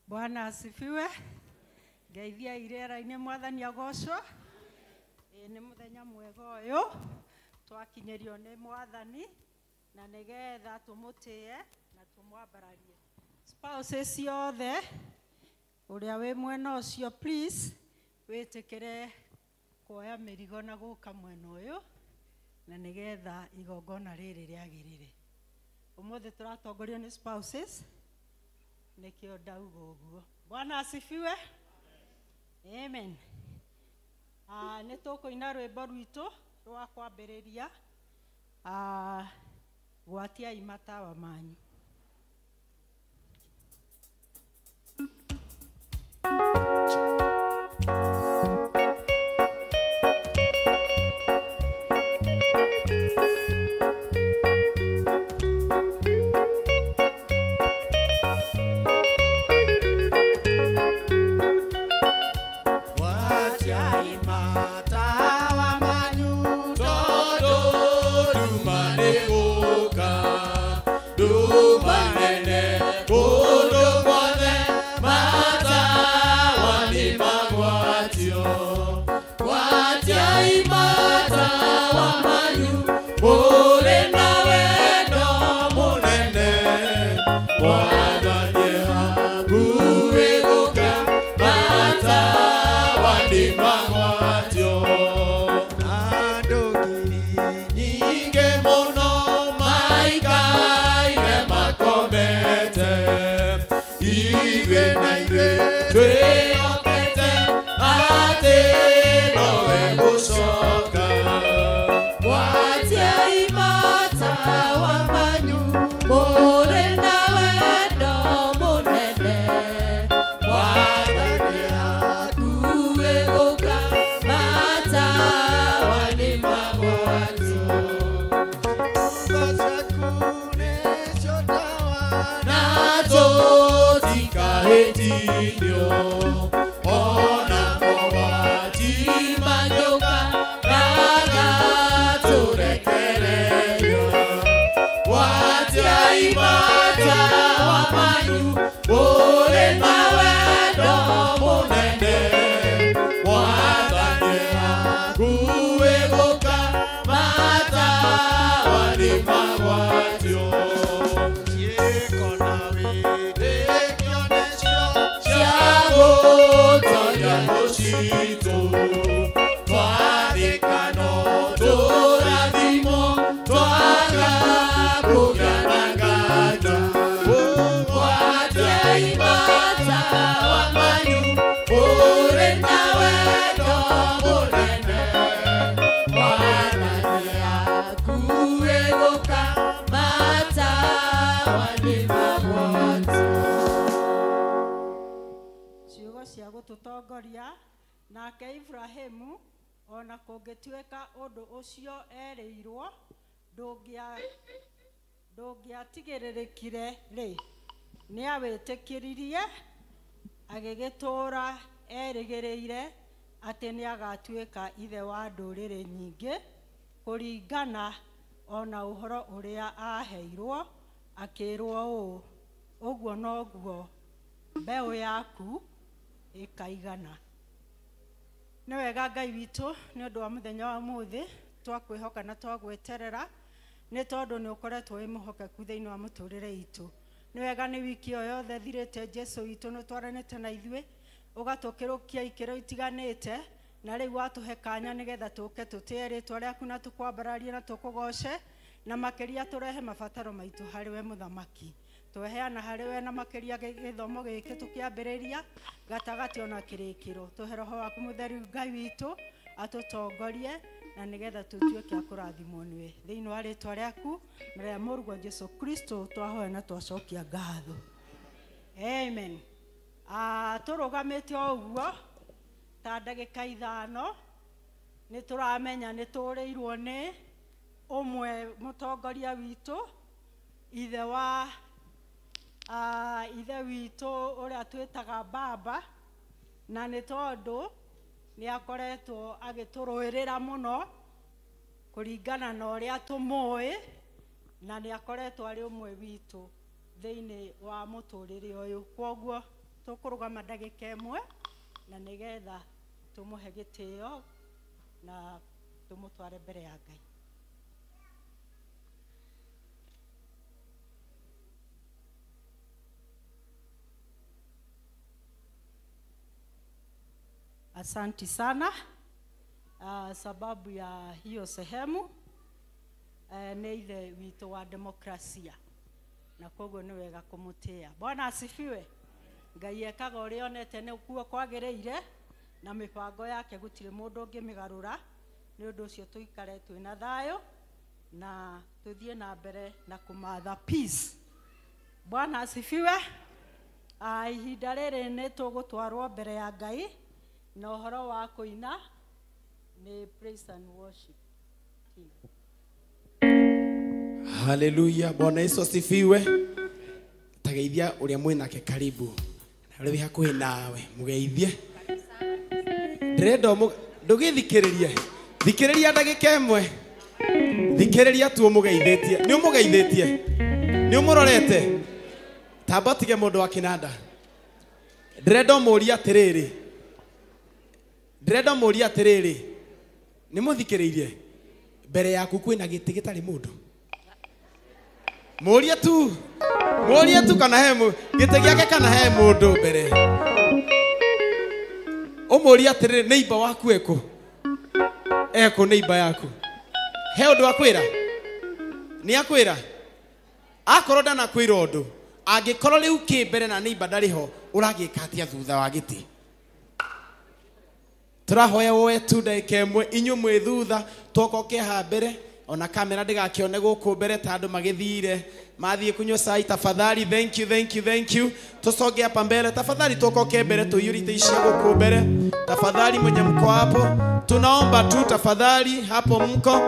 Bwana asifiwe. Ngeithia irera-inĩ mwathani agocwo. Nĩ mũthenya mwega ũyũ twakinyĩrio nĩ mwathani na nĩgetha tũmũtĩe na tũmwambararie. Spouses ciothe ũrĩa wĩ mwena ũcio please wĩtĩkĩre kuoya mĩrigo na gũka mwena ũyũ na nĩgetha igongona rĩrĩ rĩagĩrĩre. Ũmũthĩ tũratongorio nĩ spouses nikio ndauga ũguo. Bwana asifiwe. Amen. Nĩ tũkũina rwĩmbo rwitũ rwa kwambĩrĩria gwatiai matawa manyu. Nake Ibrahimu ona kũngĩtuĩka ũndũ ũcio erĩirwo ndũngĩatigĩrĩrĩkire rĩ nĩ awĩtĩkĩririe agĩgĩtũũra erĩgĩrĩire atĩ nĩ agatuĩka ithe wa ndũrĩrĩ nyingĩ kũringana ona ũhoro ũrĩa aheirwo akĩrwo ũũ ũguo noguo mbeũ yaku ĩkaigana. Nĩ wega Ngai witũ nĩ ũndũ wa mũthenya wa ũmũthĩ twakwĩhoka na twagweterera nĩ tondũ nĩ ũkoretwo wĩ mũhokeku thĩinĩ wa mũtũrĩre itũ. Nĩ wega nĩ wiki o yothe thirĩte Jesũ witũ nĩ twaranĩte na ithuĩ ũgatũkĩrũkia ikĩro itiganĩte na rĩu watũhe kanya nĩgetha tũke tũtĩe rĩtwa rĩaku na tũkwambararie na tũkũgoce na makĩria tũrehe mabataro maitũ harĩ we mũthamaki. Tweheana harĩ we na makĩria gĩthomo gĩkĩ tũkĩambĩrĩria gatagatĩ ona kĩrĩkĩro. Tũhe Roho waku mũtheru Ngai witũ atũtongorie na nĩgetha tũtuĩke a kũrathimwo nĩwe thĩinĩ wa rĩtwa rĩaku na rĩa mũrũgwo Jesũ Kristo twahoya na twacokia ngatho. Amen. Tũrũgamĩte o ũguo ta ndagĩka ithano nĩ tũramenya nĩ tũrĩirwo nĩ ũmwe mũtongoria witũ ithe wa ithe witũ ũrĩa twĩtaga baba na nĩ tondũ nĩ akoretwo agĩtũrũĩrĩra mũno kũringana na ũrĩa tũmũĩ na nĩ akoretwo arĩ ũmwe witũ thĩinĩ wa mũtũrĩre ũyũ. Kwoguo tukurugama ndagika imwe na nigetha tumuhe gitio na tumutware mbere ya Ngai. Asanti sana. Sababu ya hiyo sehemu ni ile wito wa demokrasia na koguo ni wega kumutia. Bwana asifiwe. Ngai ekaga uria onete ni kuo kwagereire na mipango yake gutire mundu ngimigarura. Ni undu ucio tuikare twina thayo na tuthie na mbere na kumatha peace. Bwana asifiwe. Ihinda riri ni tugutwarwo mbere ya Ngai na uhoro wa kuina ni praise and worship team. Hallelujah. Bwana Yesu asifiwe. Tageithia uria mwinake karibu na uri hakuhi nawe mugeithie. Ndrenda ndugithikiririe thikiriria ndagika imwe thikiriria tu mugeithitie ni umugeithitie ni umurorete tabatige mundu wa kinanda. Ndrenda muria atiriri ni muthikiririe mbere yaku kwina giti gitari mundu. Muria tu kana he giti giake kana he mundu mbere. Umuria atiriri neighbor waku eko neighbor yaku he undu akwira ni akwira akorwo ndana kwira undu angikorwo riu ki mbere na neighbor ndariho uragika atia thutha wa giti. Turahoya woe tu ndagika imwe inyu mwe thutha tokoke ha mbere ona kamera ndigakione guku mbere tandu magithire mathie kunywa sai. Tafadhali thank you tusonge hapa mbele tafadhali, tokoke mbele tuyurite ishia guku mbele tafadhali. Mwenye mko hapo tunaomba tu tafadhali, hapo mko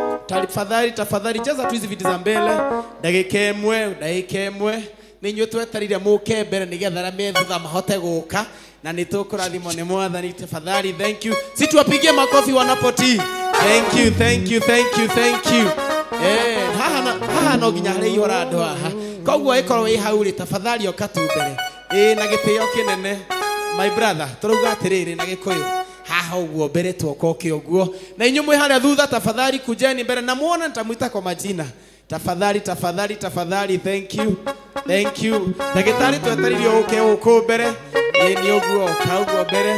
tafadhali jaza tu hizi viti za mbele ndagika imwe ninyu twetarire muke mbele nigetha ramie thutha mahote guka na nitukurathimwo ni Mwathani. Tafadhali thank you, si tuwapigie makofi wanapotii. Thank you. Haha no ginya hari ihora andu haha koguo ikorwo wi hauri tafadhali okatu mbere na gitio kinene. My brother turuga atiriri na gikuyu haha uguo mbere tuokoke uguo na inyu mwe haria thutha tafadhali kujeni mbere na muone nitamuita kwa majina tafadhali. Thank you ndagitari twetaririo uke mbere ni uguo kauguo mbere.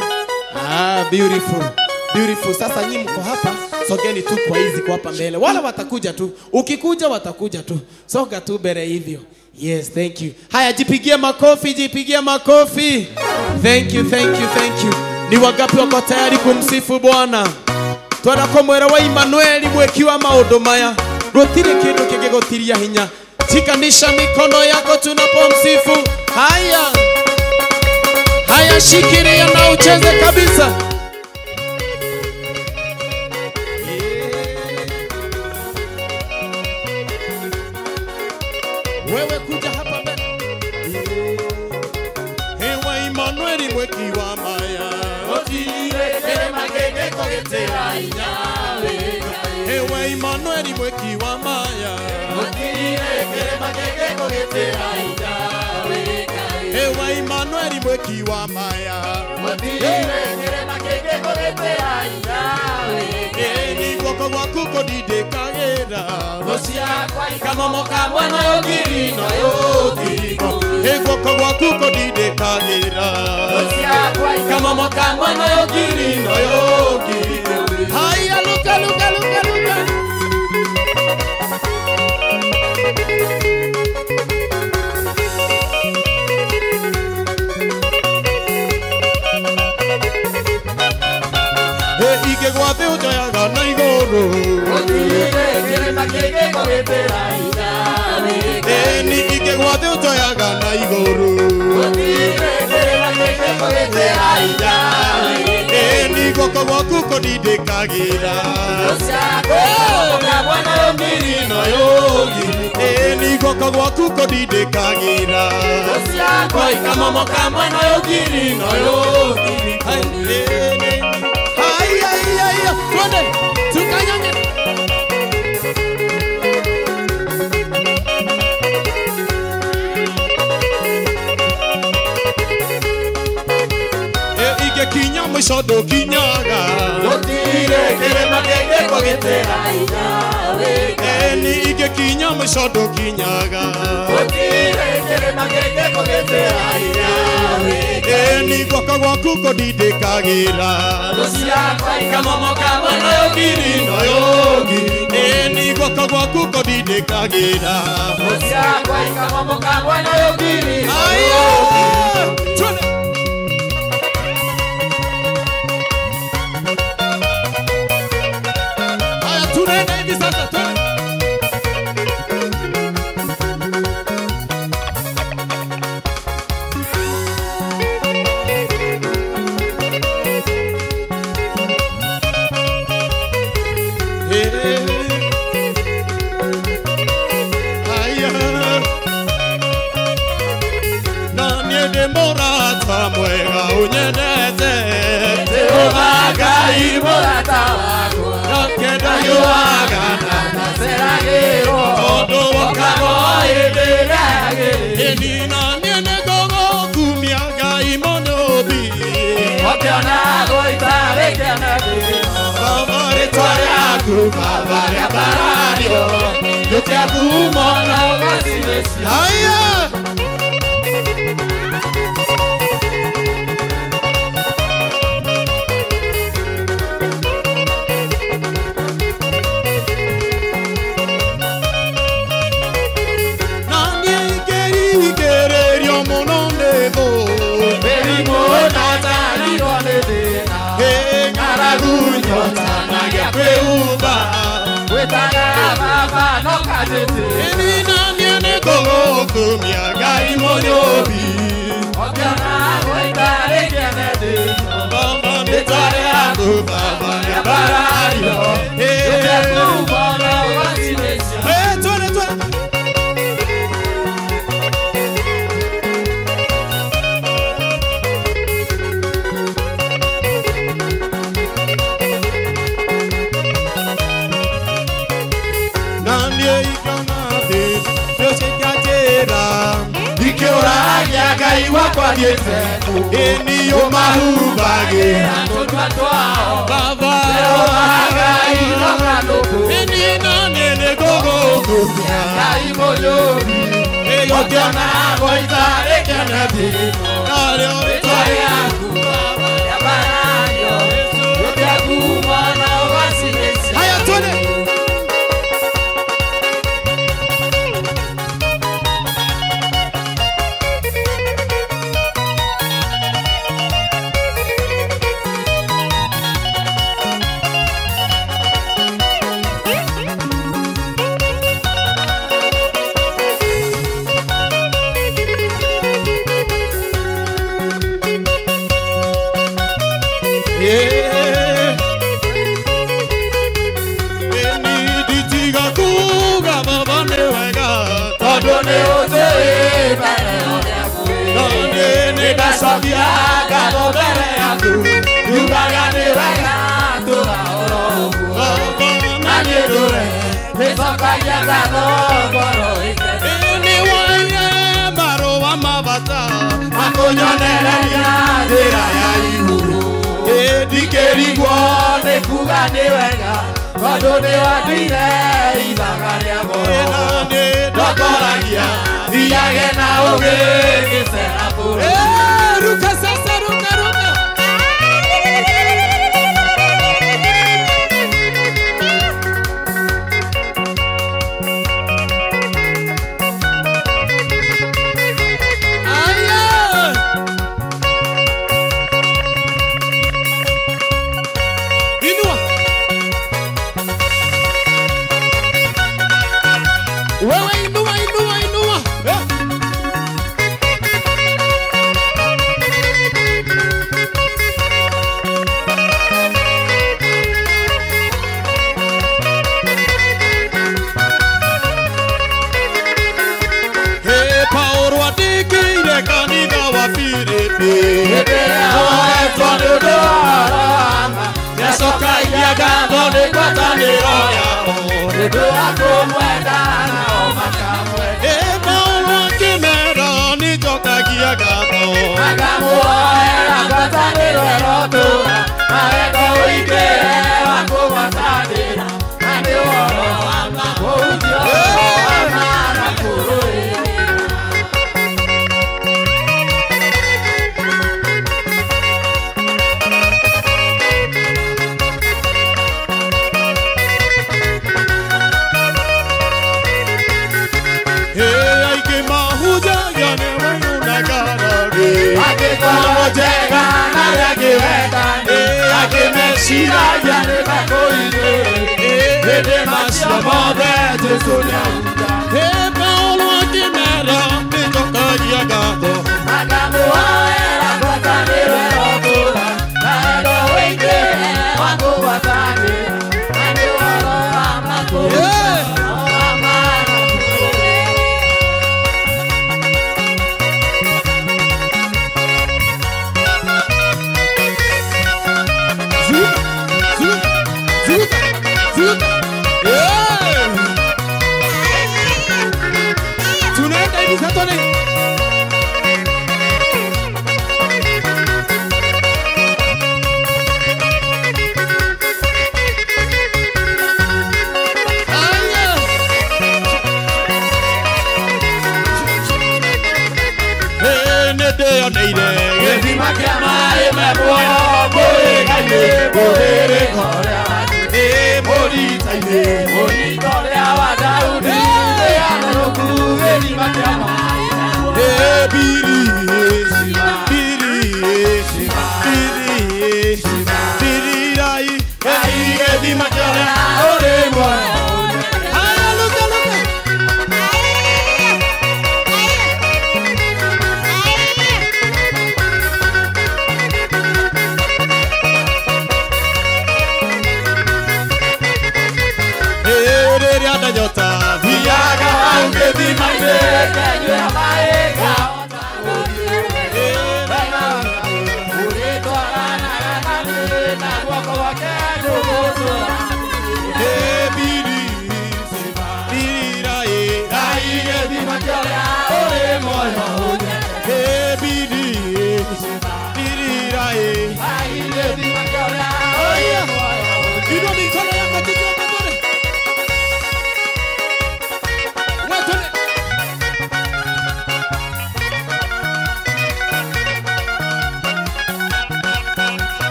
Beautiful. Sasa nyinyi mko hapa, sogeni tu kwa hizi kwa hapa mbele. Wala watakuja tu. Ukikuja watakuja tu. Soga tu mbele hivyo. Yes, thank you. Haya jipigie makofi. Thank you. Ni wangapi wako tayari kumsifu Bwana? Twenda kwa mwera wa Emmanuel mwekiwa maundu maya. Gutire kindu kingigutiria hinya. Shikanisha mikono yako tunapomsifu. Haya shikilia na ucheze kabisa. Wewe kuja hapa mbele. Hewa Emmanuel mwekiwa maya. Otire kere magege kogetera inyawe. Hewa Emmanuel mwekiwa maya. Otire kere magege kogetera inyawe. Hewa Emmanuel mwekiwa maya. Otire kere magege kogetera inyawe. Ni goko gwaku kodidekagira. Kama moka mwana yogiri no yogiriko egoko gwaku kodidekagira. Kama moka mwana yogiri no yogiriko. Haya luka. Ige gwathe ujayaga na igoro. Ni ige gwathe ujayaga na igoro. Ni goko gwaku kodidekagira. Ni goko gwaku kodidekagira. Kama moka mwana yogiri no yogiri. Twende tukanyonge. mũico ndũkinyaga gũtirĩ kĩrĩma kĩngĩkũgitĩra hinya wĩ Ngai ni ingĩkinya mũico ndũkinyaga gũtirĩ kĩrĩma kĩngĩkũgitĩra hinya wĩ Ngai ni guoko gwaku kũndindĩkagĩra thũ ciakwa ikamomoka mwena ũyũ ngiri na ũyũ ngiri ni guoko gwaku kũndindĩkagĩra thũ ciakwa ikamomoka mwena ũyũ ngiri na ũyũ aya ngiri twende aya tunaenda hivi sasa twende mwega unyendete Jehova Ngai mũrata wakwa kenda nyuaga na ndaceragĩrwo tondũ okagwo hĩndĩ ĩrĩa yagĩrĩire nina niĩ nĩngũgũkumia Ngai mũnyũmbi ũkĩona gũita wĩkene thĩĩno baba rĩtwa rĩaku baba rĩambarario rĩtiakuuma na ũgacirĩcia aya kumia Ngai mũnyũmbi ũkĩona gũita wĩkene thĩĩno baba rĩtwa rĩaku baba rĩambarario rĩtiakuuma na ũgacirĩcia twende twende Ikĩũragia Ngai wakwa thiĩte kũ ũmahumbagĩra tũnua twao baba Jehova Ngai nogandũkũ nina niĩ nĩngũgũkumia Ngai mũnyũmbi ũkĩona gũita wĩkene thĩĩno narĩo rĩtwa rĩaku baba rĩambarario rĩtiakuuma na ũgacirĩcia haya twende Akunyoneleria njĩra ya igũrũ ndikĩrigwo nĩ kuga nĩ wega tondũ nĩ watuire ithaga rĩa goro ndokoragia thiage na ũgĩ ngĩcera bũrũri ruka sasa ruka ruka wewe inua inua inua Paulo andĩkĩire kanitha wa Filipi hĩndĩ ĩrĩa oetwo nĩ ũndũ wa ũrama nĩacokagia ngatho nĩ ngwatanĩro yao nĩ ũndũ wa kũmwenda nao makamwenda Paulo akĩmera nĩnjokagia ngatho akamuoera ngwatanĩro rotura, marego ikere wakugwatanira, nani woro ama kujo, ama kururi.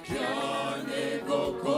Kione goko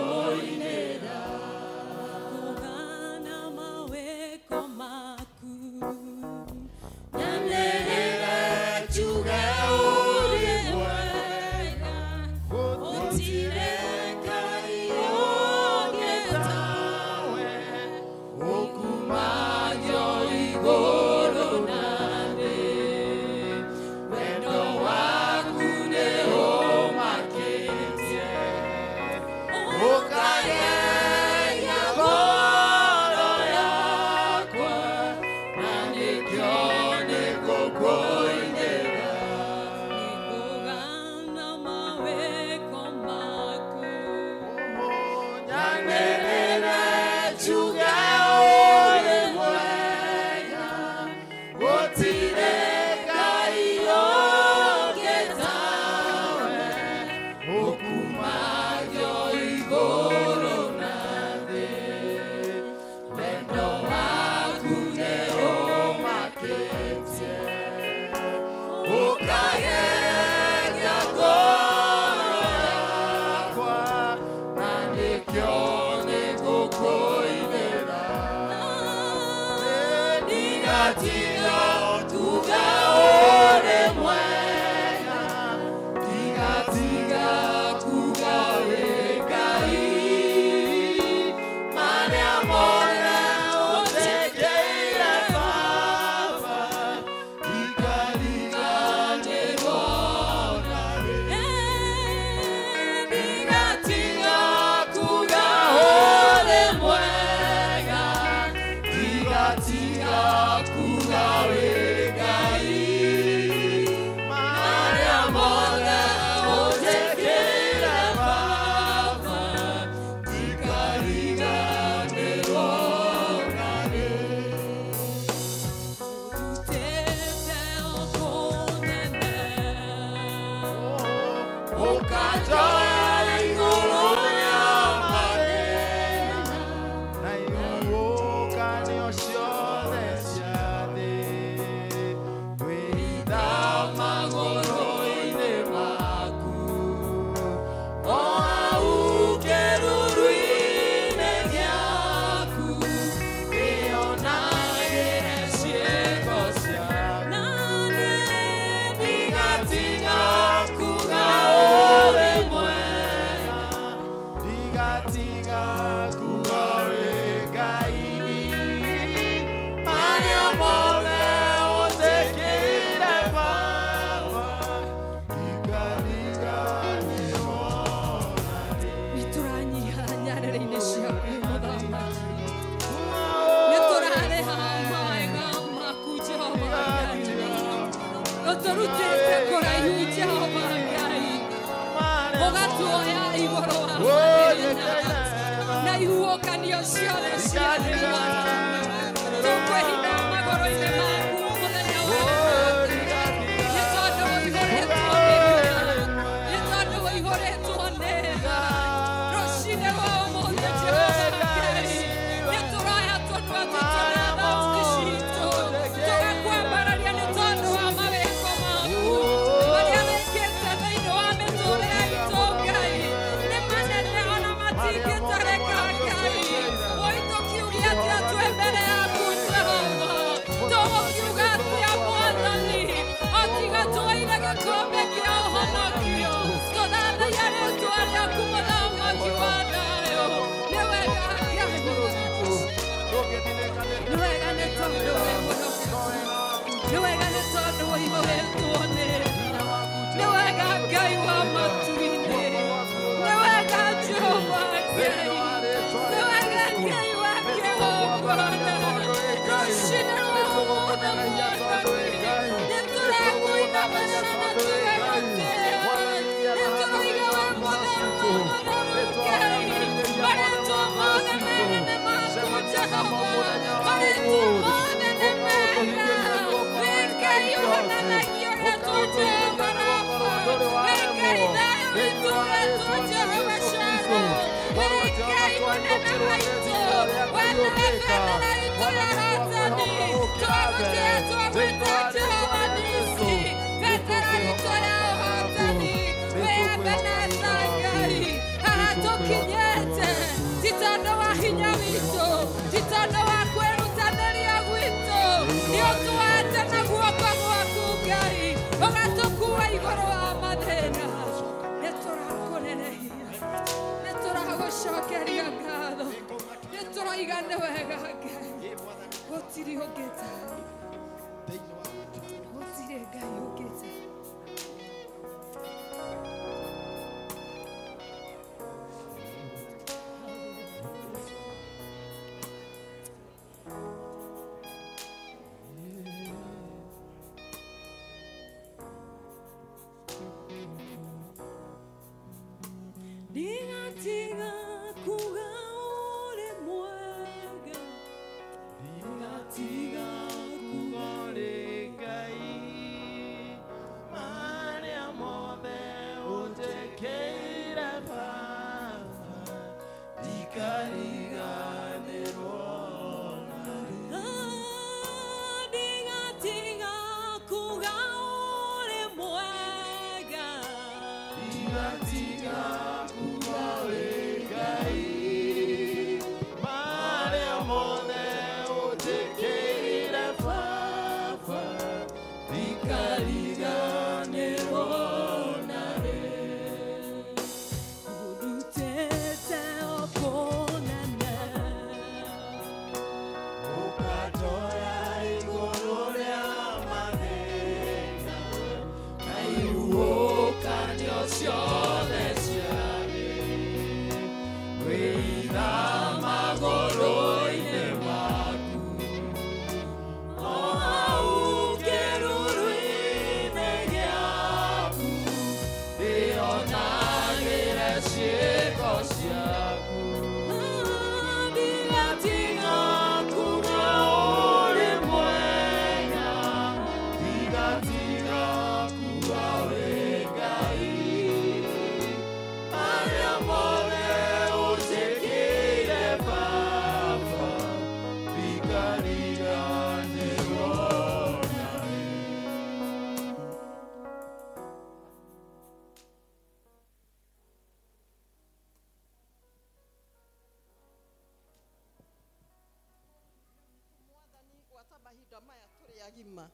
agima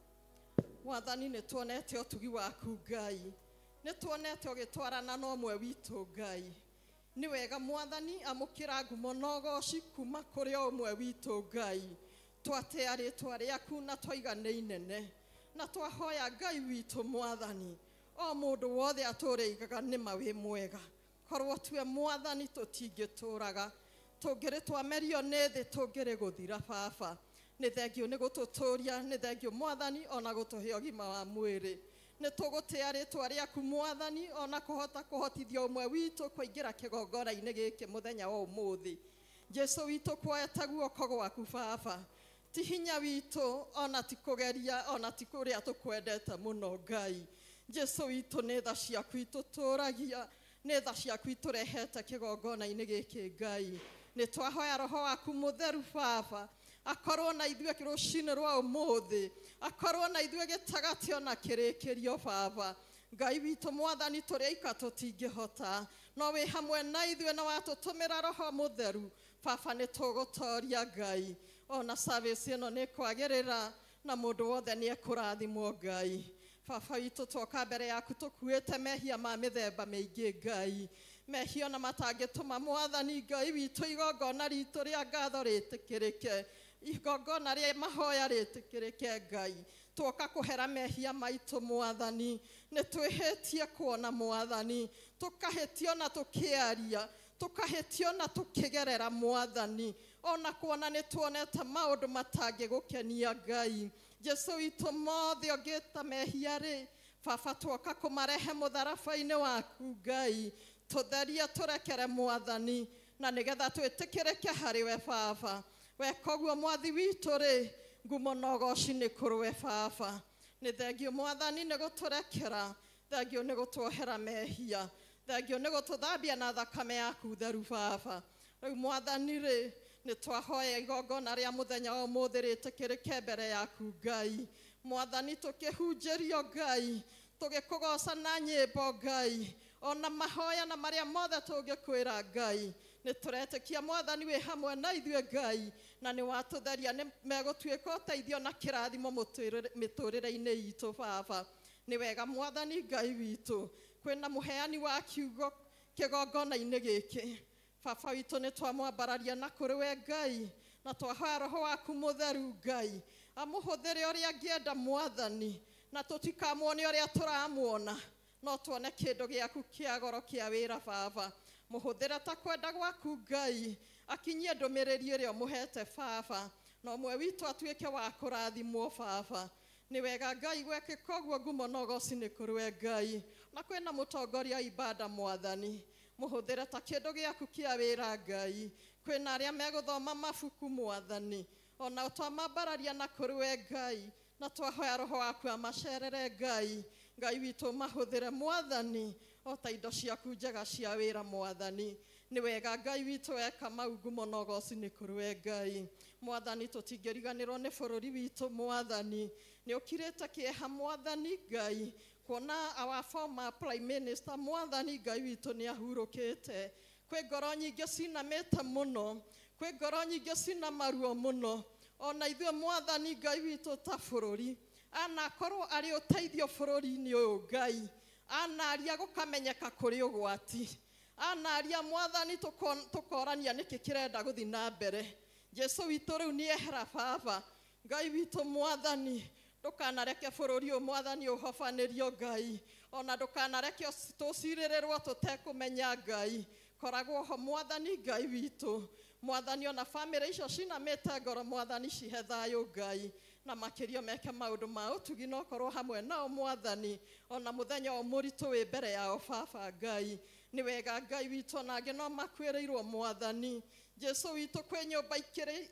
Mwathani nĩ tuonete ũtugi waku Ngai nĩ tuonete ũgĩtwarana na ũmwe witũ Ngai nĩ wega Mwathani amũkĩra ngumo na ũgooci kuma kũrĩ ũmwe witũ Ngai twatea rĩtwa rĩaku na twaiga nĩ inene na twahoya Ngai witũ Mwathani o mũndũ wothe atũrĩigaga nĩma wĩ mwega korwo tue Mwathani tũtingĩtũraga tũngĩrĩ twamerio nĩ thĩ tũngĩrĩ gũthira baba nĩ thengio nĩ gũtũtũria nĩ thengio Mwathani ona gũtũhe ũgima wa mwĩrĩ nĩ tũgũtĩa rĩtwa rĩaku Mwathani ona kũhotithia ũmwe witũ kũingĩra kĩgongona-inĩ gĩkĩ mũthenya wa ũmũthĩ Jesu witũ kuoeta guoko gwaku baba ti hinya witũ ona ti kũgeria ona ti kũrĩa tũkwendete mũno Ngai Jesu witũ nĩ tha ciaku itũtũragia nĩ tha ciaku itũrehete kĩgongona-inĩ gĩkĩ Ngai nĩ twahoya roho waku mũtheru baba akorwo na ithuĩ rũcinĩ rwa ũmũthĩ akorwo na ithuĩ gĩtagati ona kĩrĩkĩrio baba Ngai witũ Mwathani tũrĩa ika tũtingĩhota no wĩ hamwe na ithuĩ na watũtũmĩra roho mũtheru baba nĩ tũgũtoria Ngai ona service ĩno nĩ kwagĩrĩra na mũndũ wothe nĩ ekũrathimwo Ngai baba witũ twoka mbere yaku tũkuĩte mehia ma mĩthemba mĩingĩ Ngai mehia na matangĩtũma Mwathani Ngai witũ igongona ritũ rĩa ngatho rĩtĩkĩrĩke igongona rĩa mahoya rĩtĩkĩrĩke Ngai twoka kũhera mehia maitũ Mwathani nĩ twĩhĩtie kuona Mwathani tũkahĩtio na tũkĩaria tũkahĩtio na tũkĩgerera Mwathani ona kuona nĩ tuonete maũndũ matangĩgũkenia Ngai Jesu witũ mothe ũngĩta mehia rĩ baba twoka kũmarehe mũtharaba-inĩ waku Ngai tũtherie tũrekere Mwathani na nĩgetha twĩtĩkĩrĩke harĩ we baba weka ũguo Mwathi witũ rĩ ngumo na ũgooci nĩ kũrĩ we baba nĩ thengio Mwathani nĩ gũtũrekera thengio nĩ gũtwohera mehia thengio nĩ gũtũthambia na thakame yaku theru baba rĩu Mwathani rĩ nĩ twahoya igongona rĩa mũthenya wa ũmũthĩ rĩtĩkĩrĩke mbere yaku Ngai Mwathani tũkĩhunjĩrio Ngai tũgĩkũgoca na nyĩmbo Ngai ona mahoya na marĩa mothe tũngĩkwĩra Ngai nĩ tũretĩkia Mwathani wĩ hamwe na ithuĩ Ngai na nĩ watũtheria nĩ megũtuĩka ũteithio na kĩrathimo mĩtũrĩre-inĩ itũ baba nĩ wega Mwathani Ngai witũ kwĩna mũheani wa kiugo kĩgongona-inĩ gĩkĩ baba witũ nĩ twamwambararia na kũrĩ we Ngai na twahoya roho waku mũtheru Ngai amũhũthĩre ũrĩa angĩenda Mwathani na tũtikamwone ũrĩa tũramuona no tuone kĩndũ gĩaku kĩa goro kĩa wĩra baba mũhũthĩre ta kwenda gwaku Ngai akinyie ndũmĩrĩri ĩrĩa ũmũhete baba na ũmwe witũ atuĩke wa kũrathimwo baba nĩ wega Ngai gwekĩka ũguo ngumo na ũgooci nĩ kũrĩ we Ngai na kwĩna mũtongoria ibada Mwathani mũhũthĩre ta kĩndũ gĩaku kĩa wĩra Ngai kwĩna arĩa megũthoma mabuku Mwathani ona twamambararia na kũrĩ we Ngai na twahoya roho waku amacerere Ngai Ngai witũ mahũthĩre Mwathani o ta indo ciaku njega cia wĩra Mwathani nĩ wega Ngai witũ weka mau ngumo na ũgooci nĩ kũrĩ we Ngai Mwathani tũtingĩriganĩrwo nĩ bũrũri witũ Mwathani nĩ ũkirĩte kĩeha Mwathani Ngai kuona our former prime minister Mwathani Ngai witũ nĩ ahurũkĩte kwĩ ngoro nyingĩ cinamĩte mũno kwĩ ngoro nyingĩ cina maruo mũno ona ithuĩ Mwathani Ngai witũ ta bũrũri anakorwo arĩ ũteithio bũrũri-inĩ ũyũ Ngai anaria gũkamenyeka kũrĩ ũgwati anaria Mwathani tũkorania nĩkĩ kĩrenda gũthiĩ na mbere Jesu witũ rĩu nĩ ehera baba Ngai witũ Mwathani ndũkanareke bũrũri ũyũ Mwathani ũhobanĩrio Ngai ona ndũkanareke tũcirĩrĩrwo tũtekũmenya Ngai koragwo ho Mwathani Ngai witũ Mwathani ona famĩlĩ icio cinamĩte ngoro Mwathani cihe thayũ Ngai na makĩria meke maũndũ ma ũtugi no korwo hamwe nao Mwathani ona mũthenya wa mũritũ wĩ mbere yao baba Ngai nĩ wega Ngai witũ ona angĩ no makwĩrĩirwo Mwathani Jesu witũ kwĩ nyũmba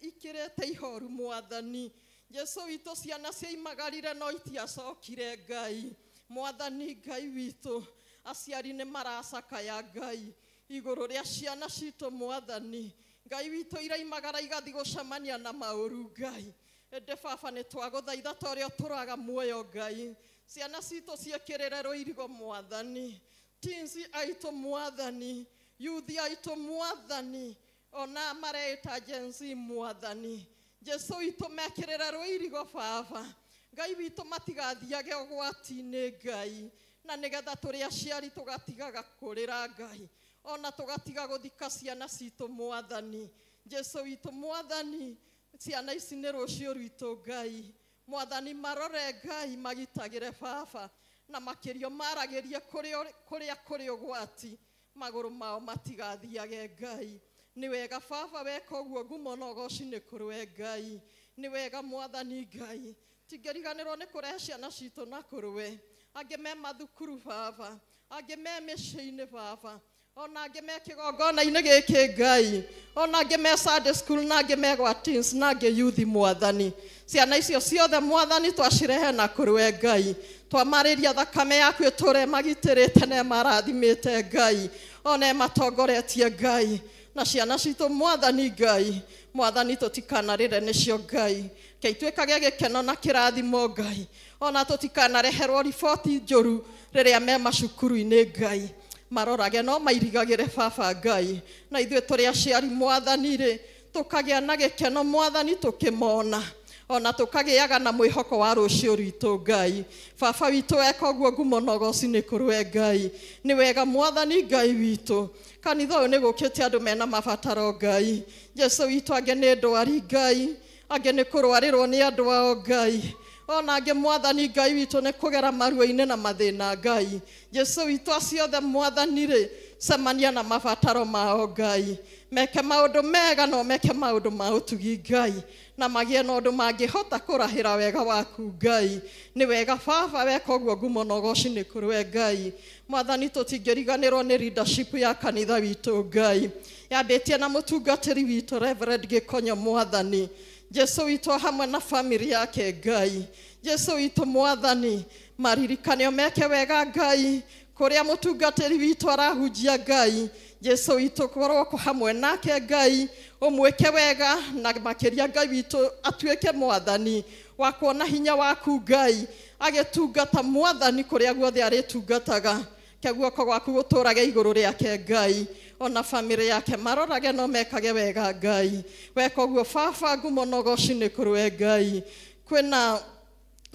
ikĩrĩte ihoru Mwathani Jesu witũ ciana ciaimagarire no itiacokire Ngai Mwathani Ngai witũ aciari nĩ maracakaya Ngai igũrũ rĩa ciana citũ Mwathani Ngai witũ iraimagara igathiĩ gũcemania na maũru Ngai ende baba nĩ twagũthaitha ta ũrĩa tũraga muoyo Ngai ciana citũ ciĩkĩrĩre rũirigo Mwathani tinsi aitũ Mwathani yuthi aitũ Mwathani ona mareita jensi Mwathani Jesu witũ mekĩrĩre rũirigo baba Ngai witũ matigathiage ũgwati-inĩ Ngai, na nĩgetha tũrĩ aciari tũgatigaga kũrĩra Ngai, ona tũgatiga gũthika ciana citũ Mwathani. Jesu witũ Mwathani, ciana ici nĩ rũciũ rwitũ Ngai. Mwathani marore Ngai magitagĩre baba, na makĩrio maragĩrie kũrĩa kũrĩ ũgwati, magũrũ mao matigathiage Ngai. Nĩ wega baba weka ũguo ngumo na ũgooci nĩ kũrĩ Ngai. Nĩ wega Mwathani Ngai, tingĩriganĩrwo nĩ kũrehe ciana citũ na kũrĩ angĩ me mathukuru baba, angĩ me mĩciĩ-inĩ baba, ona angĩ me kĩgongona-inĩ gĩkĩ Ngai, ona angĩ me Sunday school, na angĩ me gwa teens, na angĩ youth Mwathani. Ciana icio ciothe Mwathani twacirehe na kũrĩ Ngai, twamarĩria thakame yaku ĩtũre magitĩrĩte na marathimĩte Ngai, ona matongoretie Ngai, na ciana citũ Mwathani Ngai. Mwathani tũtikanarĩre nĩcio Ngai, ke ituĩkage gĩkeno na kĩrathimo Ngai, ona tũtikanareherwo riboti njũru rĩrĩa me macukuru-inĩ Ngai. Marorage no mairigagĩre baba Ngai, na ithuĩ tũrĩ aciari Mwathani-rĩ, tũkagĩa na gĩkeno Mwathani tũkĩmona, ona tũkagĩaga na mwĩhoko wa rũciũ rwitũ Ngai. Baba witũ eka ũguo ngumo na ũgooci nĩ kũrĩ Ngai. Nĩ wega Mwathani Ngai witũ, kanitha ũyũ nĩ gũkĩte andũ mena mabataro Ngai. Jesu witũ angĩ nĩ ndwari Ngai, angĩ nĩ kũrwarĩrwo nĩ andũ ao Ngai, ona angĩ Mwathani Ngai witũ nĩ kũgera marua-inĩ na mathĩna Ngai. Jesu witũ aciothe Mwathani-rĩ, cemania na mabataro mao Ngai, meke maũndũ mega no meke maũndũ ma ũtugi Ngai, na magĩe na ũndũ mangĩhota kũrahĩra wega waku Ngai. Nĩ wega baba weka ũguo ngumo na ũgooci nĩ kũrĩ Ngai. Mwathani tũtingĩriganĩrwo nĩ leadership ya kanitha witũ Ngai, yambĩtie na mũtungatĩri witũ Reverend Gĩkonyo Mwathani. Jesu witũ hamwe na family yake Ngai. Jesu witũ Mwathani, maririkanio meke wega Ngai, kũrĩa mũtungatĩri witũ arahunjia Ngai. Jesu witũ korwo hamwe nake Ngai, ũmwĩke wega na makĩria Ngai witũ atuĩke Mwathani wa kuona hinya waku Ngai, agĩtungata Mwathani kũrĩa guothe arĩtungataga, ke guoko gwaku gũtũrage igũrũ rĩake Ngai, ona family yake marorage no mekage wega Ngai. Weka ũguo baba ngumo na ũgooci nĩ kũrĩ Ngai. Kwĩna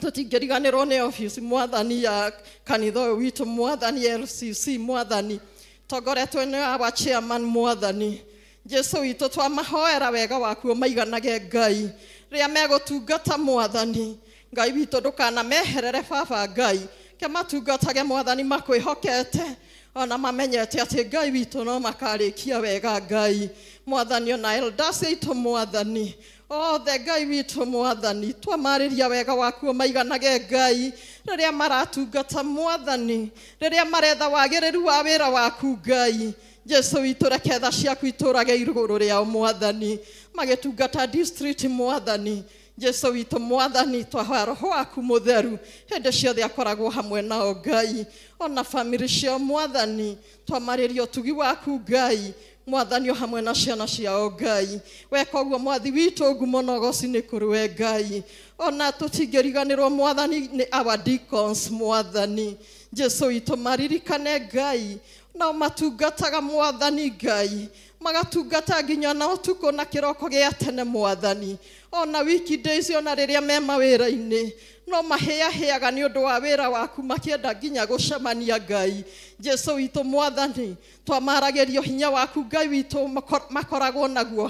tũtingĩriganĩrwo nĩ office Mwathani ya kanitha ũyũ witũ Mwathani LCC Mwathani, tongoretwo nĩ wa chairman Mwathani. Jesu witũ twamahoera wega waku ũmaiganage Ngai, rĩrĩa megũtungata Mwathani. Ngai witũ ndũkanameherere baba Ngai, ke matungatage Mwathani makwĩhokete, ona mamenyete atĩ Ngai witũ no makarĩkia wega Ngai. Mwathani ona elders aitũ Mwathani, othe Ngai witũ Mwathani, twamarĩria wega waku ũmaiganage Ngai, rĩrĩa maratungata Mwathani, rĩrĩa maretha wagĩrĩru wa wĩra waku Ngai. Jesu witũ reke tha ciaku itũrage igũrũ rĩao Mwathani, magĩtungata district Mwathani. Jesu witũ Mwathani, twahoya roho waku mũtheru hĩndĩ ciothe akoragwo hamwe nao Ngai, ona family cio Mwathani, twamarĩria ũtugi waku Ngai. Mwathani o hamwe na ciana ciao Ngai, weka ũguo mwathi witũ ngumo na ũgooci nĩ kũrĩ Ngai. Ona tũtingĩriganĩrwo Mwathani nĩ our deacons Mwathani. Jesu witũ maririkane Ngai, na matungataga Mwathani Ngai, magatungata nginya na ũtukũ na kĩroko gĩa tene Mwathani, ona weekdays ona rĩrĩa me mawĩra-inĩ no mahĩahĩaga nĩ ũndũ wa wĩra waku, makĩenda nginya gũcemania Ngai. Jesu witũ Mwathani, twamaragĩrio hinya waku Ngai witũ makoragwo naguo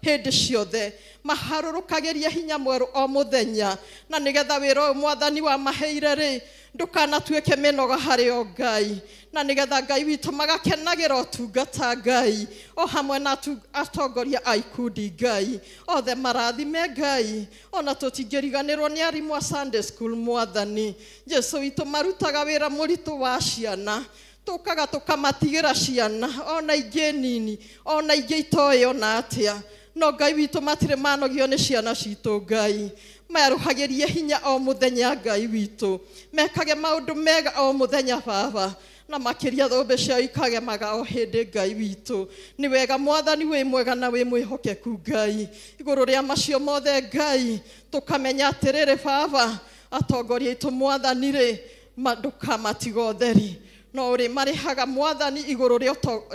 hĩndĩ ciothe, maharũrũkagĩria hinya mwerũ o mũthenya, na nĩgetha wĩra ũyũ Mwathani wamaheire-rĩ ndũkanatuĩke mĩnoga harĩ o Ngai, na nĩgetha Ngai witũ magakenagĩra ũtungata Ngai, o hamwe na atongoria a ikundi Ngai, othe marathime Ngai. Ona tũtingĩriganĩrwo nĩ arimũ a Sunday school Mwathani. Jesu witũ marutaga wĩra mũritũ wa ciana, tũkaga tũkamatigĩra ciana, ona ingĩ nini, ona ingĩ itoĩ ona atĩa, no Ngai witũ matirĩ manogio nĩ ciana citũ Ngai. Meruhagĩrie hinya o mũthenya Ngai witũ, mekage maũndũ mega o mũthenya baba, na makĩria thũmbĩ ciao ikagemaga o hĩndĩ Ngai witũ. Nĩ wega Mwathani wĩ mwega na wĩ mwĩhokeku Ngai, igũrũ rĩa macio mothe Ngai, tũkamenya atĩrĩrĩ baba, atongoria aitũ Mwathani-rĩ ndũkamatiga ũtheri, no uri marihaga mwathani iguru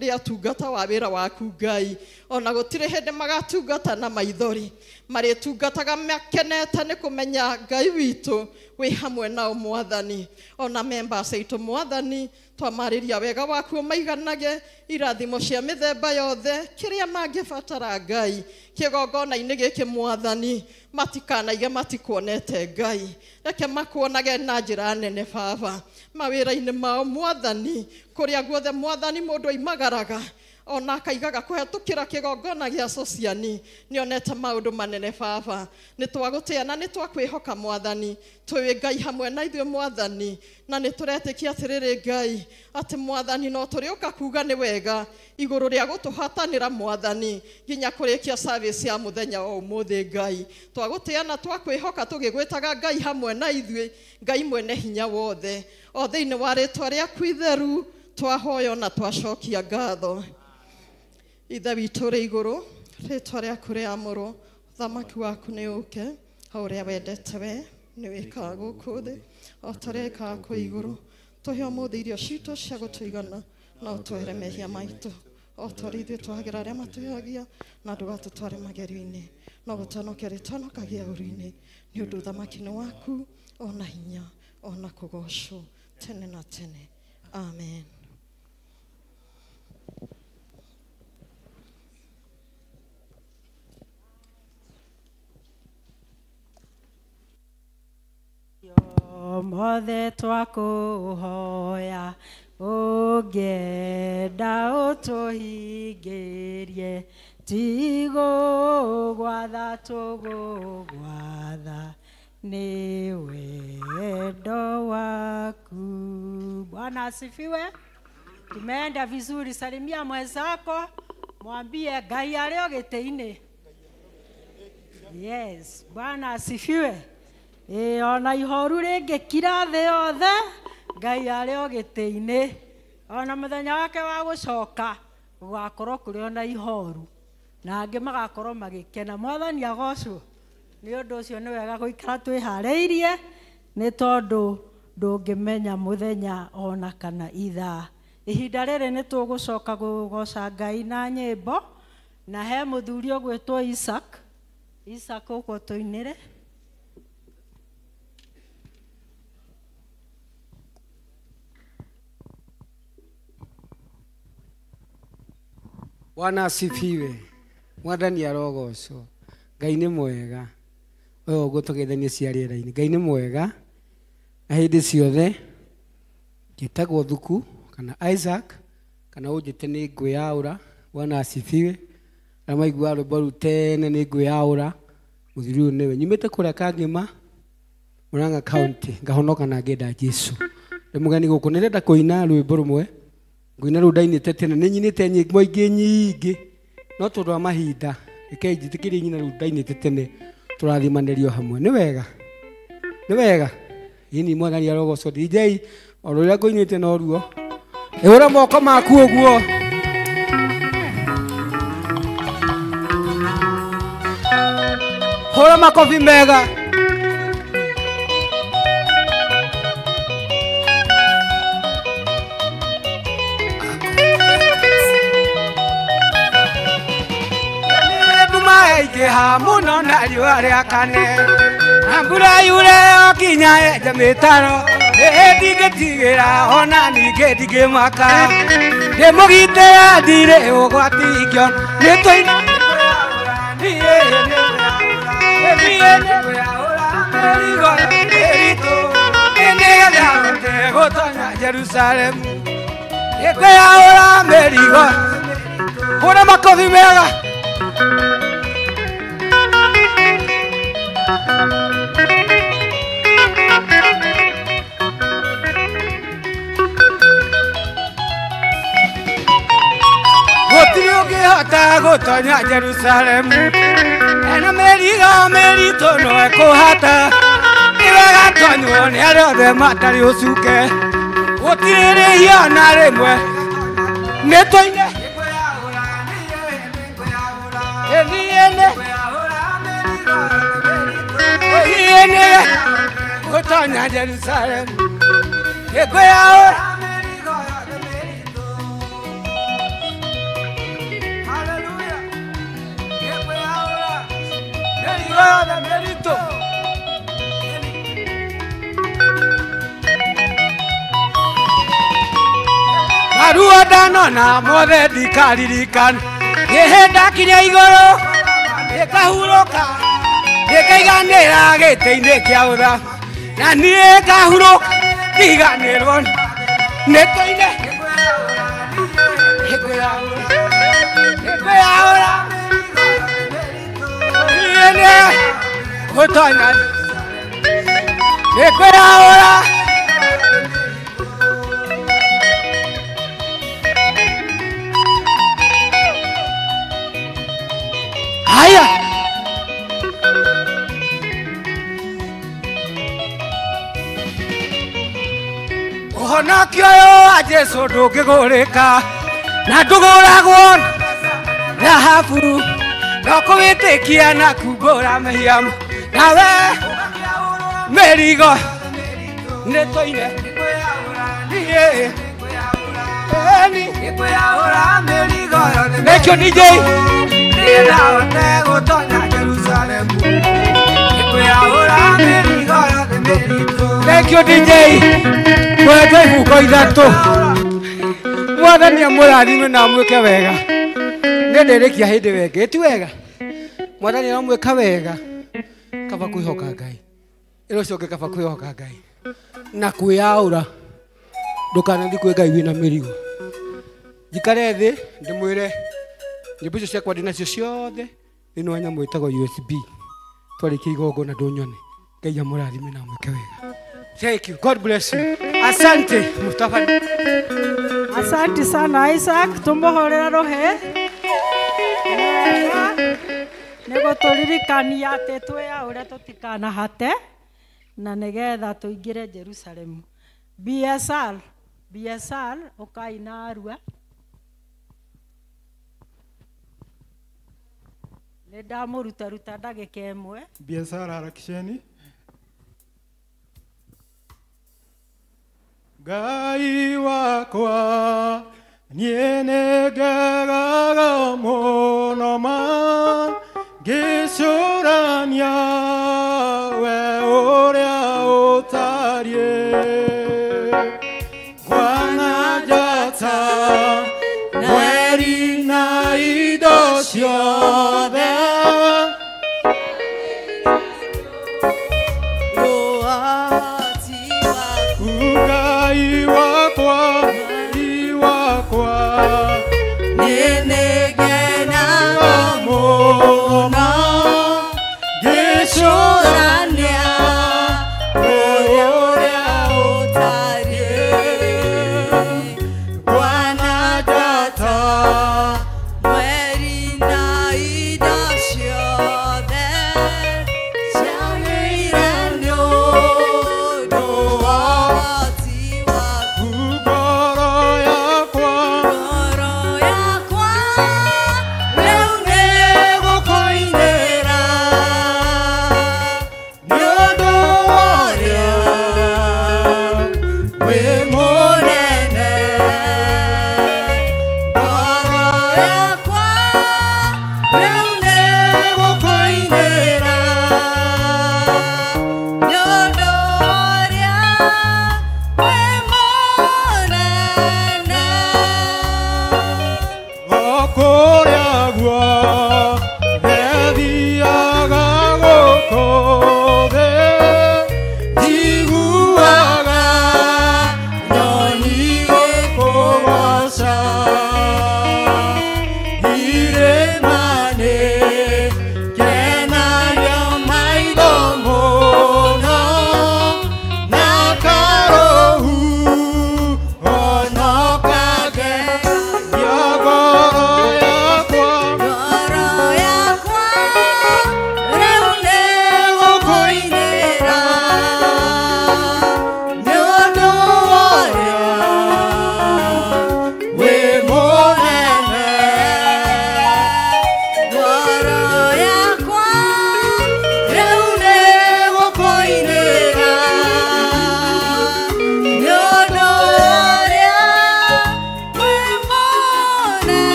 ria tungata wa wira waku Ngai ona gutire hende magatungata na maithori mari tungataga makenete ni kumenya Ngai witu wi hamwe nao mwathani ona members aitu mwathani twamariria wega waku maiganage irathimo cia mithemba yothe kiria mangibatara Ngai kigongona-ini giki mwathani matikanaige matikuonete Ngai reke makuonage na njira nene baba mawira-ini mao mwathani kuria guothe mwathani mundu aimagaraga ona akaigaga kuhetukira kigongona gia sociani nionete maundu manene baba nitwaguteana nitwakwihoka mwathani twi Ngai hamwe na ithuĩ mwathani na nituretikia atiriri Ngai ati mwathani no turiuka kuga ni wega iguru ria gutuhatanira mwathani nginya kurikia service ya muthenya wa umuthi Ngai twaguteana twakwihoka tugigwitaga Ngai hamwe na ithuĩ Ngai mwene hinya wothe o thiini wa ritwa riaku itheru twahoya na twacokia ngatho Ithe witũ rĩ igũrũ rĩtwa rĩaku rĩamũrwo thamaki waku nĩ ũke o ũrĩa wendete we nĩ wĩkaga gũkũ thĩ o ta ũrĩa wĩkaga kũ igũrũ tũhe ũmũthĩ irio citũ cia gũtũigana na ũtwehere mehia maitũ o ta ũrĩa ithuĩ twagĩra arĩa matũheagia na ndũgatũtware magerio-inĩ no gũtanukia rĩtanukagia ũru-inĩ nĩ ũndũ thamaki nĩ waku ona hinya ona kũgocwo tene na tene amen. Mothe twakuhoya ungenda utuhingirie tigugwatha tugugwatha ni wendo waku. Bwana asifiwe. Tumeenda vizuri. Salimia mwenzako mwambie Ngai arĩ gĩtĩ-inĩ. Yes, Bwana asifiwe. Ona ihoru rĩngĩkira thĩ yothe Ngai arĩ gĩtĩ-inĩ ona mũthenya wake wa gũcoka gũgakorwo kũrĩ ona ihoru na angĩ magakorwo magĩkena. Mwathani agocwo. Nĩ ũndũ ũcio nĩ wega gũikara twĩharĩirie nĩ tondũ ndũngĩmenya mũthenya ona kana ithaa. Ihinda rĩrĩ nĩ tũgũcoka gũgoca Ngai na nyĩmbo na he mũthuri ũgwĩtwo Isaac ũguo tũinĩre. Bwana asifiwe. Mwathani arogocwo. Ngai nĩ mwega. Oyo ũguo tũgeithanie cia rĩera-inĩ. Ngai nĩ mwega. Na hĩndĩ ciothe ngĩtagwo Thuku kana Isaac kana ũnjĩte nĩ ngwĩyaũra. Bwana asifiwe. Na maigua rwĩmbo rũu tene nĩ ngwĩyaũra. Mũthuri ũyũ nĩwe. Nyumĩte kũrĩa Kang'ima Murang'a County ngahonoka na ngenda Jesũ. Ndĩ mũgeni gũkũ nĩrenda kũina rwĩmbo rũmwe. Ngwina rũu ndainĩte tene nĩ nyinĩte nyĩmbo ingĩ nyingĩ no tondũ wa mahinda reke njĩtĩkĩrie nyina rũu ndainĩte tene tũrathimanĩrio hamwe. Nĩ wega nĩ wega ini Mwathani arogocwo. DJ o rũrĩa ngũinĩte no ruo ĩhũra moko maku ũguo. Hũra makobi mega. Ikiha muno na riũa rĩakane na mbura yure okinya enja mĩtaro ndingĩtigĩra ona ningĩ ndingĩmaka ndĩmũgitĩra ndirĩ ũgwati ingĩona nĩ tũina mĩrigo mĩritũ nĩgetha hote gũtonya Jerusalemu nĩkwĩyaũra mĩrigo. Hũra makobi mega. Gũtirĩ ũngĩhota gũtonya Jerusalemu ena mĩrigo mĩritũ no ekũhata. Nĩ wega tonywo nĩ arĩa othe matarĩ ũcuke. Gũtirĩ rĩhia ona rĩmwe nĩ tũine gũtonya Jerusalemu nĩkwĩyaũra maruo ndanona mothe ndikaririkana ngĩhĩnda kinya igũrũ ngĩkahurũka ngĩkaiganĩra gĩtĩ-inĩ kĩa ũthamaki na niĩ ngahurũka ngĩiganĩrwo nĩ tũine ngĩkwĩyaũra niĩ gũtonya ngĩkwĩyaũra haya ũhonokio ũyũ wa Jesũ ndũngĩgũrĩka na ndũgũragwo thahabu no kũwĩtĩkia na kumbũra mĩhiano nawe mĩrigo nĩ tũine nekio DJ nĩnahote gũtonya Jerusalemu ngĩkwĩyaũra mĩrigo yothe mĩritũ nekio DJ mwete ibuko ithatũ Mwathani amũrathime na amwĩke wega nĩ ndĩrĩkia hĩndĩ wenge ti wega Mwathani amwĩka wega kaba kwĩhoka Ngai rũciũ ũngĩ kaba kwĩhoka Ngai na kwĩyaũra ndũkanathiĩ kwĩ Ngai wĩna mĩrigo njikare thĩ ndĩmwĩre nyĩmbo icio ciakwa ndĩ nacio ciothe thĩinĩ wa nyamũ ĩtagwo USB twarĩkia igongona ndũnyone Ngai amũrathime na amwĩke wega. Thank you. God bless you. Asante Mustafa. Asante sana Isaac, tumuhorera rohe. Nego turirikania ati tweyaũre tutikanahate na nigetha tuingire Jerusalemu. BSR ukaina Arua. Nĩndamũruta ndagĩka ĩmwe. BSR harakisheni. Ngai wakwa niĩ nĩngegaga mũno ma ngĩcũrania we ũrĩa ũtariĩ wananjata mweri na indo ciothe Ngai wakwa nĩnĩgenaga mũno ngĩcũrania ũrĩa ũtariĩ wananjata mweri na indo ciothe ciagĩire nĩ ũndũ wa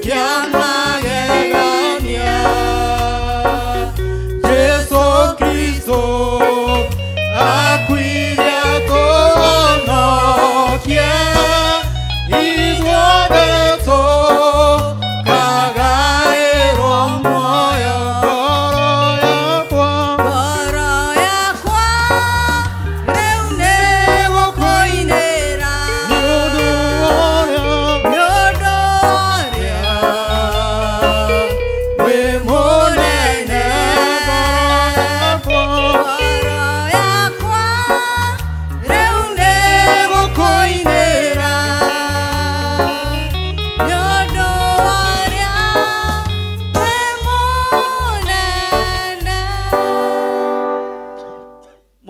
Kiama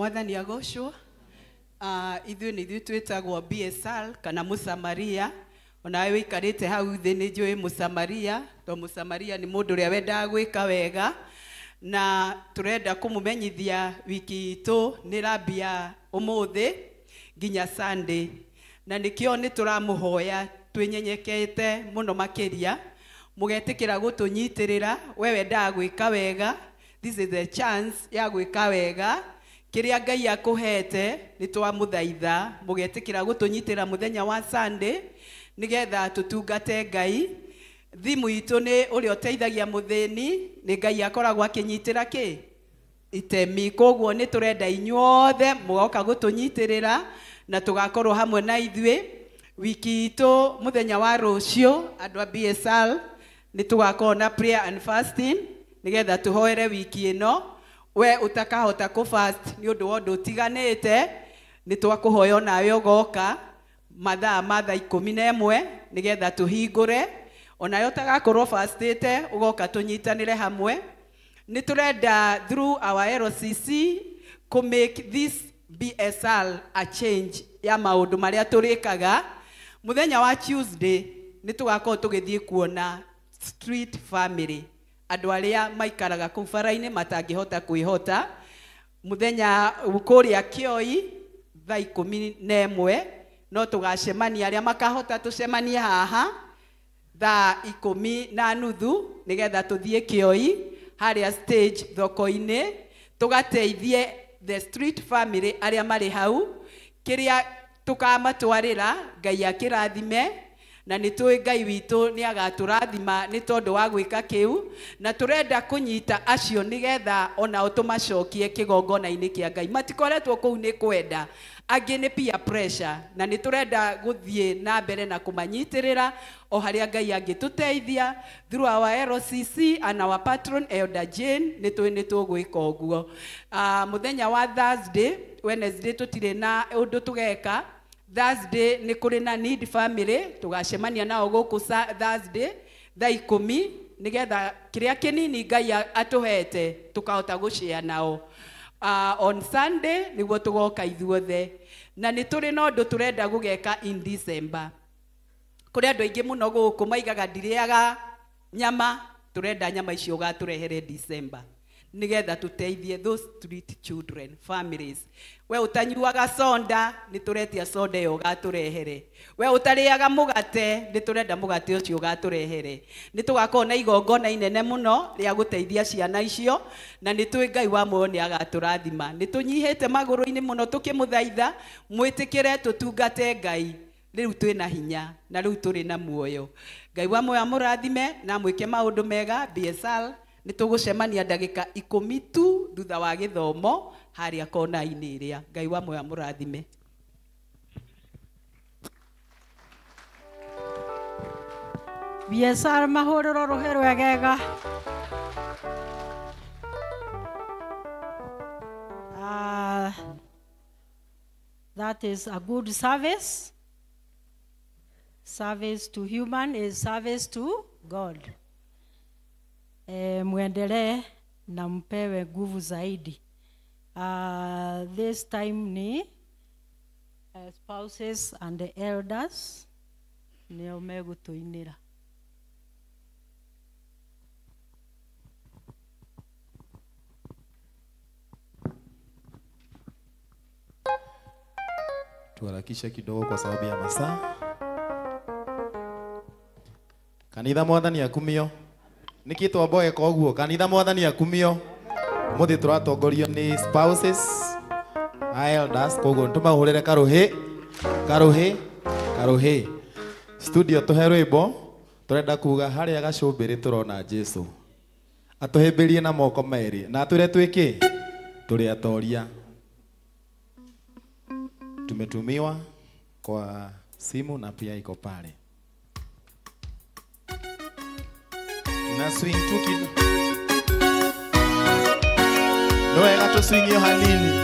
Mwathani agocwo. Ithuĩ nĩ ithuĩ twĩtagwo BSL kana Mũsamaria. Onawe wĩikarĩte hau thĩ nĩ njũĩ Mũsamaria, tondũ Mũsamaria nĩ mũndũ ũrĩa wendaga gwĩka wega. Na tũrenda kũmũmenyithia wiki itũ nĩ rambia ũmũthĩ nginya Sunday. Na nĩkĩo nĩ tũramũhoya twĩnyenyekete mũno makĩria. Mũgetĩkĩra gũtũnyitĩrĩra, we wendaga gwĩka wega. This is the chance ya gwĩka wega. Kĩrĩa Ngai akũhete nĩ twamũthaitha, mũgetĩkĩra gũtũnyitĩra mũthenya wa Sunday nĩgetha tũtungate Ngai. Thimu itũ nĩ ũrĩa ũteithagia mũthĩni, nĩ Ngai akoragwo akĩnyitĩra kĩ? Itemi. Koguo nĩ tũrenda inyuothe mũgoka gũtũnyitĩrĩra na tũgakorwo hamwe na ithuĩ. Wiki itũ mũthenya wa rũciũ andũ a BSL nĩ tũgakorwo na prayer and fasting nĩgetha tũhoere wiki ĩno. We utakahota ku fast ni undu wa undu tiganite ni twakũhoya nawe ugoka mathaa ma thaa 11 nigetha tuhingure. Onayo utagakorwo fastite ugoka tunyitanire hamwe. Ni turenda through our LCC to make this BSL a change ya maundu maria turikaga. Muthenya wa Tuesday ni tugakorwo tugithie kuona street family, andũ arĩa maikaraga kũu bara-inĩ matangĩhota kwĩhota. Muthenya kũrĩa Kioi thaa 11 no tũgacemania, arĩa makahota tũcemanie haha thaa 10:30 nĩgetha tũthiĩ Kioi harĩa stage thoko-inĩ tũgateithie the street family arĩa marĩ hau. Kĩrĩa tũkamatwarĩra Ngai akĩrathime, na nĩ tũĩ Ngai witũ nĩ agatũrathima nĩ tondũ wa gwĩka kĩu. Na tũrenda kũnyita acio nĩgetha ona tũmacokie kĩgongona-inĩ kĩa Ngai. Matikoretwo kũu nĩ kwenda, angĩ nĩ peer pressure, na nĩ tũrenda gũthiĩ na mbere na kũmanyitĩrĩra o harĩa Ngai angĩtũteithia through our LCC and our patron Elder Jane. Nĩ tũĩ nĩ tũgwĩka ũguo. Mũthenya wa Thursday, Wednesday tũtirĩ na ũndũ tũgeka. Thursday ni kuri na need family tugacemania nao guku Thursday thaa 10 nigetha kiria kinini Ngai atuhete tukahota gushare nao. On Sunday niguo tugoka ithuothe, na ni turi na undu turenda gugeka in December. Kuri andu aingi muno guku maigaga ndiriaga nyama, turenda nyama icio gaturehere December nigetha tuteithie those street children families. We utanyuaga soda ni turetia soda yo gaturehere. We utariaga mugate ni turenda mugate ucio gaturehere. Ni tugakorwo na igongona inene muno ria guteithia ciana icio, na ni twi Ngai wa muoyo ni agaturathima. Ni tunyihite maguru-ini muno tukimuthaitha mwitikire tutungate Ngai. Riu twina hinya na riu turi na muoyo. Ngai wa muoyo amurathime na mwike maundu mega. BSL ni tugucemania ndagika 10 tu thutha wa githomo haria kona-ini iria. Ngai wa muoyo amurathime. BSL mahuriro ruhe rwegega. That is a good service. Service to human is service to God. Muendelee na mpewe nguvu zaidi. This time ni spouses and the elders nio megutuinira. Tuharakishe kidogo kwa sababu ya masaa. Kanitha Mwathani akumio. Niki twamboe koguo kanitha Mwathani akumio. Muthi turatongorio ni spouses, elders, koguo ntumahurire karuhi. Studio tuhe rwimbo turenda kuga haria gacumbiri turona Jesu. Atuhimbirie na moko meri na atwire twiki turi atoria. Tumetumiwa kwa simu na pia iko pale. Na swing tu kidogo. No wega tu swing yo hanini.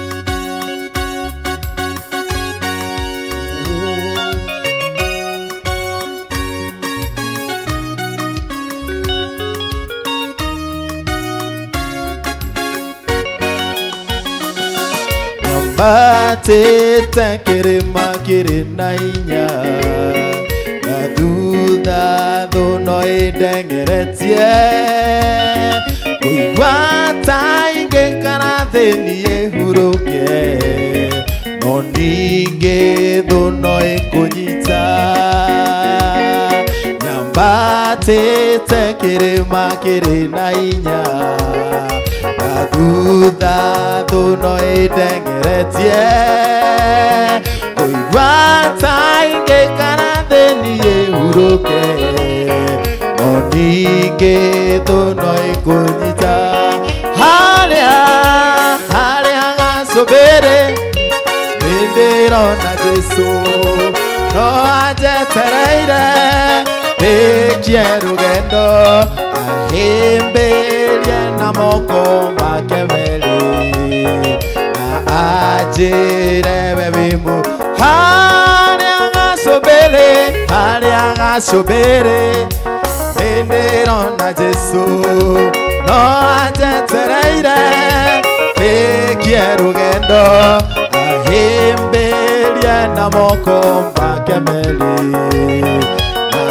nyambatĩte kĩrĩma kĩrĩ na hinya na thutha thũ no ĩndengeretie kũigua ta ingĩikara thĩ niĩ hurũke no ningĩ thũ no ĩkũnyita nyambatĩte kĩrĩma kĩrĩ na hinya na thutha thũ no ĩndengeretie kũigua ta ingĩikara thĩ niĩ hurũke no ningĩ thũ no ĩkũnyita harĩa gacũmbĩrĩ nĩndĩrona Jesũ no anjetereire ndĩkie rũgendo ahĩmbĩrie na moko make merĩ na anjĩre we wĩ harĩa gacũmbĩrĩ nĩndĩrona Jesũ no anjetereire ndĩkie rũgendo ahĩmbĩrie na moko make merĩ na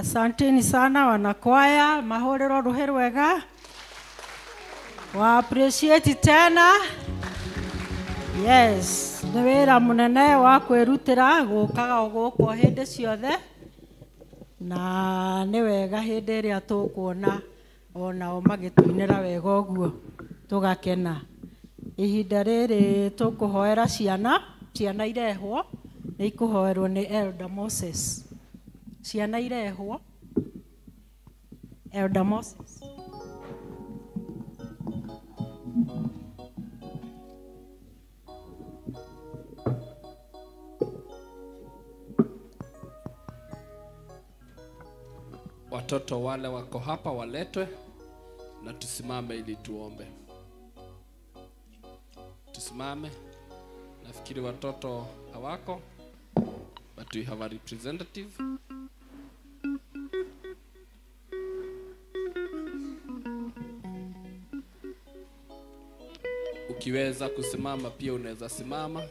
Asanteni sana wanakwaya, mahorero ruhe rwega. Wa appreciate tena. Yes, nĩ wĩra mũnene wa kwĩrutĩra gũkaga gũkũ hĩndĩ ciothe. Na nĩ wega hĩndĩ ĩrĩa tũkuona onao magĩtũinĩra wega ũguo tũgakena. Ihinda rĩrĩ tũkũhoera ciana irehwo, nĩ ikũhoerwo nĩ Elder Moses. Ciana irehwo. Elder Moses. Watoto wale wako hapa waletwe na tusimame ili tuombe. Tusimame. Nafikiri watoto hawako, but we have a representative. Ukiweza kusimama pia unaweza simama.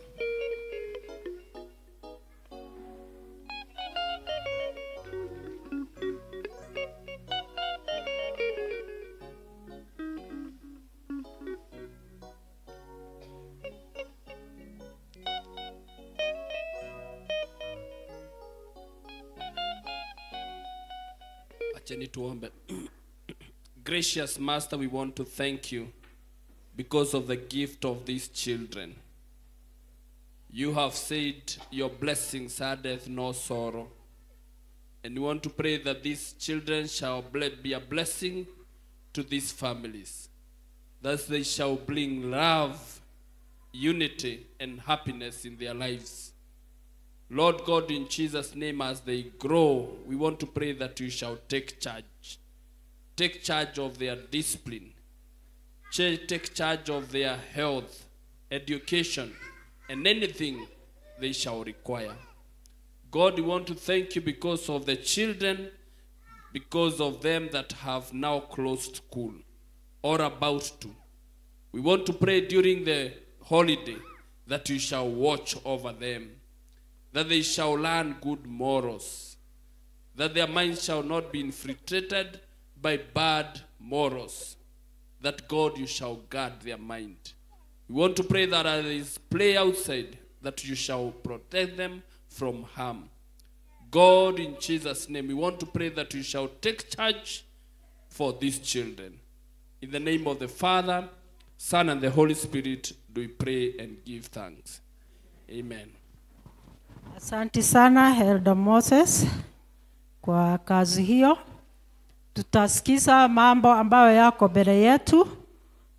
Acheni tuombe. Gracious Master, we want to thank you because of the gift of these children. You have said your blessings addeth no sorrow. And we want to pray that these children shall be a blessing to these families. Thus they shall bring love, unity, and happiness in their lives. Lord God, in Jesus' name, as they grow, we want to pray that you shall take charge. Take charge of their discipline. Take charge of their health, education, and anything they shall require. God, we want to thank you because of the children, because of them that have now closed school or about to. We want to pray during the holiday that you shall watch over them, that they shall learn good morals, that their minds shall not be infiltrated by bad morals, that God, you shall guard their mind. We want to pray that as they play outside, that you shall protect them from harm. God, in Jesus' name, we want to pray that you shall take charge for these children. In the name of the Father, Son, and the Holy Spirit, do we pray and give thanks. Amen. Asante sana Elder Moses kwa kazi hiyo. Tutasikiza mambo ambayo yako mbele yetu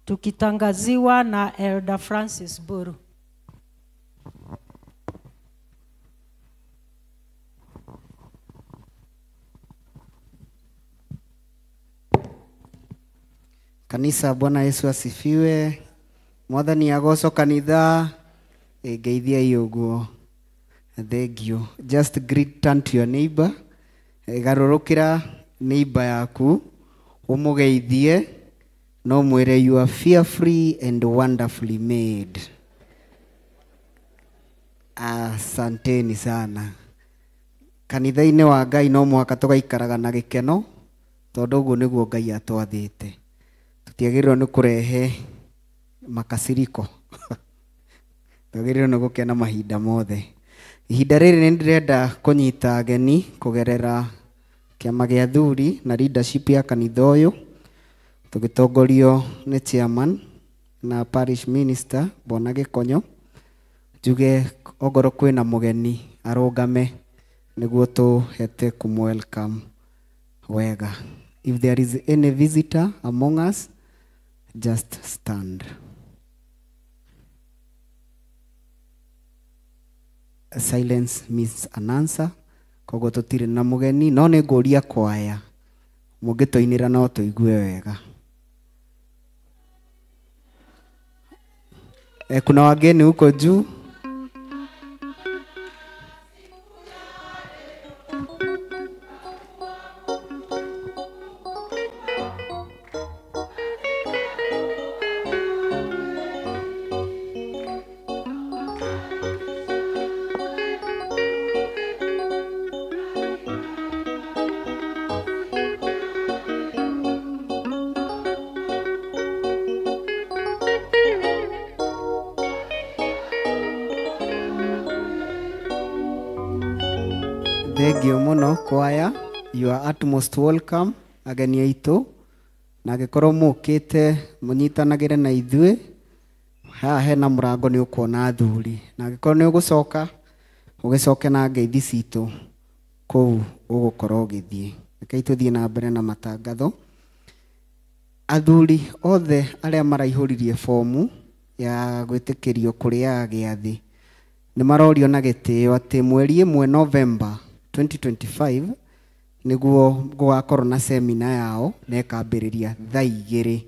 tukitangaziwa na Elder Francis Buru. Kanisa, Bwana Yesu asifiwe. Mwathani agoco kanitha ngeithia iuguo. Thank you. Just turn to your neighbor. Garurukira neighbor yaku umugeithie no mwire you are fearfully and wonderfully made. Asanteni sana. Kanitha-inĩ wa Ngai no mũhaka tũgaikaraga na gĩkeno tondũ ũguo nĩguo Ngai atwathĩte. Tũtiagĩrĩirwo nĩ kũrehe makasiriko. Tũagĩrĩirwo nĩ gũkena mahinda mothe. Ihinda rĩrĩ nĩ ndĩrenda kũnyita ageni kũgerera kĩama gĩa athuri na leadership ya kanitha ũyũ tũgĩtongorio nĩ chairman na parish minister Bwana Gĩkonyo. Njuge ongorwo kwĩna mũgeni arũgame nĩguo tũhete kumwelcome wega. If there is any visitor among us, just stand. Silence means an answer. Koguo tũtirĩ na mũgeni no nĩ ngũria kwaya mũngĩtũinĩra no tũigue wega. Kuna wageni huko juu. thengio muno kwaya, you are utmost welcome ageni aitu na gikorwo mukite munyitanagire na ithuĩ haha hena mũrango nĩ ũkuona athuri na gikorwo nĩ ũgũcoka ũgĩcoke na ngeithi citũ kũu ũgũkorwo ũgĩthiĩ. Rekei tũthiĩ na mbere na matangatho. Athuri othe arĩa maraihũririe fomu ya gwĩtĩkĩrio kũrĩa gĩathĩ nĩ marorio na gĩtĩo atĩ mweri 1 November 2025 nĩguo gũgakorwo na semina yao na ĩkambĩrĩria thaa 2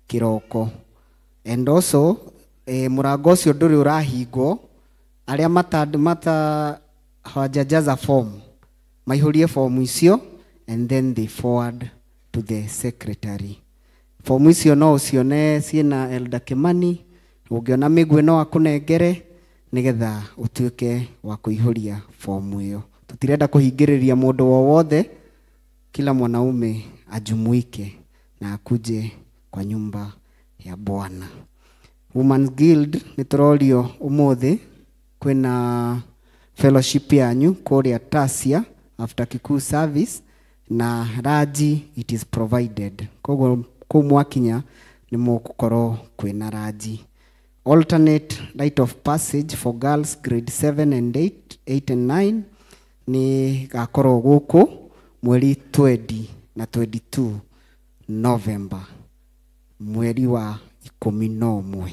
kĩroko. And also mũrango ũcio ndũrĩ ũrahingwo, arĩa hawajajaza form maihũrie form icio and then they forward to the secretary. Form icio no ũcione ciĩna Elder Kimani, ũngĩona Mĩgwe no akũnengere nigetha ũtuĩke wa kũihũria form ĩyo. Tutirenda kũhingĩrĩria mũndũ wothe, kila mwanaume ajumuike na akuje kwa nyumba ya Bwana. Women's Guild nĩtũrorio ũmũthĩ kwĩna fellowship yanyu kũrĩa Tasia after Kikuyu service na Raji it is provided. Koguo kũu mwakinya nĩ mũgũkorwo kwĩna Raji. Alternate rite of passage for girls grade 7 and 8 and 9 ni gakorwo gũkũ mweri 20 na 22 November mweri wa 11.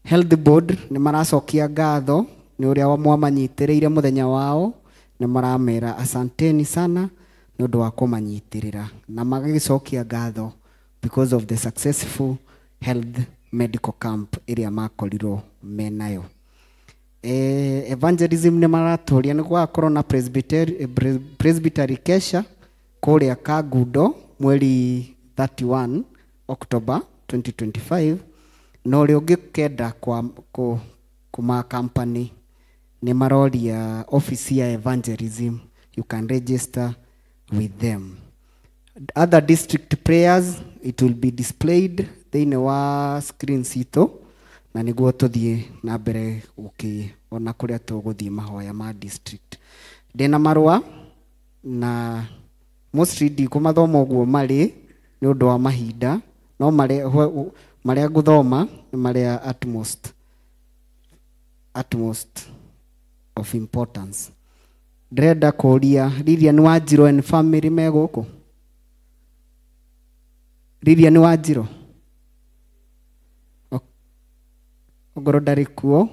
Health Board ni maracokia ngatho ni ũrĩa mwamanyitĩrĩire mũthenya wao, ni maramera asanteni sana nĩ ũndũ wa kũmanyitĩrĩra na magĩcokia ngatho because of the successful health medical camp ĩrĩa makorirwo menayo. Evangelism nĩ maratũria nĩ gũgakorwo na presbytery kesha kũrĩa Kagundo mweri 31 October 2025. No ũrĩa ũngĩkenda kuma company nĩ maroria office ya evangelism, you can register with them. Other district prayers it will be displayed thĩinĩ wa screen citũ na nĩguo tũthiĩ na mbere ona kũrĩa tũgũthiĩ mahoya ma district. Ndĩna marũa na mostly ndikũmathoma ũguo marĩ nĩ ũndũ wa mahinda, no marĩa ngũthoma nĩ marĩa utmost of importance. Ndĩrenda kũria Lilian Wanjiru and family me gũkũ. Lilian Wanjiru ogoro ndarĩ kuo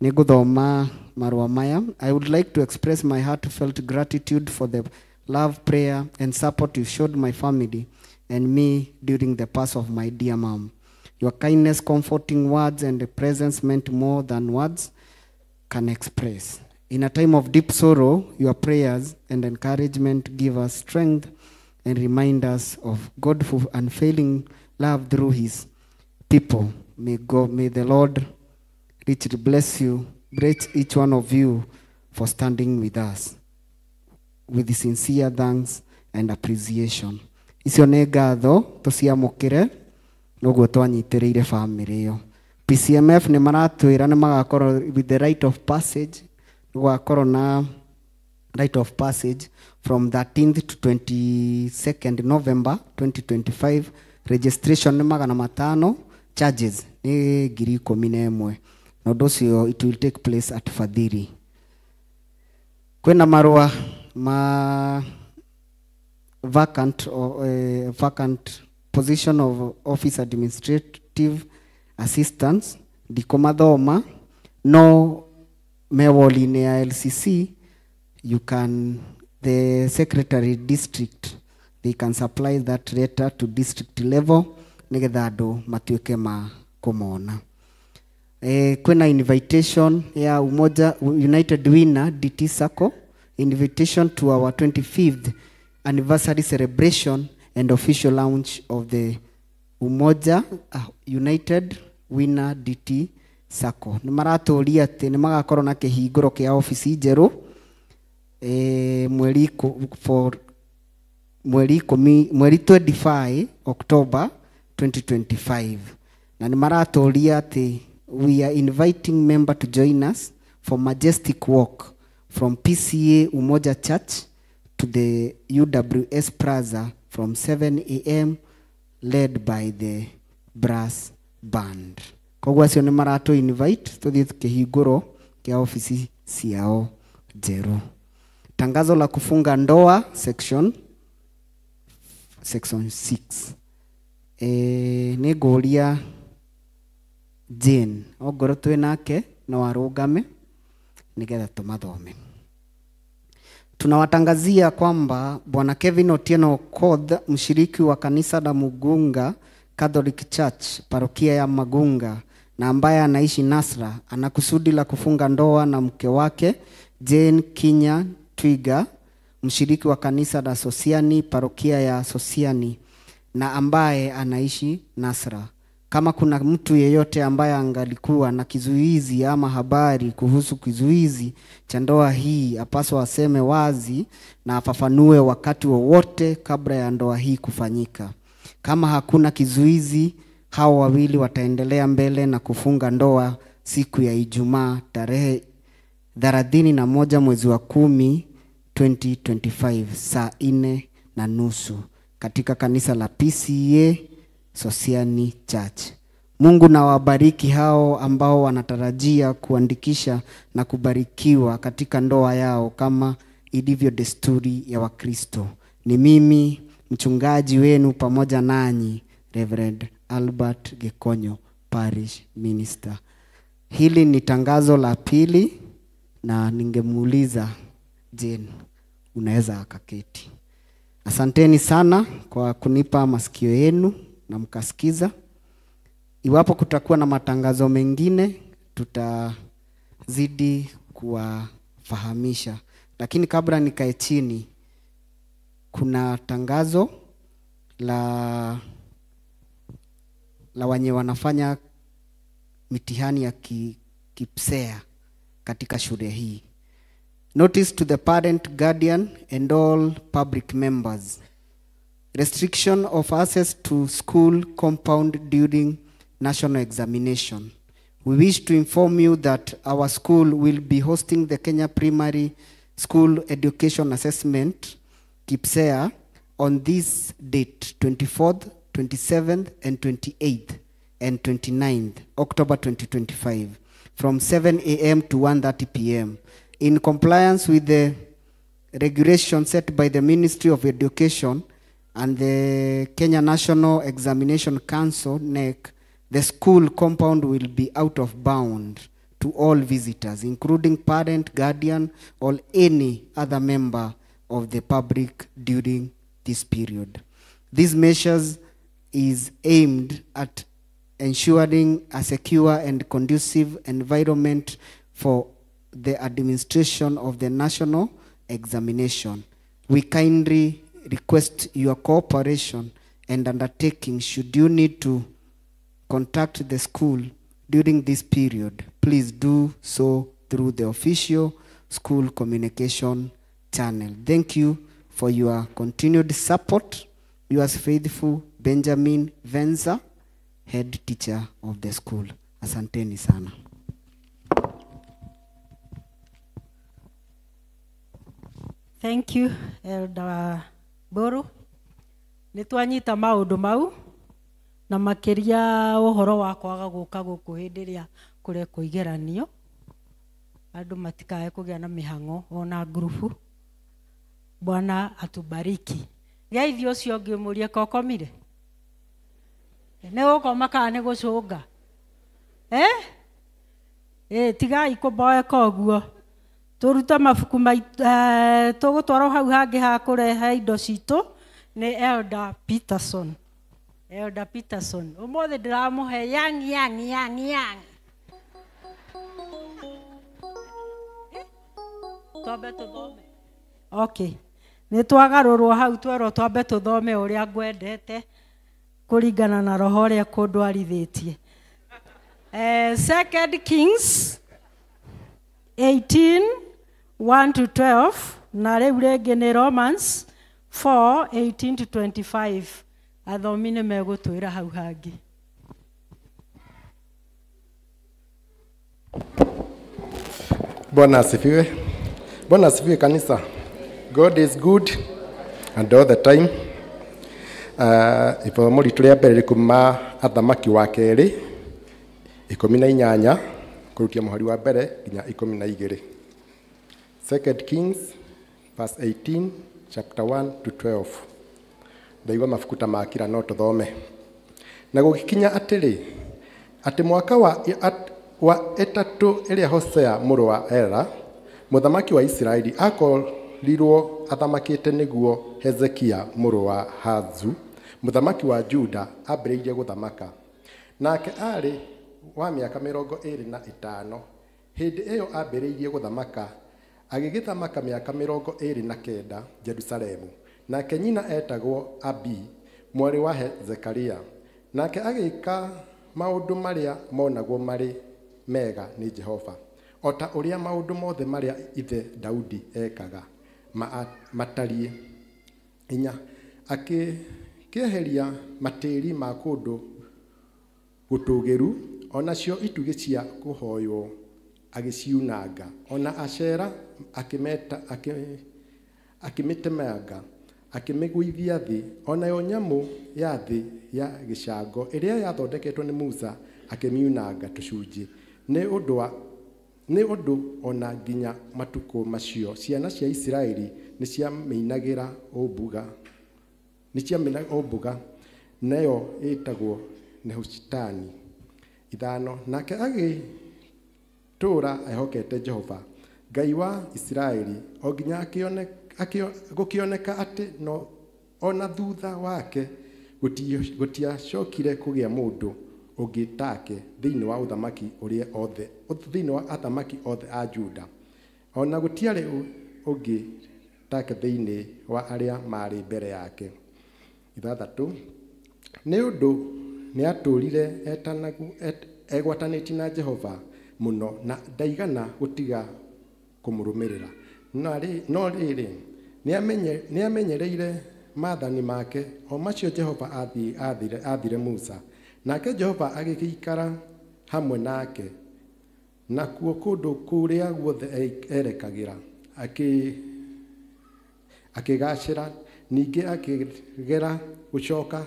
nĩ ngũthoma marũa maya. I would like to express my heartfelt gratitude for the love, prayer and support you showed my family and me during the pass of my dear mom. Your kindness, comforting words and the presence meant more than words can express. In a time of deep sorrow, your prayers and encouragement give us strength and remind us of God's unfailing love through his people. May the Lord richly bless you, bless each one of you for standing with us with sincere thanks and appreciation. Icio nĩ ngatho tũciamũkĩre nũguo twanyitĩrĩire family ĩyo. PCMF nĩ maratwĩra nĩ magakorwo with the rite of passage, gũgakorwo na rite of passage from 13th to 22nd November 2025. Registration nĩ 500, charges ni 11,000 na ũndũ ũcio it will take place at Fadhili. Kwĩna marũa ma vacant position of office administrative assistants ndikumathoma, no mewoli-inĩ ya LCC you can, the secretary district they can supply that letter to district level nigetha andũ matuĩke ma kũmona. Kwĩna invitation ya Umoja United Winner DT Sacco, invitation to our 25th anniversary celebration and official launch of the Umoja United Winner DT Sacco. Nĩ maratũria atĩ nĩ magakorwo na kĩhingũro kĩa ofisi njerũ mweri 25 October 2025. Na nĩ maratũria atĩ we are inviting member to join us for majestic walk from PCA Umoja Church to the UWS Plaza from 7 a.m. led by the brass band. Kogwa acio nĩ maratũ invite tũthiĩ kĩhingũro kia ofisi ciao njerũ. Tangazo la kufunga ndoa section 6. Nĩ ngũria Jane ongorwo twĩ nake no arũgame nigetha tumathome. Tunawatangazia kwamba Bwana Kevin Otieno Okoth, mshiriki wa kanisa la Mugunga Catholic Church parokia ya Magunga na ambaye anaishi Nasra, ana kusudi la kufunga ndoa na mke wake Jane Kinya Twiga, mshiriki wa kanisa la Sosiani parokia ya Sosiani na ambaye anaishi Nasra. Kama kuna mtu yeyote ambaye angalikuwa na kizuizi ama habari kuhusu kizuizi cha ndoa hii, apaswa aseme wazi na afafanue wakati wowote kabla ya ndoa hii kufanyika. Kama hakuna kizuizi, hao wawili wataendelea mbele na kufunga ndoa siku ya Ijumaa tarehe 31 mwezi wa 10 2025 saa 4:30 katika kanisa la PCA Sosiani Church. Mungu na wabariki hao ambao wanatarajia kuandikisha na kubarikiwa katika ndoa yao kama ilivyo desturi ya Wakristo. Ni mimi mchungaji wenu pamoja nanyi Reverend Albert Gekonyo, Parish Minister. Hili ni tangazo la pili na ningemuuliza Jane, unaweza akaketi. Asanteni sana kwa kunipa masikio yenu na mkasikiza. Iwapo kutakuwa na matangazo mengine tutazidi kuwafahamisha. Lakini kabla nikae chini, kuna tangazo la wenye wanafanya mitihani ya KPSEA katika shule hii. Notice to the parent, guardian and all public members. Restriction of access to school compound during national examination. We wish to inform you that our school will be hosting the Kenya Primary School Education Assessment KPSEA on this date, 24th, 27th and 28th and 29th October 2025 from 7 a.m. to 1:30 p.m. in compliance with the regulations set by the Ministry of Education and the Kenya National Examination Council, NEC. The school compound will be out of bound to all visitors, including parent, guardian, or any other member of the public during this period. These measures is aimed at ensuring a secure and conducive environment for the administration of the national examination. We kindly request your cooperation and undertaking should you need to contact the school during this period. Please do so through the official school communication channel. Thank you for your continued support. Yours faithful, Benjamin Venza, head teacher of the school. Asanteni sana. Thank you, Elder Boru. Nitwanyita maundu mau na makiria uhoro wa kwaga guka guku hindi ria kurekwo igeranio. Andu matikae kugia na mihango ona grupu. Bwana atubariki. Geithi ucio ngimurie kokomire. Ne ukoma kana ne gucunga. Tigai kuboe koguo. Turuta mabuku tugutwara hau hangi ha kureha indo citu ni Elder Peterson. Elder Peterson. Umuthi ndiramuhe yang. Twambe tuthome. Okay. Nitwagarurwo hau twero twambe tuthome uria ngwendete kuringana na roho ria kundwarithitie. 2 Kings 18:1-12 na riu ringi ni Romans 4:18-25. Athomi ni megutwira hau hangi. Bwana asifiwe. Bwana asifiwe kanisa. God is good and all the time. Ipo ritu rĩa mbere rĩkuma athamaki wa kerĩ 18 kurutia mũhari wa mbere nginya 12. 2 Kings verse 18 chapter 1 to 12. Ndaigua mabuku ta makira no tũthome. Na gũgĩkinya atĩrĩ, atĩ mwaka wa etatũ ĩrĩa Hosea mũrũ wa Ela mũthamaki wa Isiraeli akorirwo athamakĩte nĩguo Hezekia mũrũ wa Hazu mũthamaki wa Juda ambĩrĩirie gũthamaka. Nake arĩ wa mĩaka 25. Hĩndĩ ĩyo ambĩrĩirie gũthamaka, agĩgĩthamaka mĩaka 29 Jerusalemu. Nake nyina etagwo Abi, mwarĩ wa Zekaria. Nake agĩka maũndũ marĩa monagwo marĩ mega nĩ Jehova, o ta ũrĩa maũndũ mothe marĩa ithe Daudi ekaga matariĩ. 4. Akĩeheria matĩri ma kũndũ gũtũgĩru, onacio itugĩ cia kũhoywo agĩciunanga, ona Ashera akĩmĩtemanga, akĩmĩgũithia thĩ, onayo nyamũ ya thĩ ya gĩcango ĩrĩa yathondeketwo nĩ Musa akĩmiunanga tũcunjĩ. Nĩ ũndũ ona nginya matukũ macio ciana cia Isiraeli nĩciamĩinagĩra ũmbuga, nayo ĩtagwo Nehushitani. 5. Nake agĩtũũra ehokete Jehova Ngai wa Isiraeli, o nginya gũkĩoneka atĩ no ona thutha wake gũtiacokire kũgĩa mũndũ ũngĩ take thĩinĩ wa athamaki othe a Juda, ona gũtiarĩ ũngĩ take thĩinĩ wa arĩa marĩ mbere yake. 6. Nĩ ũndũ nĩatũũrire egwatanĩtie na Jehova mũno na ndaigana gũtiga kũmũrũmĩrĩra. No rĩrĩ nĩamenyereire maathani make, o macio Jehova aathire Musa. Nake Jehova agĩgĩikara hamwe nake, nakuo kũndũ kũrĩa guothe erekagĩra akĩgacĩra. Ningĩ akĩgera gũcoka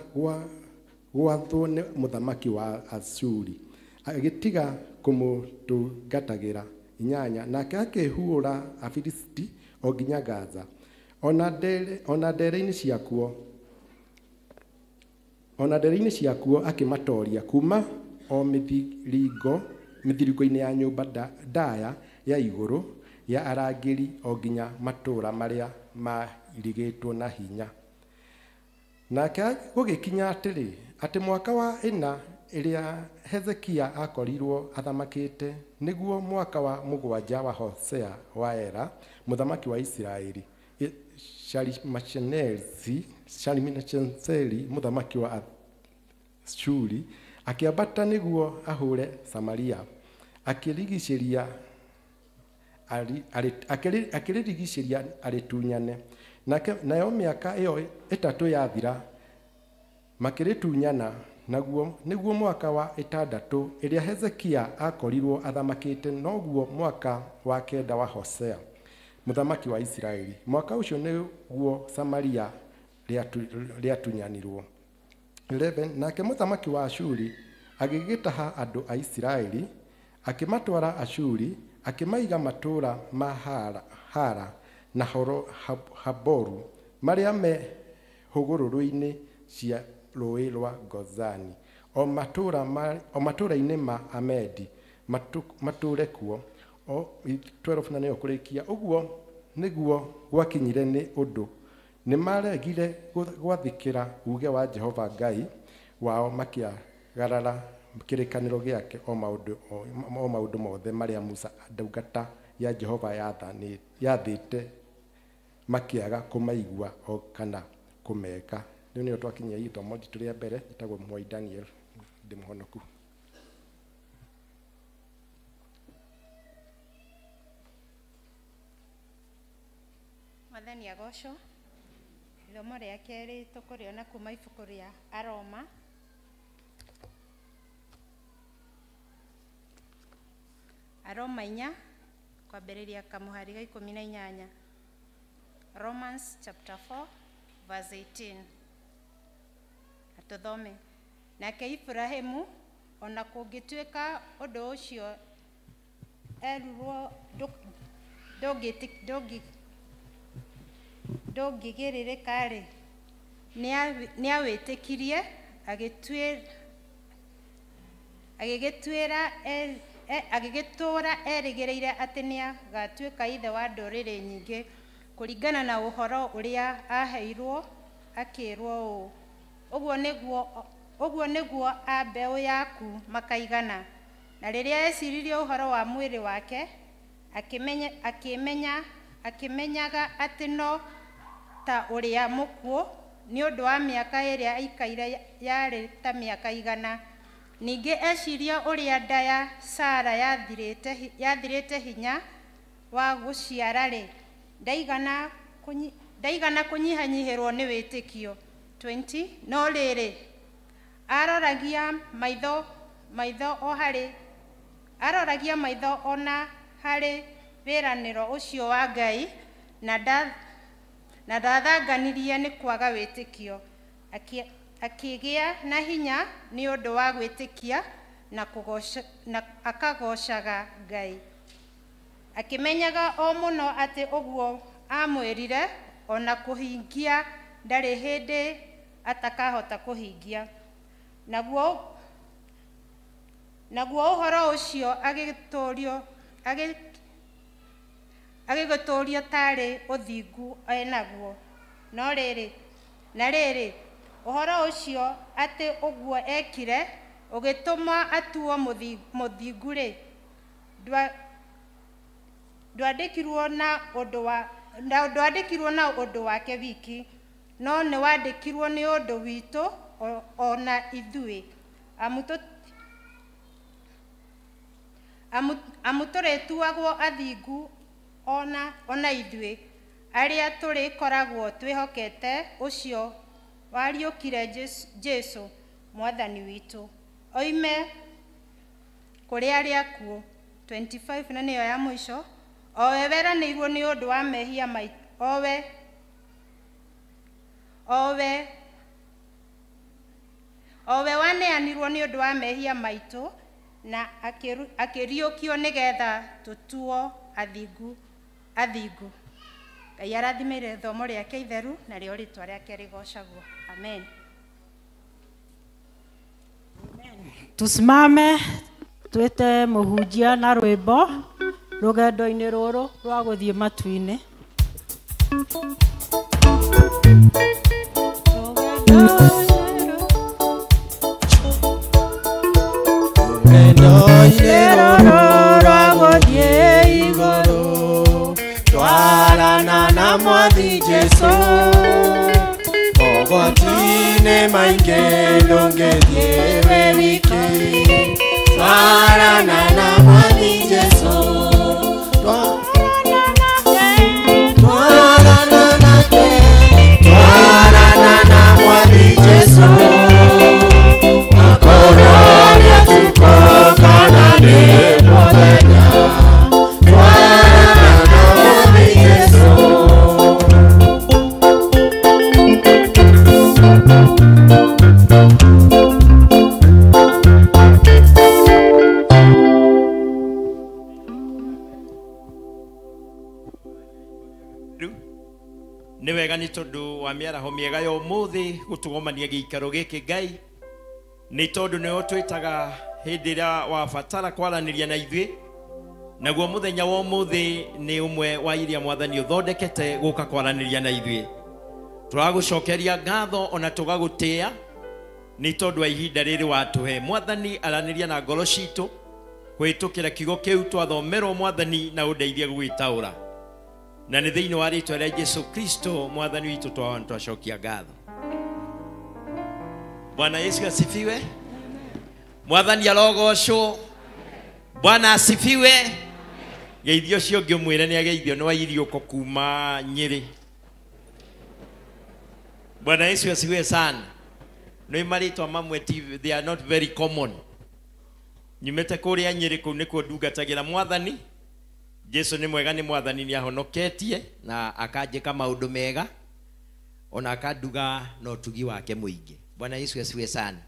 gwathwo nĩ mũthamaki wa Ashuri, agĩtiga kũmũtungatagĩra. 8. Nake akĩhũũra Afilisti o nginya Gaza, ona ndere-inĩ ciakuo akĩmatooria kuma o mĩthiringo-inĩ ya nyũmba ndaya ya igũrũ ya arangĩri o nginya matũũra marĩa mairigĩtwo na hinya. Nake gũgĩkinya atĩrĩ, atĩ mwaka wa 4 ĩrĩa Hezekia akorirwo athamakĩte, nĩguo mwaka wa 7 wa Hosea wa Ela mũthamaki wa Isiraeli, Shalimaneseri mũthamaki wa Ashuri akĩambata nĩguo ahũre Samaria, akĩrigicĩria arĩtunyane. Nayo mĩaka ĩyo 3 yathira makĩrĩtunyana. Nĩguo mwaka wa 6 ĩrĩa Hezekia akorirwo athamakĩte, noguo mwaka wa 9 wa Hosea mũthamaki wa Isiraeli. Mwaka ũcio nĩguo Samaria rĩatunyanirwo. 11. Nake mũthamaki wa Ashuri agĩgĩtaha andũ a Isiraeli, akĩmatwara Ashuri, akĩmaiga matũũra ma Hara na Haboru marĩa me hũgũrũrũ-inĩ cia rũĩ rwa Gozani, o matũũra-inĩ ma Amedi matũũre kuo. 12 na nĩyo kũrĩkia. Ũguo nĩguo gwakinyire nĩ ũndũ nĩmaregire gwathĩkĩra uge wa Jehova Ngai wao, makĩagarara kĩrĩkanĩro gĩake o maũndũ mothe marĩa Musa ndungata ya Jehova yathĩte, makĩaga kũmaigua o kana kũmeka. Rĩu nĩyo twakinyia ithomo ritũ rĩa mbere. Njĩtagwo Mwai Daniel, ndĩ mũhonoku. Mwathani agocwo. Ithomo rĩa kerĩ tũkũrĩona kuma ibuku rĩa Aroma. Aroma 4 kwambĩrĩria kamuhari ga 18. Romans chapter 4 verse 18. Atuthome. Nake Ibrahimu ona kũngĩtuĩka ũndũ ũcio erurwo ndũngĩgĩrĩrĩka-rĩ, nĩawĩtĩkirie agĩgĩtũũra erĩgĩrĩire atĩ nĩagatuĩka ithe wa ndũrĩrĩ nyingĩ, kũringana na ũhoro ũrĩa aheirwo akĩrwo ũũ, ũguo nĩguo a mbeũ yaku makaigana. Na rĩrĩa eciririe ũhoro wa mwĩrĩ wake, akĩmenyaga atĩ no ta ũrĩa mũkuũ, nĩ ũndũ wa mĩaka ĩrĩa aikaire yarĩ ta mĩaka 100. Ningĩ eciria ũrĩa nda ya Sara yathirĩte hinya wa gũciara-rĩ, ndaigana kũnyihanyihĩrwo nĩ wĩtĩkio. 20. No rĩrĩ, aroragia maitho ona harĩ wĩranĩro ũcio wa Ngai, na ndathanganirie nĩ kwaga wĩtĩkio, akĩgĩa na hinya nĩ ũndũ wa gwĩtĩkia na akagocaga Ngai, akĩmenyaga o mũno atĩ ũguo amwĩrire ona kũhingia ndarĩ hĩndĩ atakahota kũhingia. Naguo ũhoro ũcio agĩgĩtũũrio tarĩ ũthingu enaguo. Na rĩrĩ, ũhoro ũcio atĩ ũguo ekire ũgĩtũma atuo mũthingu-rĩ, ndwandĩkirwo na ũndũ wake wiki, no nĩ wandĩkirwo nĩ ũndũ witũ ona ithuĩ, amu tũrĩtuagwo athingu ona ithuĩ arĩa tũrĩkoragwo twĩhokete ũcio wariũkire Jesũ mwathani witũ, oime kũrĩ arĩa akuũ. 25 na nĩyo ya mũico. Owe weranĩirwo nĩ ũndũ wa mehia maitũ, owe waneanirwo nĩ ũndũ wa mehia maitũ na akĩriũkio nĩgetha tũtuo athingu. Ngai arathimĩre thomo rĩake itheru na rĩo rĩtwa rĩake rĩgocagwo. Amen. Tusimame twĩte mũhunjia na rwĩmbo rũgendo-inĩ rũrũ rwa gũthiĩ matu-inĩ. Rũgendo-inĩ rũrũ rwa gũthiĩ igũrũ, twarana na Mwathi Jesũ, mogwati-inĩ maingĩ ndũngĩthiĩ wĩ wiki, twarana na Mwathi Jesũ, twarana na Mwathi Jesũ, makororĩa tuko kana nĩ mũthenya, twarana na Mwathi Jesũ. nĩ wega nĩ tondũ wa mĩaraho mĩega ya ũmũthĩ gũtũgomania gĩikaro gĩkĩ Ngai, nĩ tondũ nĩyo twĩtaga hĩndĩ ĩrĩa wabatara kwaranĩria na ithuĩ, naguo mũthenya wa ũmũthĩ nĩ ũmwe wa iria Mwathani ũthondekete gũka kwaranĩria na ithuĩ. Tũragũcokeria ngatho ona tũgagũtĩĩa nĩ tondũ wa ihinda rĩrĩ watũhe. Mwathani aranĩria na ngoro citũ kũhĩtũkĩra kiugo kĩu twathomerwo Mwathani, na ũndeithie gũgĩtaũra, na nĩ thĩinĩ wa rĩtwa rĩa Jesũ Kristo Mwathani witũ twacokia ngatho. Bwana Yesu asifiwe. Mwathani arogocwo. Bwana asifiwe. Geithio cio ngĩmwĩre nĩ ageithio nĩ wairiũko kuma Nyĩrĩ. Bwana Yesu asifiwe sana. Nĩ marĩtwa mamwe they are not very common. Nyumĩte kũrĩa Nyĩrĩ, kũu nĩkuo ndungatagĩra Mwathani. Jesu ni mwega, ni mwathani, ni ahonoketie na akanjika maundu mega, ona akanduga no tugi wake muingi. Bwana Yesu asiwe sana.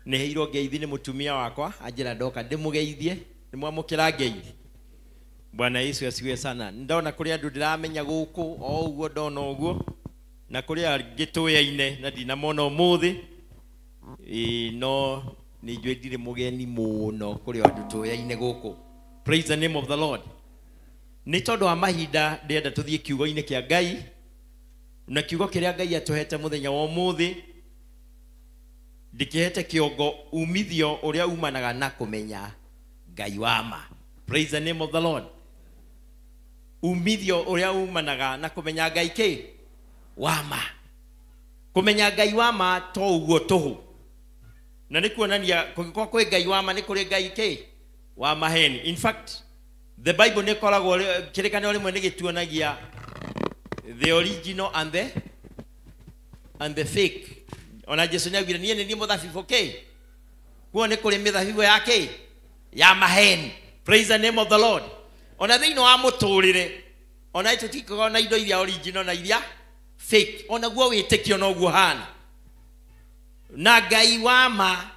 Ni heiro ngeithi ni mutumia wakwa Angela ndoka ndimugeithie, ni mwamukira ngeithi. Bwana Yesu asiwe sana. Ndona kuri andu ndiramenya guku o uguo ndona uguo, na kuri angituya-ine na ndinamona umuthi no ni njui ndire mugeni muno kuri andu tuya-ine guku. Praise the name of the Lord. Ni tondu wa mahinda ndenda tuthie kiugo-ine kia Ngai, na kiugo kiria Ngai atuhete muthenya wa umuthi ndikihete kiongo umithio uria umanaga na kumenya Ngai wa ma. Praise the name of the Lord. Umithio uria umanaga na kumenya Ngai ki wa ma. Kumenya Ngai wa ma to uguo tuhu, na ni kuonania kugikwa kwi Ngai wa ma ni kuri Ngai ki wa maheni. In fact, the Bible ne koragwo kirikano rimwe ni gituonagia the original and the fake. Ona Jesu ni augire ni muthabibu ki kuo ni kuri mithabibu yake ya maheni. Praise the name of the Lord. Ona thiino wa muturire ona itutikaga na indo iria original na iria fake, ona guo witikio no guo hana na Ngai wa ma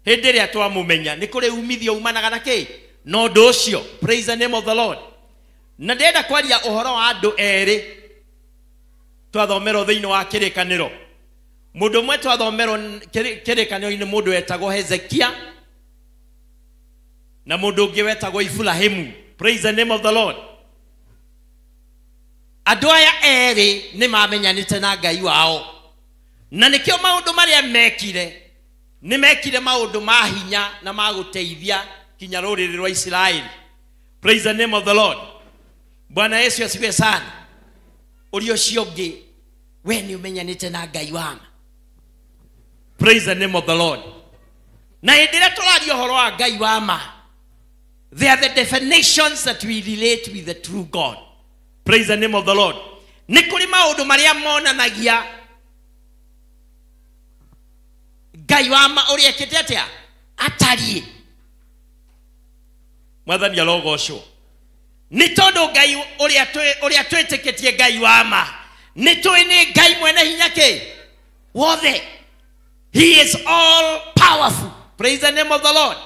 hindi ria twamumenya ni kuri umithio umanaga na ki no ndu ucio. Praise the name of the Lord. Na ndenda kwaria uhoro wa andu eri twathomero thiino wa kirikaniro. Mundu mwe twathomero kirikaniro-ini mundu etagwo Hezekia na mundu ungi wetagwo Ibrahimu. Praise the name of the Lord. Andu aya eri ni mamenyanite na Ngai wao, na nikio maundu maria mekire ni mekire maundu ma hinya na ma guteithia kinya ruriri rwa Israeli. Praise the name of the Lord. Bwana Yesu asifiwe sana. Urio ciongi we ni umenyanite na Ngai wa ma. Praise the name of the Lord. Na indira turario horo wa Ngai wa ma, they are the definitions that we relate with the true God. Praise the name of the Lord. Nikuri maundu maria monanagia Ngai wa ma uri ekite atia atari. Mwathani alogocwo. Ni tondu Ngai uria twitikitie Ngai wa ma ni twi ni Ngai mwene hinya ki wothe. He is all powerful. Praise the name of the Lord.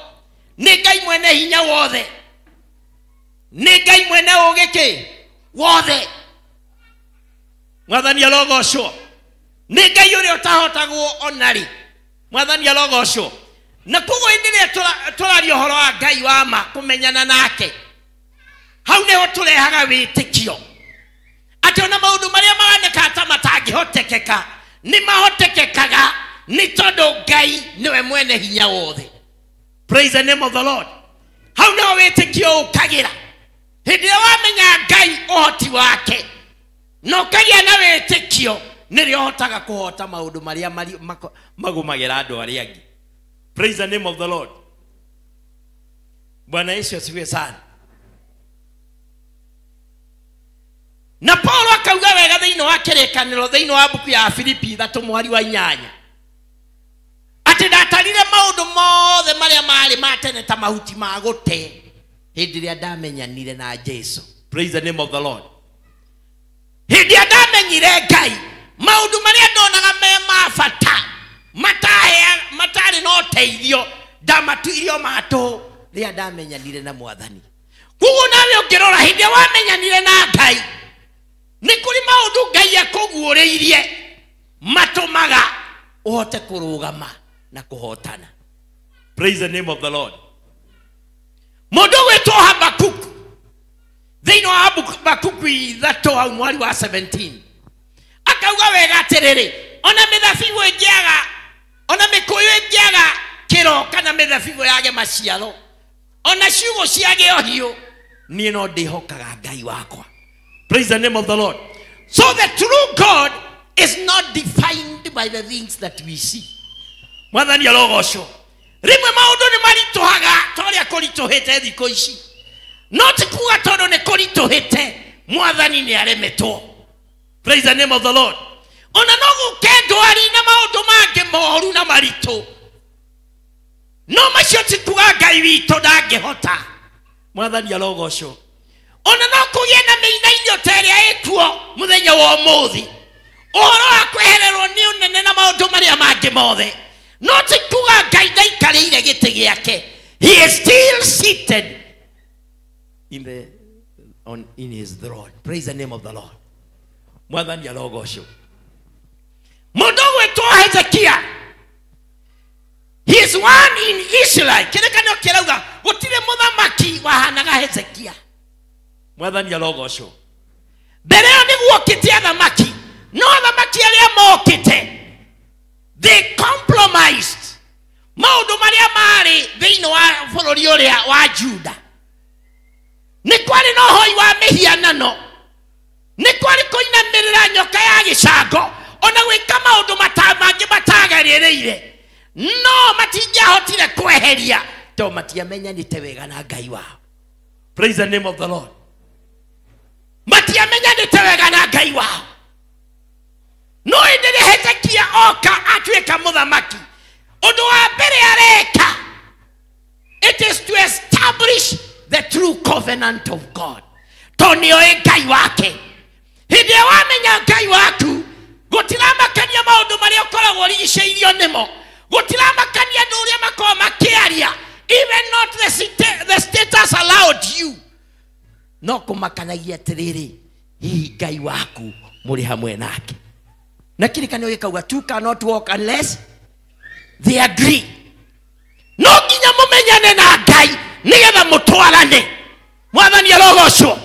Ni Ngai mwene hinya wothe, ni Ngai mwene ugi ki wothe. Mwathani alogocwo. Ni Ngai uria utahotagwo onari. Mwathani alogocwo. Na kugo indire turario horo wa Ngai wa ma kumenyana nake, hau neho turehaga witikio ati ona maundu maria maraneka ata matangihotekeka ni mahotekekaga ni tondu Ngai niwe mwene hinya wothe. Praise the name of the Lord. Hau neho witikio ukagira hindi wamenya Ngai uhoti wake no kagia na witikio nirio hotaga kuhota maundu maria magumagira andu aria angi. Praise the name of the Lord. Bwana Yesu asifiwe sana. Na Paulo akauga wega thiino wa kirikaniro thiino wa buku ya Filipi 3:8 ati ndatarire maundu mothe maria mari matene ta mahuti ma gute hindi ria ndamenyanire na Jesu. Praise the name of the Lord. Hindi ndamenyire Ngai maundu maria ndonaga me mabata matari no teithio ndamatuirio matu ria ndamenyanire na Mwathani. Kugu nawe ungirora hindi wamenyanire na Ngai ni kuri maundu Ngai akuguuririe matumaga uhote kurugama na kuhotana. Praise the name of the Lord. Mundu wetwo Habakuku thiino wa Habakuku 3:17 akauga wega atiriri ona mithabibu ingiaga ona mikuyu ingiaga kiro kana mithabibu yage maciaro ona ciugo ciage ohio nie no ndihokaga Ngai wakwa. Praise the name of the Lord. So the true God is not defined by the things that we see. Mwathani alogocwo. Rimwe maundu ni marituhaga toria kurituhite thiko ici, no tikuga tondu ni kurituhite Mwathani ni aremetwo. Praise the name of the Lord. Ona no gukendwari na maundu mange moru na maritu no macio tikuga Ngai witu ndangihota. mwathani arogoco ona no kugie na meinainio teria ekuo muthenya wa muthi oro akwehererwo ni unene na maundu maria mangi mothe no tikuga Ngai ndaikarĩire gĩtĩ gĩake. He is still seated in his throne. Praise the name of the Lord. Mwathani arogoco mundu gwetwo Hezekia. He is one in Israel. Kĩrĩkanĩro kĩrauga gũtirĩ mũthamaki wahanaga Hezekia. Mwathani arogoco mbere ĩyo nĩguokĩte athamaki no athamaki arĩa mokĩte they compromised maundu maria mari thĩinĩ wa bũrũri ũrĩa wa Juda. Nĩ kwarĩ na ũhoi wa mĩhianano, nĩ kwarĩ kũinamĩrĩra nyoka ya gĩcango, ona gwĩka maũndũ mangĩ matagarĩrĩire no matingĩahotire kweheria to matiamenyanĩte wega na Ngai wao. Praise the name of the Lord. Matiamenyanĩte wega na Ngai wao. No hĩndĩ Hezekia oka atuĩka mũthamaki, ũndũ wa mbere areka it is to establish the true covenant of God. To nĩoĩ Ngai wake. Hĩndĩ ĩrĩa wamenya Ngai waku gũtiramakania maũndũ marĩa ũkoragwo ũrigicĩirio nĩmo, gũtiramakania andũ ũrĩa makoragwo makĩaria, even not the status allowed you. No kũmakanagia atĩrĩrĩ hihi Ngai waku mũrĩ hamwe nake. Na kĩrĩkanĩro gĩkauga two cannot walk unless they agree. No nginya mũmenyane na Ngai nĩgetha mũtwarane. Mwathani arogocwo.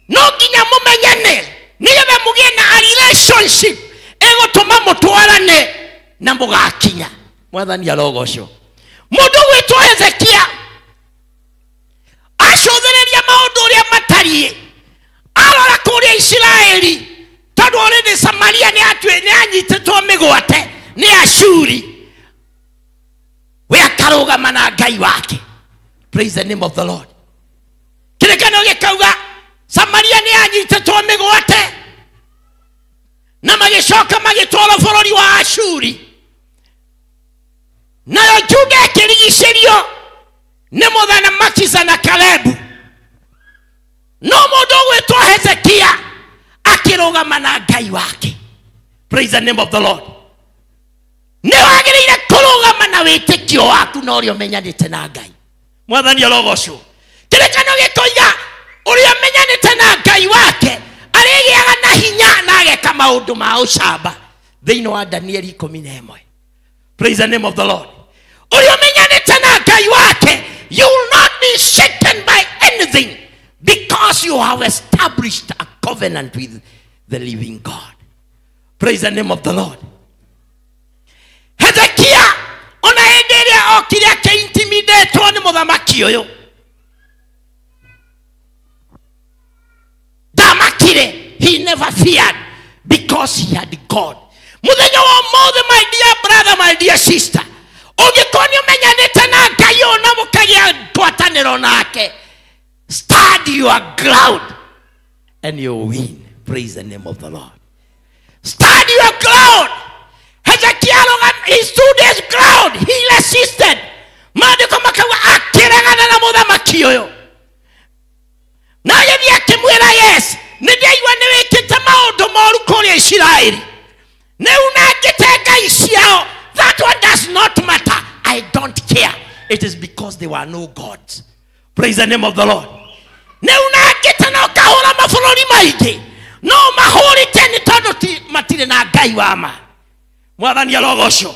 No nginya mũmenyane nĩgetha mũgĩe na relationship ĩgũtũma mũtwarane na mũgakinya. Mwathani arogocwo. Mũndũ gwĩtwo Hezekia acũthĩrĩria maũndũ ũrĩa matariĩ, arora kũrĩa Isiraeli tondũ already Samaria nĩ anyitĩtwo mĩgwate nĩ Ashuri, we akarũgama na Ngai wake. Praise the name of the Lord. Kĩrĩkanĩro gĩkauga Samaria nĩ anyitĩtwo mĩgwate na magĩcoka magĩtwarwo bũrũri wa Ashuri, nayo Juda ĩkĩrigicĩrio nĩ mũthamaki Senakeribu. No mũndũ gwĩtwo Hezekia akĩrũgama na Ngai wake. Praise the name of the Lord. Nĩ wagĩrĩire kũrũgama na wĩtĩkio waku na ũrĩa ũmenyanĩte na Ngai. Mwathani arogocwo. Kĩrĩkanĩro gĩkoiga ũrĩa ũmenyanĩte na Ngai wake arĩgĩaga na hinya na ageka maũndũ ma ũcamba thĩinĩ wa Danieli 11. Praise the name of the Lord. Ũrĩa ũmenyanĩte na Ngai wake, you will not be shaken by anything because you have established a covenant with the living God. Praise the name of the Lord. Hezekia ona hĩndĩ ĩrĩa okire akĩintimidatwo nĩ mũthamaki ũyũ, ndamakire. He never feared because he had God. Mũthenya wa ũmũthĩ, my dear brother, my dear sister, ũngĩkorwo nĩ ũmenyanĩte na Ngai ũyũ na mũkagĩa ngwatanĩro nake, stand your ground and you win. Praise the name of the Lord. Stand your ground. Hezekia, he stood his ground. He resisted. Maandĩko makauga akĩregana na mũthamaki ũyũ, na agĩthiĩ akĩmwĩra yes, nĩ ndaigua nĩ wĩkĩte maũndũ moru kũrĩa Isiraeli, rĩu na ngĩte ngai ciao. That one does not matter. I don't care. It is because there were no gods. Praise the name of the Lord. Rĩu na ngĩte no kahũra mabũrũri maingĩ, no mahũrĩte nĩ tondũ matirĩ na Ngai wa ma. Mwathani arogocwo.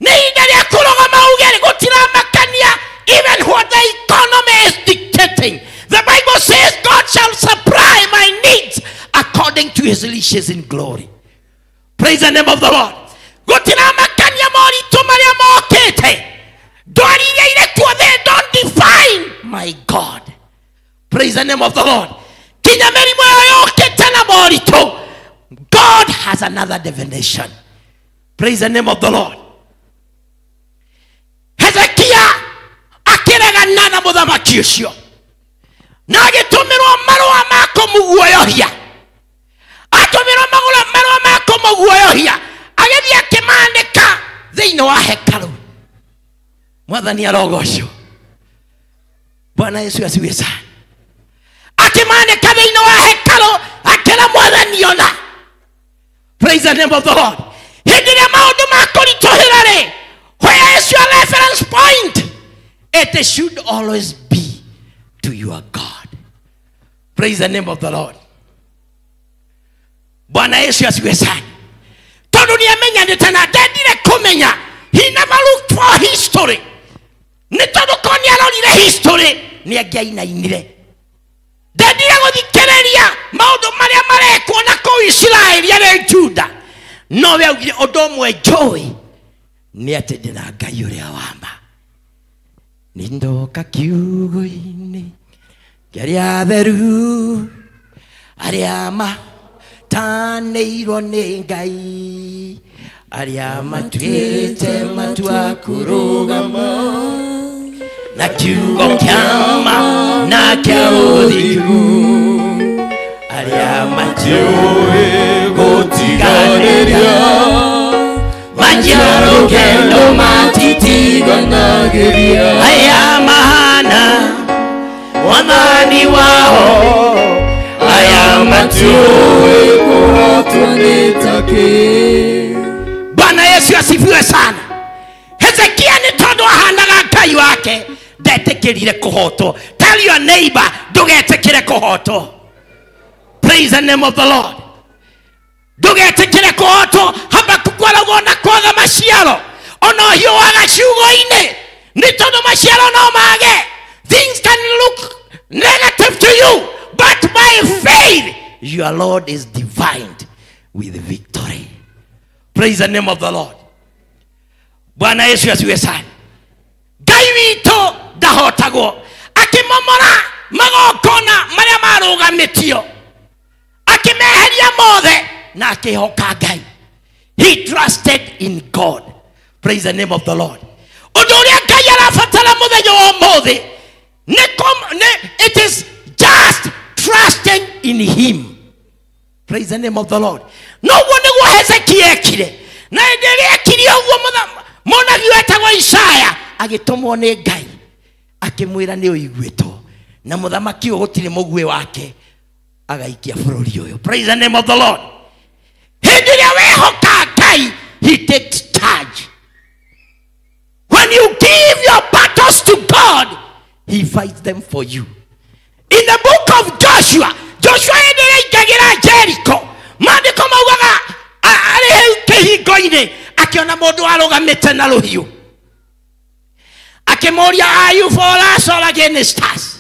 Nĩ ihinda rĩa kũrũgama uge gũtiramakania even what the economy is dictating. The Bible says God shall supply my needs according to his riches in glory. Praise the name of the Lord. Gũtiramakania moritũ marĩa mokĩte, ndwari iria irekuo, they don't define my God. Praise the name of the Lord. Kinya mĩrimũ ĩyo yokĩte na moritũ, God has another definition. Praise the name of the Lord. Hezekia akĩregana na mũthamaki ũcio, na agĩtũmĩrwo marũa ma kũmũguoyohia, atũmĩrwo marũa ma kũmũguoyohia, agĩthiĩ akĩmaandĩka thĩinĩ wa hekarũ. Mwathani arogocwo. Bwana Yesu asiwe sana. Akimanika thĩinĩ wa hekalo akĩra Mwathani ona. Praise the name of the Lord. Hĩndĩ ĩrĩa maũndũ makũritũhĩra rĩ, where is your reference point? It should always be to your God. Praise the name of the Lord. Bwana Yesu asiwe sana. Tondũ nĩamenyanĩte na ndendire kũmenya. He never looked for history. Nĩ tondũ ko nĩarorire history nĩangĩainainire. Ndendire gũthikĩrĩria maũndũ marĩa marekwo na kũu Isiraeli arĩ Juda. No we augire ũndũ ũmwe njũĩ nĩ atĩ ndĩna Ngai ũrĩa wamba. Nindoka kiugo-inĩ kĩrĩa theru arĩa matanĩirwo nĩ Ngai arĩa matuĩte matua kũrũgama na kiugo kĩa ma na kĩa ũthingu arĩa matiũĩ gũtiganĩria manjĩra rũgendo matitiganagĩria aya mahana wathani wao aya matiũĩ kũhotwo nĩ takĩ. Bwana Yesu asifiwe sana. Hezekia nĩ tondũ ahanaga Ngai wake ndetĩkĩrire kũhotwo. Tell your neighbor ndũgetĩkĩre kũhotwo. Praise the name of the Lord. Ndũgetĩkĩre kũhotwo. Habakuku arauga na kwaga maciaro ona ũhiũ waga ciugo-inĩ nĩ tondũ maciaro no mage. Things can look negative to you, but by faith your Lord is divined with victory. Praise the name of the Lord. Bwana Yesu asiwe sana. Ngai witũ ndahotagwo. Akĩmomora magongona marĩa marũgamĩtio. Akĩmeheria mothe na akĩhoka Ngai. He trusted in God. Praise the name of the Lord. Ũndũ ũrĩa Ngai arabatara mũthenya wa ũmũthĩ it is just trusting in him. Praise the name of the Lord. No one nĩguo Hezekia ekire. Na ĩrĩa ekire ũguo mũnabii wetagwo Isaya agĩtũmwo nĩ Ngai akĩmwĩra nĩ ũiguĩtwo na mũthamaki ũyũ gũtirĩ mũguĩ wake agaikia bũrũri ũyũ. Praise the name of the Lord. Hĩndĩ ĩrĩa wehoka Ngai, he takes charge. When you give your battles to God, he fights them for you. In the book of Joshua hĩndĩ ĩrĩa aingagĩra Jericho, maandĩko maugaga arĩ hau kĩhingo-inĩ akĩona mũndũ arũgamĩte na rũhiũ. Akĩmũria, are you for us or against us?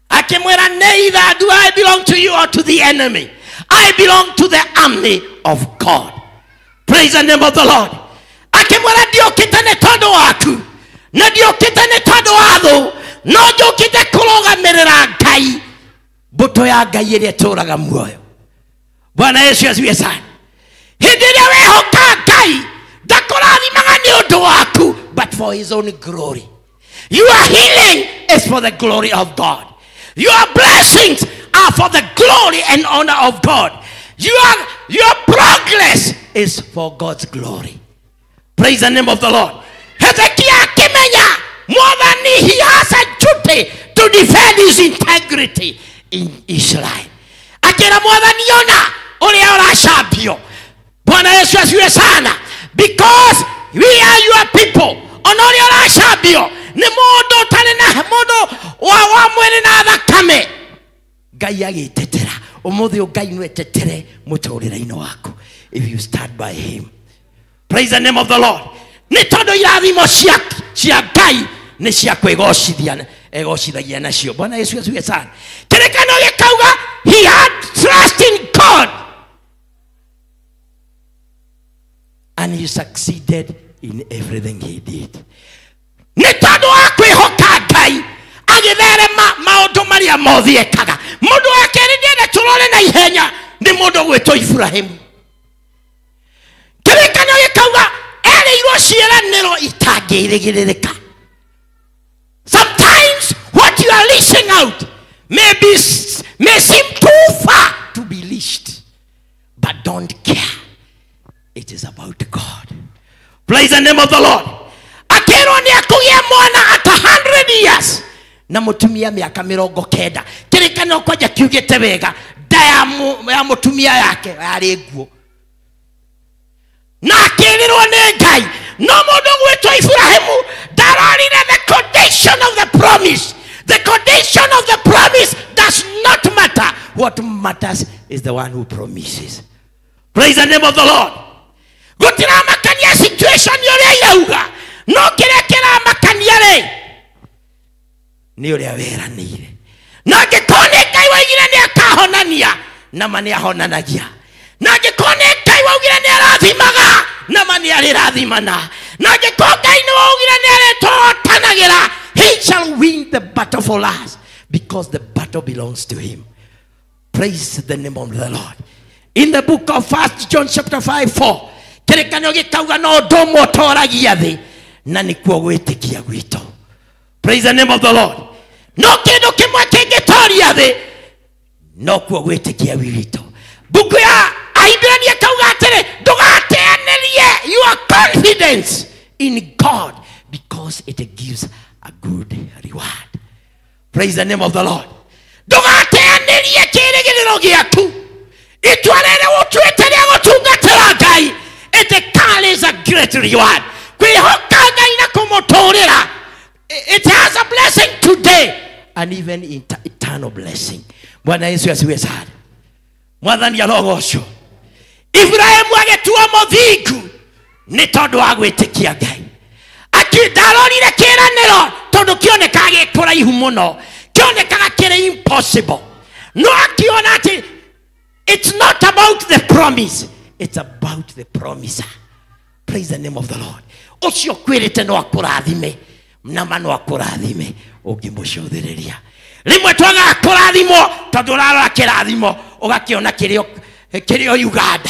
Akĩmwĩra, neither do I belong to you or to the enemy. I belong to the army of God. Praise the name of the Lord. Akĩmwĩra, ndiũkĩte nĩ tondũ waku na ndiũkĩte nĩ tondũ wa thũ, no njũkĩte kũrũgamĩrĩra Ngai, mbũtũ ya Ngai ĩrĩa ĩtũũraga muoyo. Bwana Yesu asifiwe sana. Hĩndĩ ĩrĩa wehoka Ngai ndakũrathimaga nĩ ũndũ waku, but for his own glory. Your healing is for the glory of God. Your blessings are for the glory and honor of God. Your progress is for God's glory. Praise the name of the Lord. Hezekiah akimenya Mwathani, he has a duty to defend his integrity in Israel. Akira Mwathani ona ũrĩa ũracambio. Bwana Yesu asiwe sana. Because we are your people. Ona ũrĩa ũracambio nĩ mũndũ ũtarĩ na mũndũ wa mwĩrĩ na thakame. Ngai agĩtetera. Ũmũthĩ Ngai nĩ etetere mũtũrĩre-inĩ waku if you stand by him. Praise the name of the Lord. Nĩ tondũ irathimo cia Ngai nĩ cia kwĩgocithagia nacio. Bwana Yesu asiwe sana. Kĩrĩkanĩro gĩkauga he had trust in God and he succeeded in everything he did. Nĩ tondũ wa kwĩhoka Ngai agĩtherema maũndũ marĩa mothe ekaga. Mũndũ wa kerĩ ndĩenda tũrore na ihenya nĩ mũndũ gwĩtwo Ibrahimu. Kĩrĩkanĩro gĩkauga erĩirwo ciĩranĩro itangĩrĩgĩrĩrĩka. Sometimes what you are leashing out may seem too far to be leashed, but don't care. It is about God. Praise the name of the Lord. Akĩrwo nĩ akũgĩa mwana at 100 years. na mutumia miaka 90 kirikano kwaja kiugite wega ya mutumia yake yari nguo na kirirwo ni Ngai no mundu gwitwa Ibrahimu dararire the condition of the promise. The condition of the promise does not matter. What matters is the one who promises. Praise the name of the Lord. Gutira makania situation yore irauga no kirekera makania re ni uri awera nire na gikone Ngai waigire ni akahonania na mani ahonanagia na gikone Ngai waigire ni arathimaga na mani arirathimana na gikone Ngai ni waigire ni aretotanagira. He shall win the battle for us because the battle belongs to him. Praise the name of the Lord. In the book of 1 John chapter 5:4 kirekanyo gikauga no ndomo toragia thi na nikuo gwitikia gwito. Praise the name of the Lord. No kindu kimwe kingitoria thi no kuo gwitikia gwito. Buku ya Aibrania kauga atiri ndugateanerie your confidence in God because it gives a good reward. Praise the name of the Lord. Ndugateanerie kirigiriro giaku itwarere utwetere gutungatira Ngai. It carries a great reward. Kwihoka Ngai na kumutorera. It has a blessing today and even eternal blessing. Bwana Yesu asiwe sana. Mwathani arogoco. Ibrahimu agetua muthingu ni tondu wa gwitikia Ngai. Akidarorire kiraniro tondu kioneka gikuraihu muno. Kioneka kiri impossible. No akiona ati it's not about the promise. It's about the promiser. Praise the name of the Lord. Ucio kwirite no akurathime na mano akurathime ungimucuthireria. Rimwe twaga akurathimo tondu rarora kirathimo ugakiona kirio Uganda.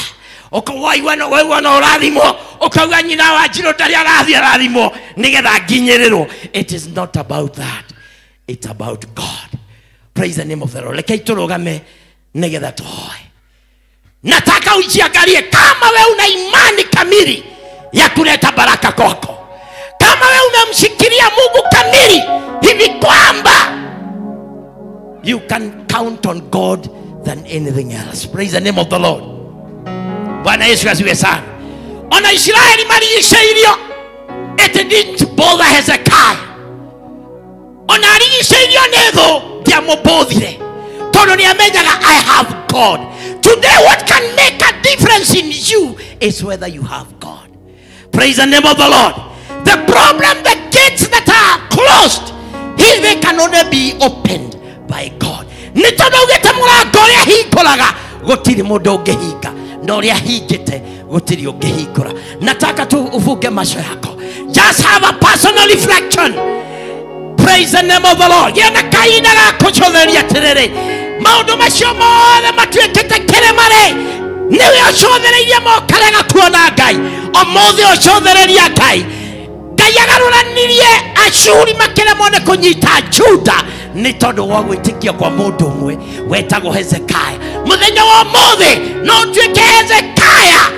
Ukawaigwa no rathimo ukauga nyina wa Njiro ndari arathia rathimo nigetha nginyirirwo. It is not about that. It's about God. Praise the name of the Lord. Lekei turugame nigetha tuhoe. Nataka ujiangalie kama we una imani kamili ya kuleta baraka kwako. Kama we unamshikilia Mungu kamili hivi kwamba you can count on God than anything else. Praise the name of the Lord. Bwana Yesu asiwe sana. Ona Israeli marigiceirio, it didn't bother Hezekiah. Ona arigiceirio netho ndiamubothire tondu ni amenyaga I have God. Today what can make a difference in you is whether you have God. Praise the name of the Lord. The problem, the gates that are closed, they can only be opened by God. Nitondo ugete murango uria hinguraga gutiri mundu ungihinga na uria hingite gutiri ungihingura. Nataka tu uvuge macho yako. Just have a personal reflection. Praise the name of the Lord. Yana kaina ga kuchotheria tiriri maundu macio mothe matuikite kiremare niwe ucothereirie mokarega kuona Ngai. Omothe ucothereria Ngai. Ngai agaruranirie Ashuri makiremwo ni kunyita Juda ni tondu wa gwitikia kwa mundu umwe wetagwo Hezekiah. Muthenya wa mothe no tuike Hezekiah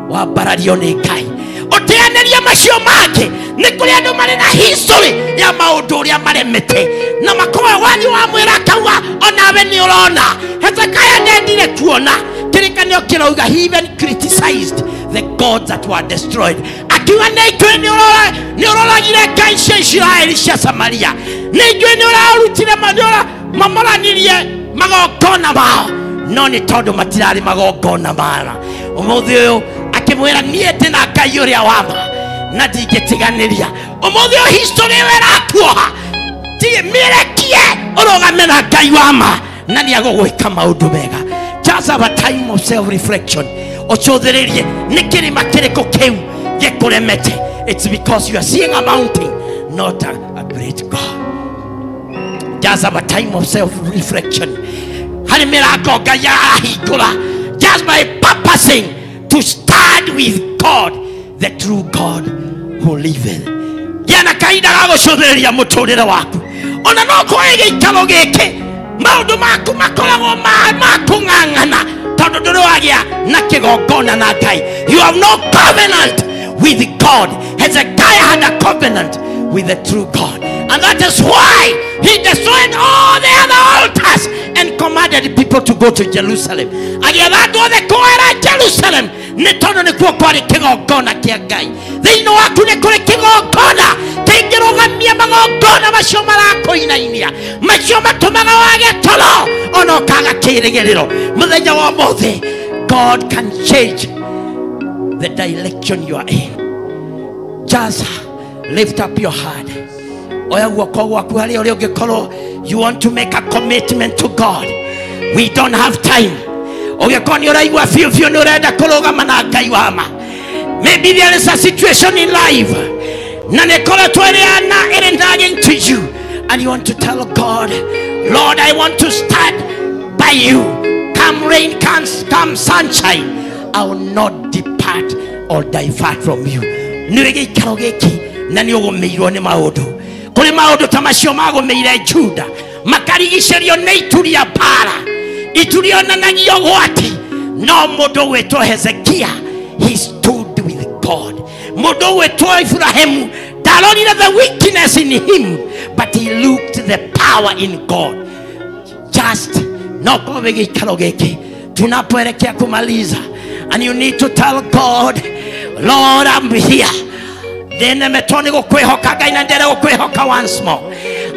wa barario ni Ngai. Uteaneria macio make ni kuri andu mari na history ya maundu uria maremete na makoe wani wa mwira kauga onawe ni urona Hezekiah ndendire kuona kirikanio kirauga he even criticized the gods that were destroyed. Akiwa neitwe ni uroragire Ngai cia Israeli cia Samaria neitwe ni urarutire mamoranirie magongona mao no ni tondu matirari magongona mara. Umuthi uyu akimwira nie ndina Ngai uria wama na ndingitiganiria. Umuthi uyu history werakuoha mirekie urogame na Ngai wama na ni agugwika maundu mega. Just have a time of self-reflection. Ochothererie nikirima kiriko kiu gikuremete. It's because you are seeing a mountain, not a great God. Just have a time of self-reflection. Hari mirango Ngai ahingura just by purposing to stand with God, the true God who liveth. Yana kaida ga gucothereria muturire waku. Ona no koege ikaro giki maundu maku makoragwo makung'ang'ana tondu nduri wagia na kigongona na Ngai. You have no covenant with God. Hezekiah had a covenant with the true God. And that is why he destroyed all the other altars and commanded people to go to Jerusalem. Agĩatha the kwara Jerusalem nĩ tondũ nĩkuo kwarĩ kĩgongona kĩa Ngai. Thĩinĩ waku nĩ kũrĩ kĩgongona kĩngĩrũgamia magongona macio marakũinainia, macio matũmaga wage toro ona ũkaga kĩĩrĩgĩrĩro. Mũthenya wa ũmũthĩ, God can change the direction you are in. Just lift up your heart. You want to make a commitment to God. We don't have time. Maybe there is a situation in life to you, and you want to tell God, Lord, I want to start by you. Come rain, come sunshine, I will not depart or divert from you. Kuri maundu tamacio magomeire Juda makarigicerio nĩ itu ria bara, itu rionanagio gwati. No mundu wetwo Hezekiah, he stood with God. Mundu wetwo Ibrahim ndarorire the weakness in him, but he looked the power in God. Just no kobe gikaro giki tunapoelekea kumaliza, and you need to tell God, Lord, I'm here. Once more,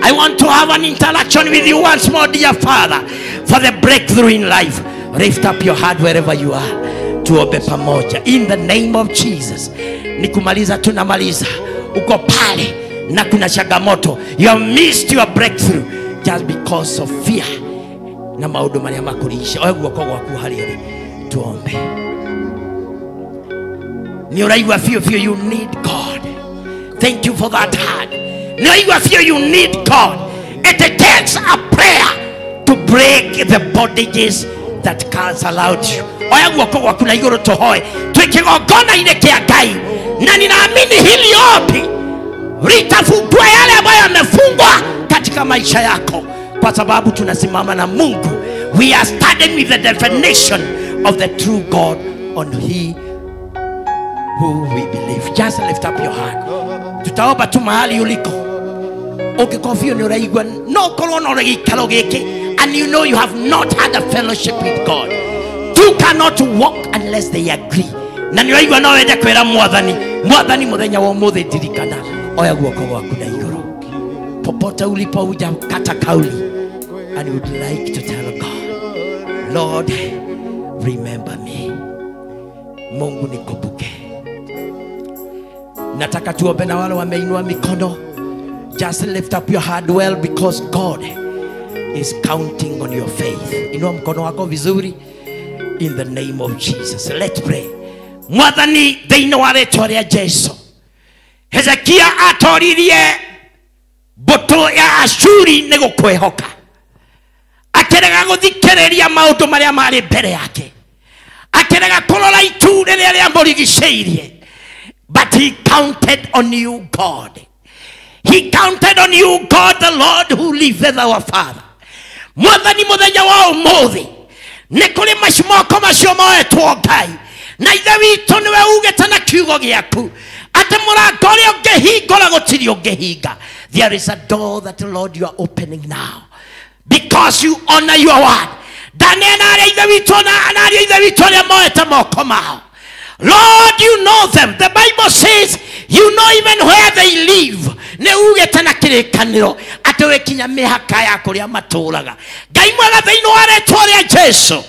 I want to have an interaction with you once more, dear Father, for the breakthrough in life. Lift up your heart wherever you are. Tuombe pamoja in the name of Jesus. Nikumaliza tunamaliza. Uko pale na kuna changamoto. You have missed your breakthrough just because of fear. Na maundu maria makurisha. Oya guoko gwaku hariri. Tuombe. You need God. Thank you for that heart. You need God. It takes a prayer to break the bondages that cancel out you. Oya guoko gwaku na iguru tuhoe. Twikigongona ine kia Ngai. Na ninaamini hili ombi litafungua yale ambayo yamefungwa katika maisha yako, kwa sababu tunasimama na Mungu. We are standing with the definition of the true God on He who we believe. Just lift up your heart. Tutaomba tu mahali uliko. Ukikofio ni uraigwa no kolono uragikalo giki, and you know you have not had a fellowship with God. Two cannot walk unless they agree. Na ni uraigwa no wende kwera mwathani muthenya wa umuthi ndirikana. Oya guoko gwaku na iguru. Popote ulipo uja kata kauli, and you would like to tell God, Lord, remember me. Mungu nikumbuke. Nataka tuombe na wale wameinua mikono. Just lift up your heart well, because God is counting on your faith. Inua mkono wako vizuri in the name of Jesus. Let's pray. Mwathani thĩinĩ wa rĩĩtwa rĩa Jesũ, Hezekia atoririe mbũtũ ya Ashuri nĩ gũkwĩhoka, akĩrega gũthikĩrĩria maũndũ marĩa marĩ mbere yake, akĩrega kũrora itu rĩrĩa rĩamũrigicĩirie. But he counted on you, God. He counted on you, God, the Lord who liveth, our Father. Mwathani muthenya wa umuthi nĩ kũrĩ macimoko macio moetwo Ngai, na ithe witũ nĩwe ugĩte na kiugo gĩaku atĩ mũrango ũrĩa ũngĩhingũra gũtirĩ ũngĩhinga. There is a door that, Lord, you are opening now, because you honor your word. Daniel arĩa ithe witũ na arĩa ithe witũ arĩa moete moko mao, Lord, you know them. The Bible says you know even where they live. Ne ugete na kirikaniro atowe kinya mihaka ya kuria maturaga. Ngai mwega thĩinĩ wa rĩĩtwa rĩa Jesũ,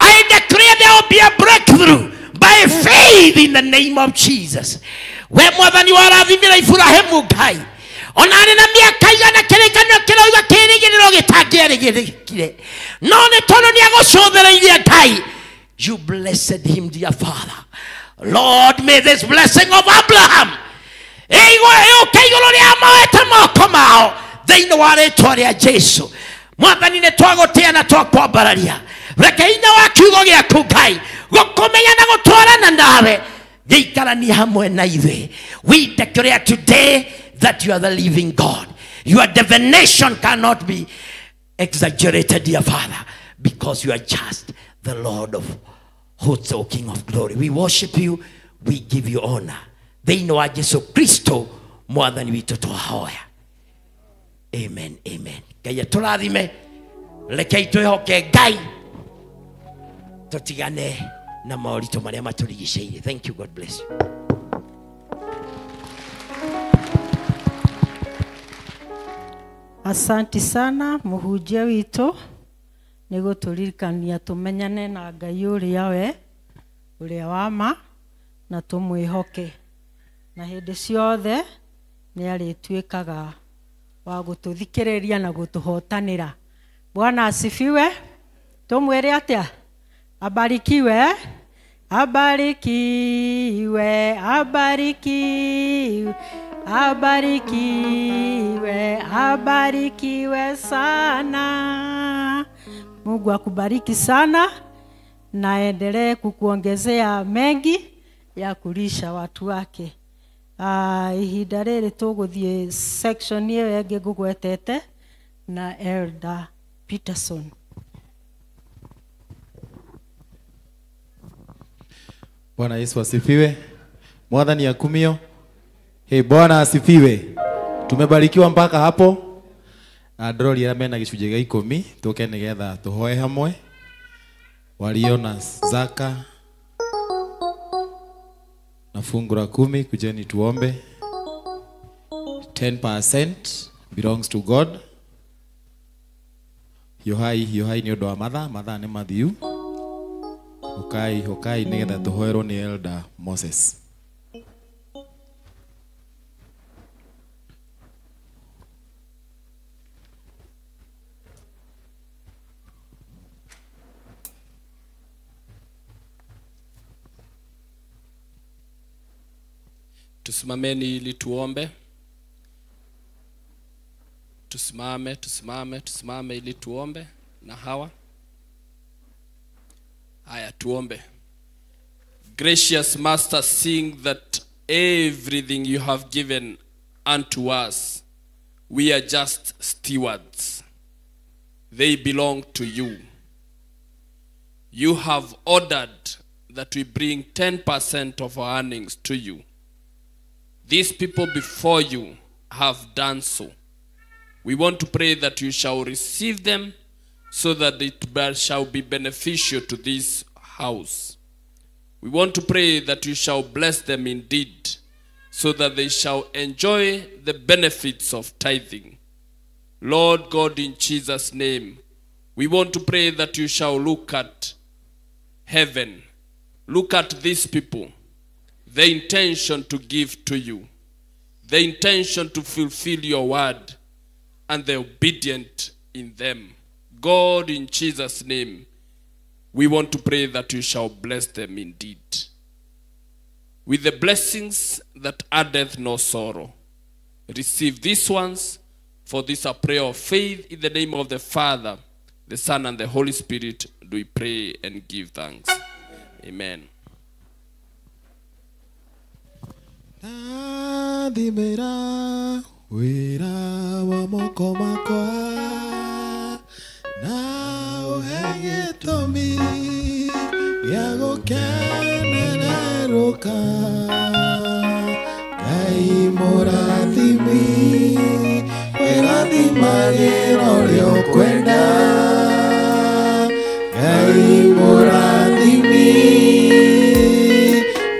I declare there will be a breakthrough by faith in the name of Jesus. We mwathani warathimira Ibrahimu Ngai, onarĩ na mĩaka igana kĩrĩkanĩro kĩroiga kĩrĩgĩrĩro gĩtangĩerĩgĩrĩkire, no nĩ tondũ nĩagũcũthĩrĩirie Ngai, you blessed him, dear Father. Lord, may this blessing of Abraham thĩinĩ wa rĩĩtwa rĩa Jesũ, mwathani nĩ twagũtĩa na twakwambararia. Reke hinya wa kiugo gĩaku Ngai gũkũmenya na gũtwarana nawe gĩikaranie hamwe na ithuĩ. We declare today that you are the living God. Your divination cannot be exaggerated, dear Father, because you are just the Lord of hosts, O King of glory. We worship you. We give you honor. thĩinĩ wa Jesu Kristo mwathani witũ twahoya. Amen, amen. Ngai atũrathime, rekei twĩhoke Ngai, tũtigane na maũritũ marĩa matũrigicĩirie. Thank you, God bless you. Asanti sana muhunjia witũ nĩ gũtũririkania tũmenyane na Ngai ũrĩa we ũrĩa wa ma na tũmwĩhoke, na hĩndĩ ciothe nĩ arĩtuĩkaga wa gũtũthikĩrĩria na gũtũhotanĩra. Bwana asifiwe. Tumwĩre atĩa? Abarikiwe, abarikiwe, abarikiwe, abarikiwe, abarikiwe sana. Mungu akubariki sana na endelee kukuongezea mengi ya kulisha watu wake. Ihinda rĩrĩ tũgũthiĩ section ĩyo ĩngĩ ngũgwetete na Elder Peterson. Bwana Yesu asifiwe. Mwathani akumio. Hey, Bwana asifiwe. Tumebarikiwa mpaka hapo. Ndorori ya mena gĩcunjĩ gĩa 10 tũke nĩgetha tũhoe hamwe. Walio na zaka na fungu la 10 kujeni tuombe. 10% belongs to God. Yohai ni ũndũ wa mathaa nĩ mathiu. Hokai nĩgetha tũhoerwo nĩ Elder Moses. Tusimameni ili tuombe. Tusimame ili tuombe na hawa. Haya tuombe. Gracious Master, seeing that everything you have given unto us, we are just stewards. They belong to you. You have ordered that we bring 10% of our earnings to you. These people before you have done so. We want to pray that you shall receive them so that it shall be beneficial to this house. We want to pray that you shall bless them indeed so that they shall enjoy the benefits of tithing. Lord God, in Jesus' name, we want to pray that you shall look at heaven. Look at these people. The intention to give to you, the intention to fulfill your word, and the obedient in them. God, in Jesus' name, we want to pray that you shall bless them indeed with the blessings that addeth no sorrow. Receive these ones, for this a prayer of faith. In the name of the Father, the Son, and the Holy Spirit, do we pray and give thanks. Amen. Nadimera wira wa moko makwa na uhegetomi ya gukenereruka Ngai mũrathimi wĩrathimagĩra ũrĩa ũkwenda Ngai mũrathimi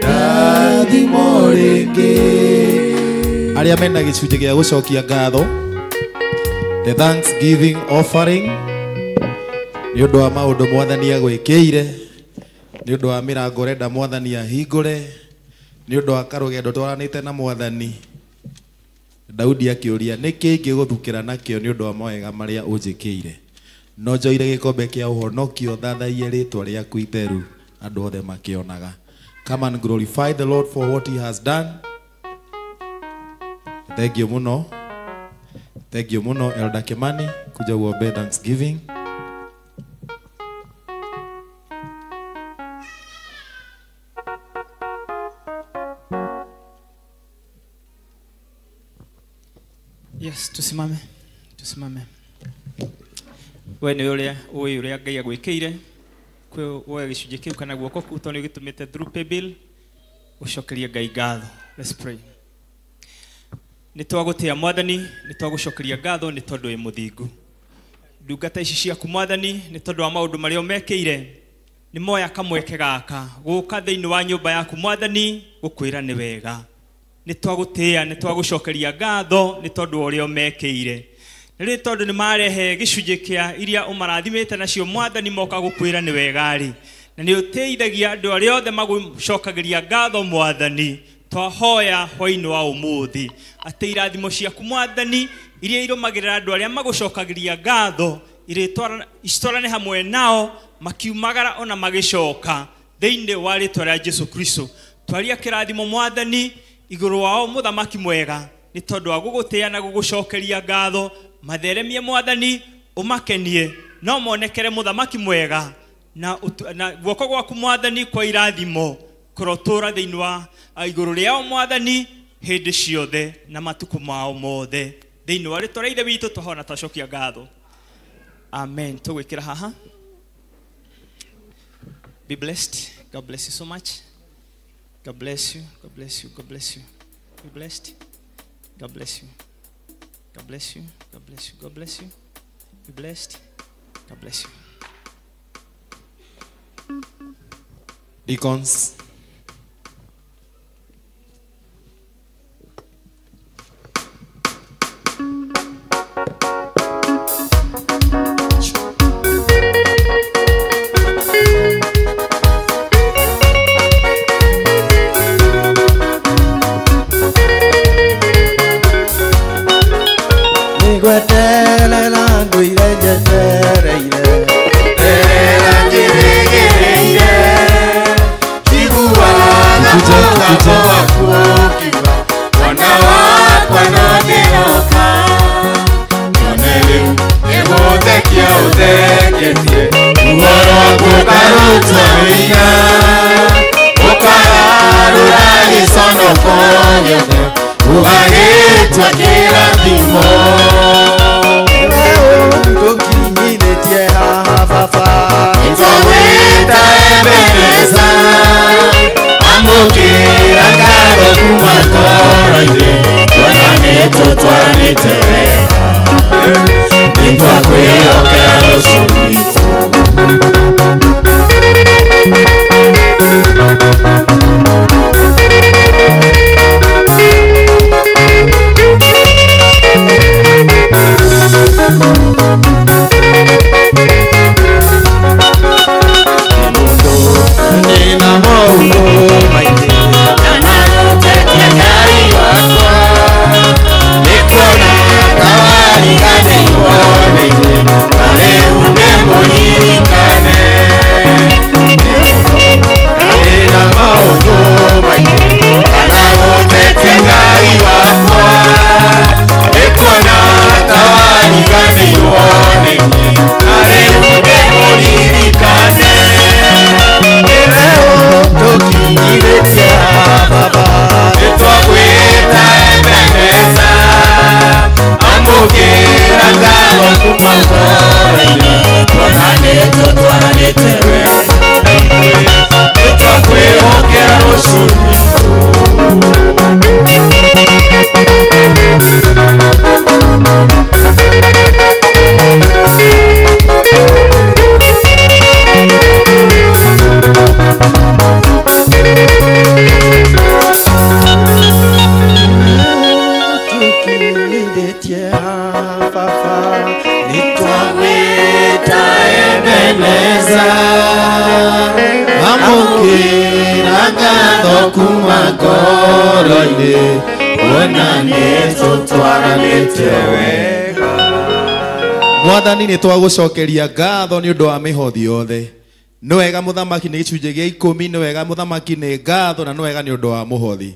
rathimo rĩngĩ arĩa mena gĩcunjĩ gĩa gũcokia ngatho, the thanksgiving offering, nĩ ũndũ wa maũndũ mwathani agwĩkĩire, nĩ ũndũ wa mĩrango ũrenda mwathani ahingũre, nĩ ũndũ wa karũgendo twaranĩte na mwathani. Daudi akĩũria nĩkĩ ingĩgũthukĩra nakĩo nĩ ũndũ wa mawega marĩa ũnjĩkĩire. No njoire gĩkombe kĩa ũhonokio thathaie rĩtwa rĩaku itheru andũ othe makĩonaga. Come and glorify the Lord for what he has done. Thank you muno. Thank you muno Elder Kimani kuja uombe thanksgiving. Yes, tusimame. We nĩ ũrĩa Ngai agwĩkĩire. Kwe woe gĩcunjĩ kĩu kana guoko kũu tondũ gĩtũmĩte through paybill gucokeria Ngai ngatho. Let's pray. Nĩ twagũtĩa Mwathani, nĩ twagũcokeria ngatho nĩ tondũ wĩ mũthingu. Ndungata ici ciaku Mwathani nĩ tondũ wa maũndũ marĩa ũmekĩire, nĩ moya kamweke gaka gũka thĩinĩ wa nyũmba yaku Mwathani gũkwĩra nĩ wega. Nĩ twagũtĩa, nĩ twagũcokeria ngatho nĩ tondũ wa ũrĩa ũmekĩire. Nĩ tondũ nĩ marehe gĩcunjĩ kĩa iria ũmarathimĩte nacio Mwathani moka gũkwĩra nĩ wega-rĩ. Na nĩ ũteithagia andũ arĩa othe magũcokagĩria ngatho Mwathani. Twahoya hwaĩ-inĩ wa ũmũthĩ atĩ irathimo ciaku Mwathani iria irũmagĩrĩra andũ arĩa magũcokagĩria ngatho itwarane hamwe nao makiumagara ona magĩcoka thĩinĩ wa rĩĩtwa rĩa Jesũ Kristo. Twaria kĩrathimo Mwathani igũrũ wao mũthamaki mwega nĩ tondũ wa gũgũtĩa na gũgũcokeria ngatho. Matheremie Mwathani ũmakenie no monekere mũthamaki mwega na guoko gwaku Mwathani kwa irathimo kũrotũra thĩinĩ wa igũrũ rĩao Mwathani hĩndĩ ciothe na matukũ mao mothe thĩinĩ wa rĩĩtwa rĩa Ithe witũ tũhona twacokia ngatho. Amen. Tũgwĩkĩra haha. Be blessed. God bless you so much. God bless you. God bless you. God bless you. Be blessed. God bless you. God bless you. God bless you. God bless you. Be blessed. God bless you. Deacons. Mwathani nĩ twagũcokeria ngatho nĩ ũndũ wa mĩhothi yothe. Nĩ wega mũthamaki nĩ gĩcunjĩ gĩa 10, nĩ wega mũthamaki nĩ ngatho na nĩ wega nĩ ũndũ wa mũhothi.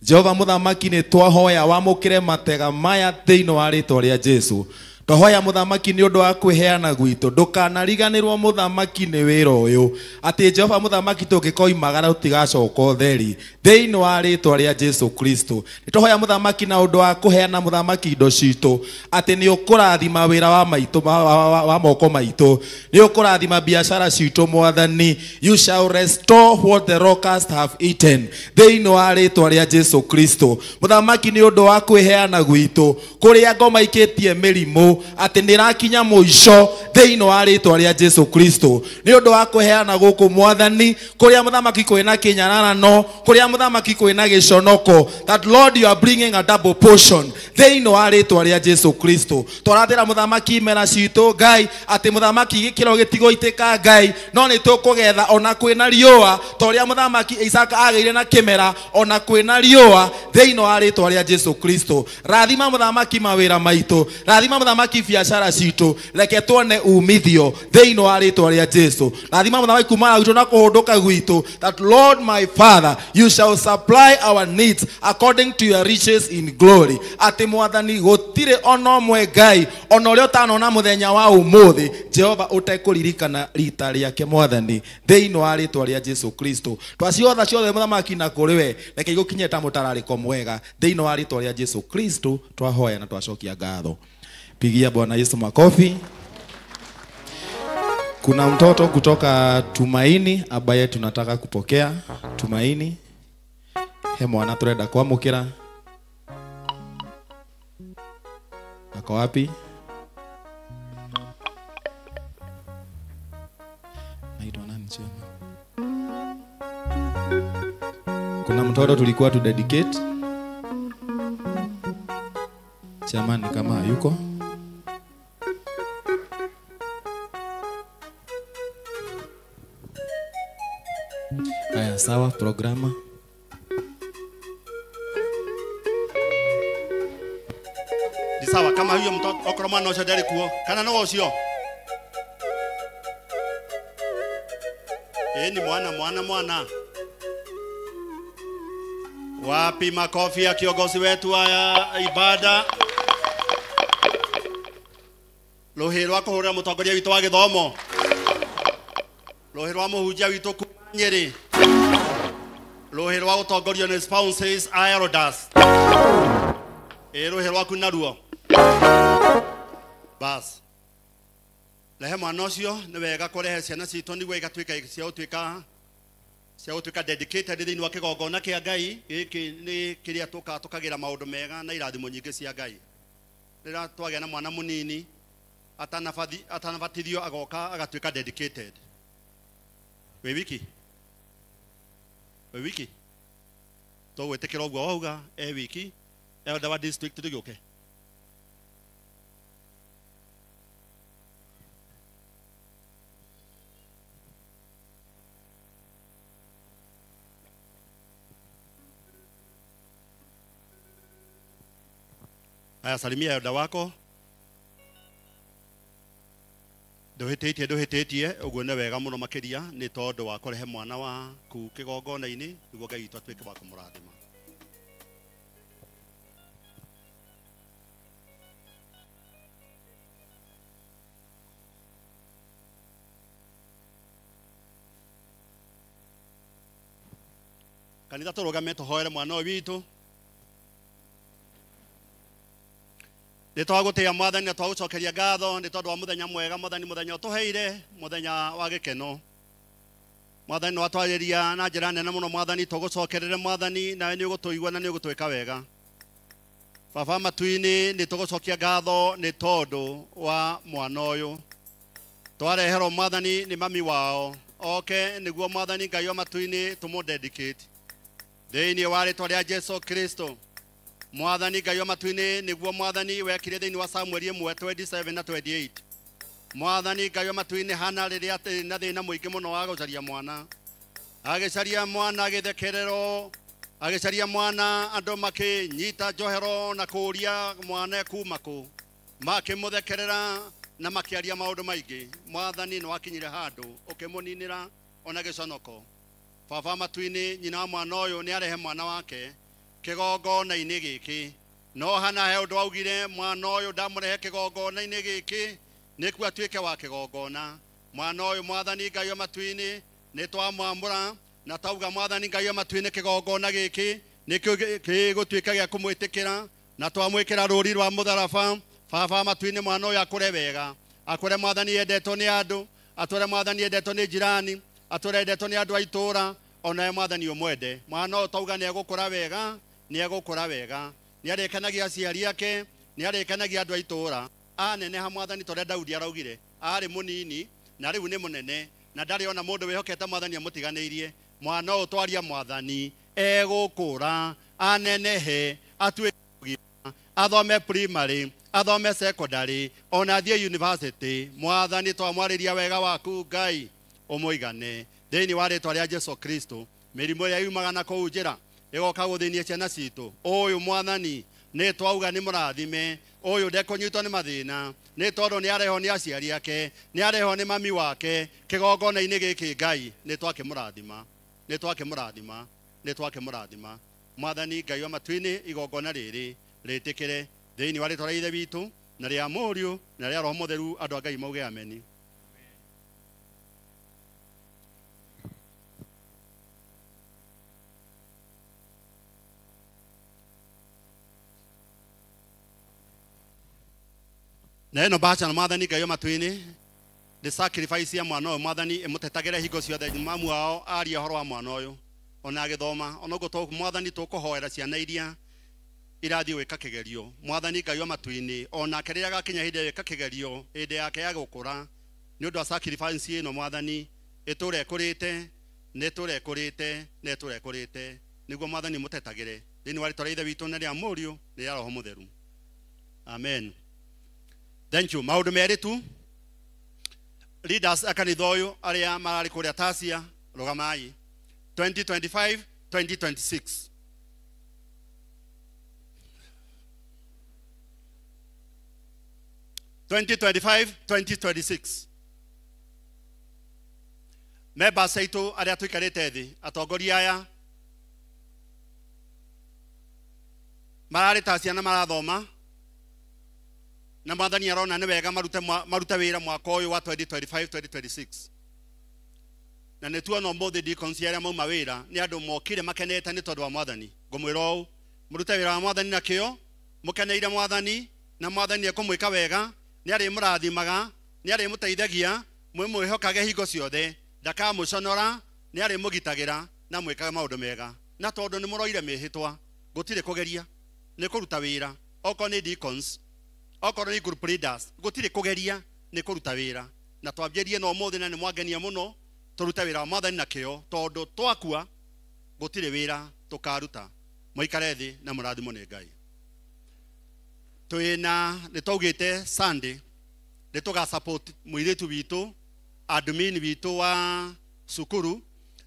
Jehova mũthamaki nĩ twahoya wamũkĩre matega maya thĩinĩ wa rĩĩtwa rĩa Jesũ. Twahoya muthamaki ni undu wa kwiheana gwitu ndukanariganirwo muthamaki ni wira uyu ati Jehova muthamaki tungikoimagara utigacoka utheri thiini wa ritwa ria Jesu Kristo. Nitwahoya muthamaki na undu wa kuheana muthamaki indo citu ati ni ukurathima wira wa maitu wa moko maitu, ni ukurathima biashara citu mwathani. You shall restore what the locusts have eaten thiini wa ritwa ria Jesu Kristo. Muthamaki ni undu wa kwiheana gwitu kuria ngoma ikitie mirimu ati nirakinya muico thiini wa ritwa ria Jesu Kristo. Ni undu wa kuheana guku mwathani kuria muthamaki kwina kinyararano, kuria muthamaki kwina giconoko, that Lord you are bringing a double portion thiini wa ritwa ria Jesu Kristo. Twaratira muthamaki mera citu Ngai ati muthamaki gikiro gitigoitika Ngai, no ni tukugetha ona kwina riua toria muthamaki Isaka ageire na kimera ona kwina riua thiini wa ritwa ria Jesu Kristo. Rathima muthamaki mawira maitu, rathima muthamaki biashara citu, reke tuone umithio thiini wa ritwa ria Jesu. Rathima muthamaki kumana gwitu na kuhunduka gwitu, that Lord my Father you shall supply our needs according to your riches in glory. Ati mwathani gutire ono mwe Ngai ono rio tanona muthenya wa umuthi Jehova utekuririkana rita riake mwathani thiini wa ritwa ria Jesu Kristo. Twaciotha ciothe muthamaki na kuriwe reke igukinyeta mutarariko mwega thiini wa ritwa ria Jesu Kristo twahoya na twacokia ngatho. Pigia Bwana Yesu makofi. Kuna mtoto kutoka Tumaini ambaye tunataka kupokea. Tumaini, he mwana turenda kwamukira. Ako wapi? Naitwa nani chema? Kuna mtoto tulikuwa tu dedicate. Chamani kama yuko? Haya sawa, programa. Ni sawa kama huyo mtoto okoro mwana ucio ndari kuo kana no ucio. Ni mwana. Wapi makofi ya kiongozi wetu wa ibada? Ruhi rwa kuhurira mutongoria witu wa githomo. Ruhi rwa muhunjia witu Nyeri. Ruhi rwa utongorio ni spouses Aerodas. Ruhi rwa kunaruo. Bas. Lehe mwana ucio ni wega kurehe ciana citu niguo igatuika cia utuika dedicated thiini wa kigongona kia Ngai giki ni kiria tukagira maundu mega na irathimo nyingi cia Ngai. Rira twagia na mwana munini atanabatithio agoka agatuika dedicated. We wiki to wetekera uguo wauga wiki elder wa district tugiuke. Aya salimia elder wako. Nduhititie uguo ne wega muno makiria ni tondu wa kurehe mwana wa ku kigongona-ini niguo Ngai witu atuike wa kumurathima. Kanitha turugame tuhoere mwana witu. Nitwagutia mwathani na twagucokeria ngatho ni tondu wa muthenya mwega muthenya utuheire muthenya wa gikeno. Mwathani no atwariria na njira nene muno mwathani tugucokerere mwathani nawe ni ugutuigua na ni ugutwika wega. Baba matuini ni tugucokia ngatho ni tondu wa mwana uyu. Twareherwo mwathani ni mami wao. Niguo mwathani Ngai wa matuini tumudedicate thiini wa ritwa ria Jesu Kristo. Mwathani Ngai wa matuini niguo mwathani wekire thiini wa Samuel 1:27 na 28. Mwathani Ngai wa matuini hana riria na thina muingi muno wa gucaria mwana. Agicaria mwana agithekerero, agicaria mwana andu makinyita njohero na kuria mwana kuma ku. Makimuthekerera na makiaria maundu maingi. Mwathani no akinyire handu ukimuninira ona giconoko. Baba matuini nyina wa mwana uyu ni arehe mwana wake kigongona-ini giki no hana he undu augire mwana uyu ndamurehe kigongona-ini giki nikuo atuike wa kigongona. Mwana uyu mwathani Ngai wa matu-ini ni twamwamura na tauga mwathani Ngai wa matu-ini kigongona giki nikio gigutuika gia kumwitikira na twamwikira ruri rwa mutharaba. Baba matu-ini mwana uyu akure wega, akure mwathani endetwo ni andu, atore mwathani endetwo ni jirani, atore endetwo ni andu a itura, ona mwathani umwende. Mwana uyu tauga ni egukura wega, ni egukura wega, ni arikanagia aciari ake, ni arikanagia andu a itura. Aneneha mwathani tore Daudi araugire ari munini na riu ni munene na ndari ona mundu wihokete mwathani amutiganiirie. Mwana uyu twaria mwathani egukura, anenehe, atuike athome primary, athome secondary, ona thie university. Mwathani twamwariria wega waku Ngai umuigane thiini wa ritwa ria Jesu Kristo. Mirimu iria yumaga na kuu njira igoka guthinie ciana citu. Uyu mwathani ni twauga ni murathime, uyu ndekunyitwo ni mathina, ni tondu ni areho ni aciari ake, ni areho ni mami wake kigongona-ini giki. Ngai ni twakimurathima, ni twakimurathima, ni twakimurathima. Mwathani Ngai wa matu-ini igongona riri ritikire thiini wa ritwa ria Ithe witu na ria Muriu na ria Roho Mutheru. Andu a Ngai mauge ameni. Na ino bacha na mwathani Ngai wa matu-ini the sacrifice ya mwana uyu mwathani imutetagire hingo ciothe. Mamu wao aria horo wa mwana uyu ona agithoma ona uguo mwathani tukuhoera ciana iria irathi gwika kigerio. Mwathani Ngai wa matu-ini ona kiriria gakinya hindi gwika kigerio hindi yake ya gukura ni undu wa sacrifice ino mwathani iture kurite ni ture kurite ni ture kurite niguo mwathani mutetagire thiini wa ritwa ria Ithe witu na ria Muriu na ria Roho Mutheru. Amen. Thank you. Maundu meri tu leaders akanitha uyu aria marari kuria Tasia rugamai 2025 2026 2026 members aitu aria tuikarite thi atongoria aya marari Tasia na marathoma na mwathani arona ni wega marute wira mwaka uyu wa 2025 2026 na ni tuona umuthi deacons aria mauma wira ni andu mokire makenete ni tondu wa mwathani. Ngumwira u murute wira wa mwathani na kio, mukeneire mwathani na mwathani ekumwika wega, ni ari murathimaga, ni ari muteithagia, mwihokage hingo ciothe, ndakamuconora, ni ari mugitagira na mwikaga maundu mega. Na tondu ni muroire mihitwa gutire kugeria ni kuruta wira. Oko ni deacons, oko ni group leaders, gutire kugeria ni kuruta wira. Na twambierie no muthi na ni mwagenia muno turute wira wa mwathani na kio tondu twakua gutire wira tukaruta. Muikare thi na murathimo ni Ngai. Twina ni twaugite Sunday ni tuga support muiritu witu admin witu wa sukuru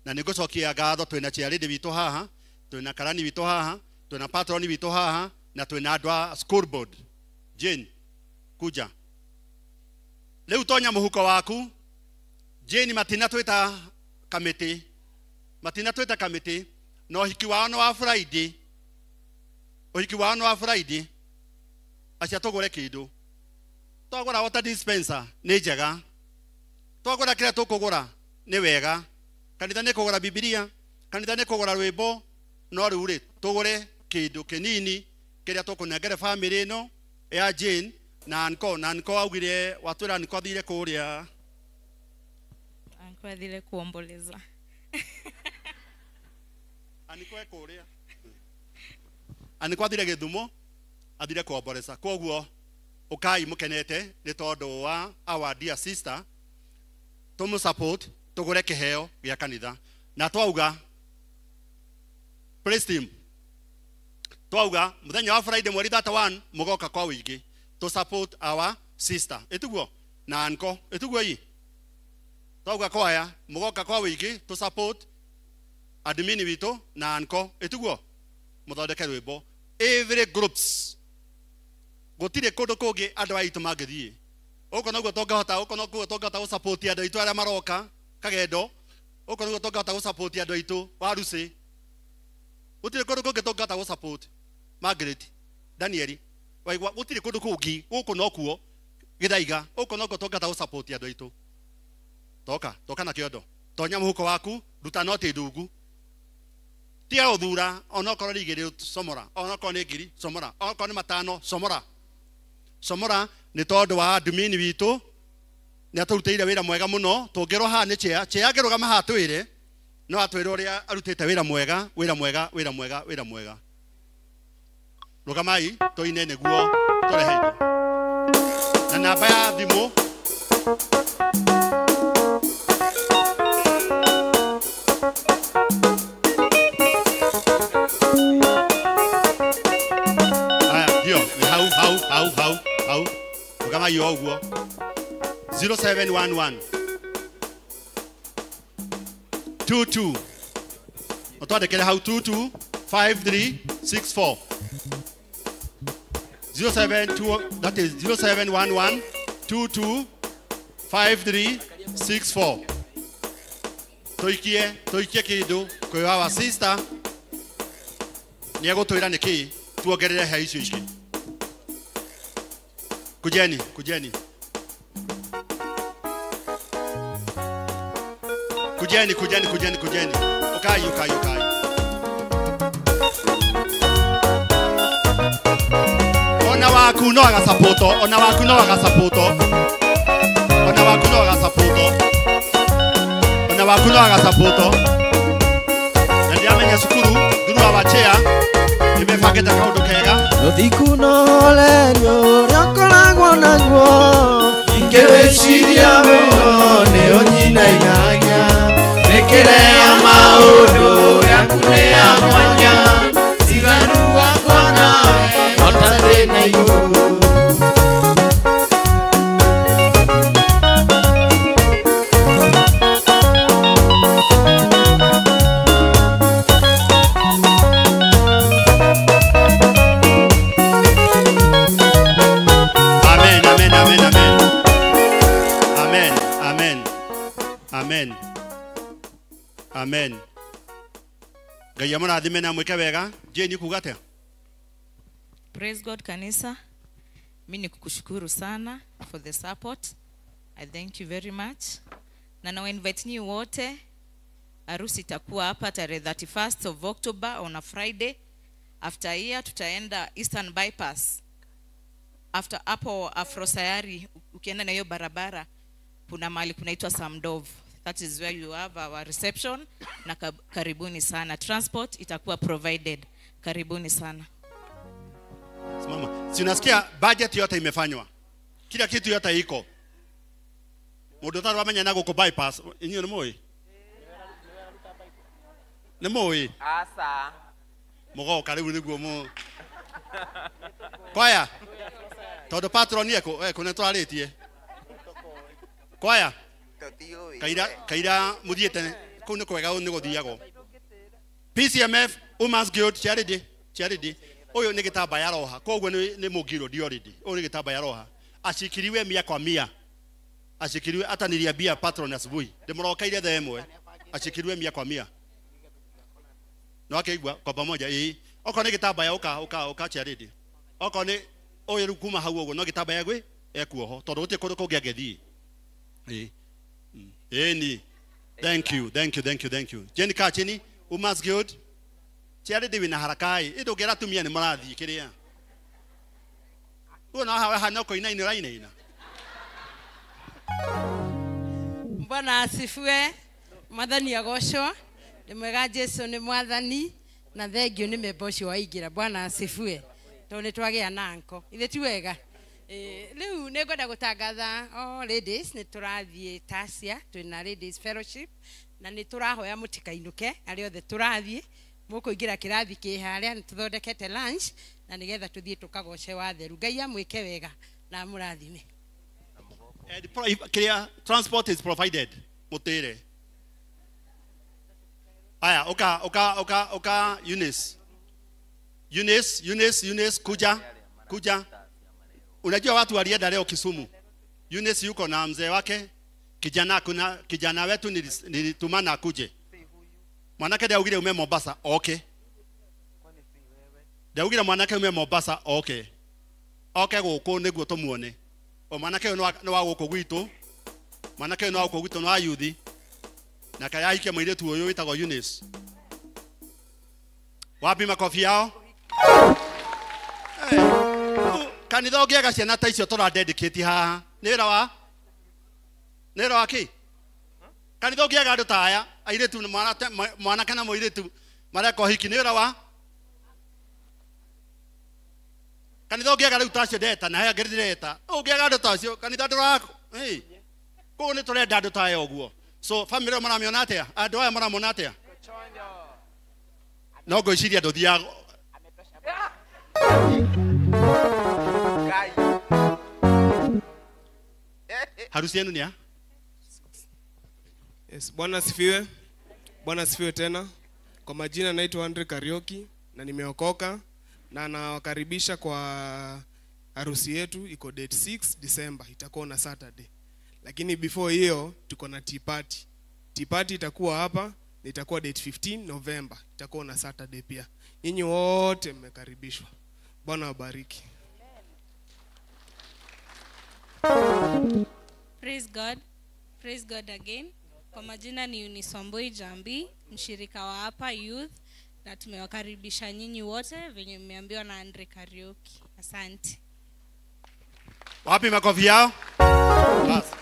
na ni gucokia ngatho. Twina chiaridi witu haha, twina karani witu haha, twina patron witu haha na twina andu a school board. Jane kuja leu tonya muhuko waku. Jane matina twita committee, matina twita committee no hiki wano wa Friday, uhiki wano wa Friday acia tugure kindu twagura water dispenser ni njega, twagura kira tukugura ni wega. Kanitha ni kugura Biblia, kanitha ni kugura rwimbo, no riu ri tugure kindu kinini kiria tukunengere family ino ya Jane na Nko augire watwira Nko athire kuria athire kuomboleza Aniko ekuria Aniko athire Githumo athire kuomboleza. Koguo ukai mukenete ni tondu wa our dear sister tumu support tugure kiheo gia kanitha na twauga praise team twauga muthenya wa Friday mweri 31 mugoka kwa wingi to support our sister etuguo na Anko etuguo yi twauga kwaya mugoka kwa wingi to support admin witu na Anko etuguo muthondeke rwimbo every groups gutire kundu kungi andu aitu mangithie uko noguo tongahota uko noguo tongahota support andu aitu aria maroka kagendo uko noguo tongahota support andu aitu wa rusi gutire kundu kungi tongahota support Margaret Danieli waigua gutiri kundu kungi guku no kuo githaiga guku no gotonga ta support andu aitu toka na kiondo tonya muhuko waku ruta noti ndungu tia uthura ona korwo ni igiri somora ona korwo ni ngiri somora ona korwo ni matano somora ni tondu wa admin witu ni aturutire wira mwega muno tungirwo ha ni chea ngirugama ha twire no atwire uria arutite wira mwega rugamai toine neguo torehe na namba ya thimu How rugamai yo uguo 0711 22 otwadekere how 22 5364 072 that is 0711 22 5364 toikie kindu kwi wa sister ni agutwira niki tuongerere he icio ici kujeni ukai ona waku no agasapoto na ndiamenya cukuru thuru abachea nimefageta kaundu kega Rothiku no lerio riokoragwo naguo ingĩwĩciria wĩro nĩ ũnyinainagia mĩkĩre ya maũndũ yaku nĩ ya mwanya tiganu wakwa nawe ũtarĩ na igũrũ Amen. Gaya mwana adhime mweke wega. Jeni kugate. Praise God kanisa. Mimi nikukushukuru sana for the support. I thank you very much. Na na invite you wote. Harusi itakuwa hapa tarehe 31st of October on a Friday. After here tutaenda Eastern Bypass. After hapo Afro Sayari ukienda na hiyo barabara kuna mahali kunaitwa Samdov. That is where you have our reception na karibuni sana. Transport itakuwa provided. Karibuni sana. Simama. Si unasikia budget yote imefanywa. Kila kitu yote iko. Mundu taru amenya nago ku bypass. Inyo ni moi. Asa. Mugo karibu niguo mu. Kwaya. Todo patron yeko kuna twaritie. Kwaya. Kaira muthiete kuu ni kwega ni guthiago PCMF Women's Guild charity uyu ni gitamba ya roha koguo ni mugiro di already uyu ni gitamba ya roha ashikiriwe 100 ashikiriwe ataniria bia patron asubuhi ndimurokaire the emwe ashikiriwe 100 no akaigwa kwa pamoja oko ni gitamba ya uka charity oko ni uyu kuma hau uguo no gitamba ya gwe ekuoho tondu guti kundu kungi agethi Eni. Thank you. Jenny Kachini, Women's Guild. Charity wina harakai. Ido gera tumia ni marathi kiria. Uno hana ko ina. Bwana asifiwe. Mwathani agoshwa. Ndimwega Jesu ni mwathani na thengio ni membocio waigira. Bwana asifiwe. Tone twagia nanko. Ithe ti wega. Leo negwenda gutangatha ladies ni turathie Tasia twina ladies fellowship na ni turahoya mutikainuke ari othe turathie mukuingira kirathi kiharia ni tuthondekete lunch na nigetha tuthie tukagoce watheru Ngai amwike wega na murathime. Transport is provided mutire. Aya oka Eunice kuja. Unajua watu walienda leo Kisumu. Eunice yuko na mzee wake. Kijana wetu nilitumana akuje. Mwanake ndio ugire ume Mombasa. Okay. ndaugire mwanake ume Mombasa okay guku niguo tumuone o mwanake no wa guku gwitu mwanake no wa guku gwitu no ayuthi na kaya ike mwiretu uyu witagwo Eunice wapi makofi yao kanitha ungiaga ciana ta icio tura dedicate haha nira wa ki kanitha ungiaga andu ta aya airetu mwanake na muiretu mareko hiki nira wa kanitha ungiaga riu tacio ndeta na haya ngirireta ungiaga andu tacio kanitha ndurako ko ni turenda andu ta aya uguo so family maramiona atia andu aya maramona atia no ngwiciria nduthia harusi yenu ni ya Yes, Bwana asifiwe. Bwana asifiwe tena. Kwa majina naitwa Andre Karioki na nimeokoka na nawakaribisha kwa harusi yetu iko date 6 December, itakuwa na Saturday. Lakini before hiyo tuko na tea party. Tea party itakuwa hapa, itakuwa date 15 November, itakuwa na Saturday pia. Nyinyi wote mmekaribishwa. Bwana wabariki. Praise God. Praise God again. Kwa majina ni Eunice Wambui Jambi, mshirika wa hapa youth, na tumewakaribisha nyinyi wote venye mmeambiwa na Andre Karioki. Asante. Wapi makofi yao? Basi.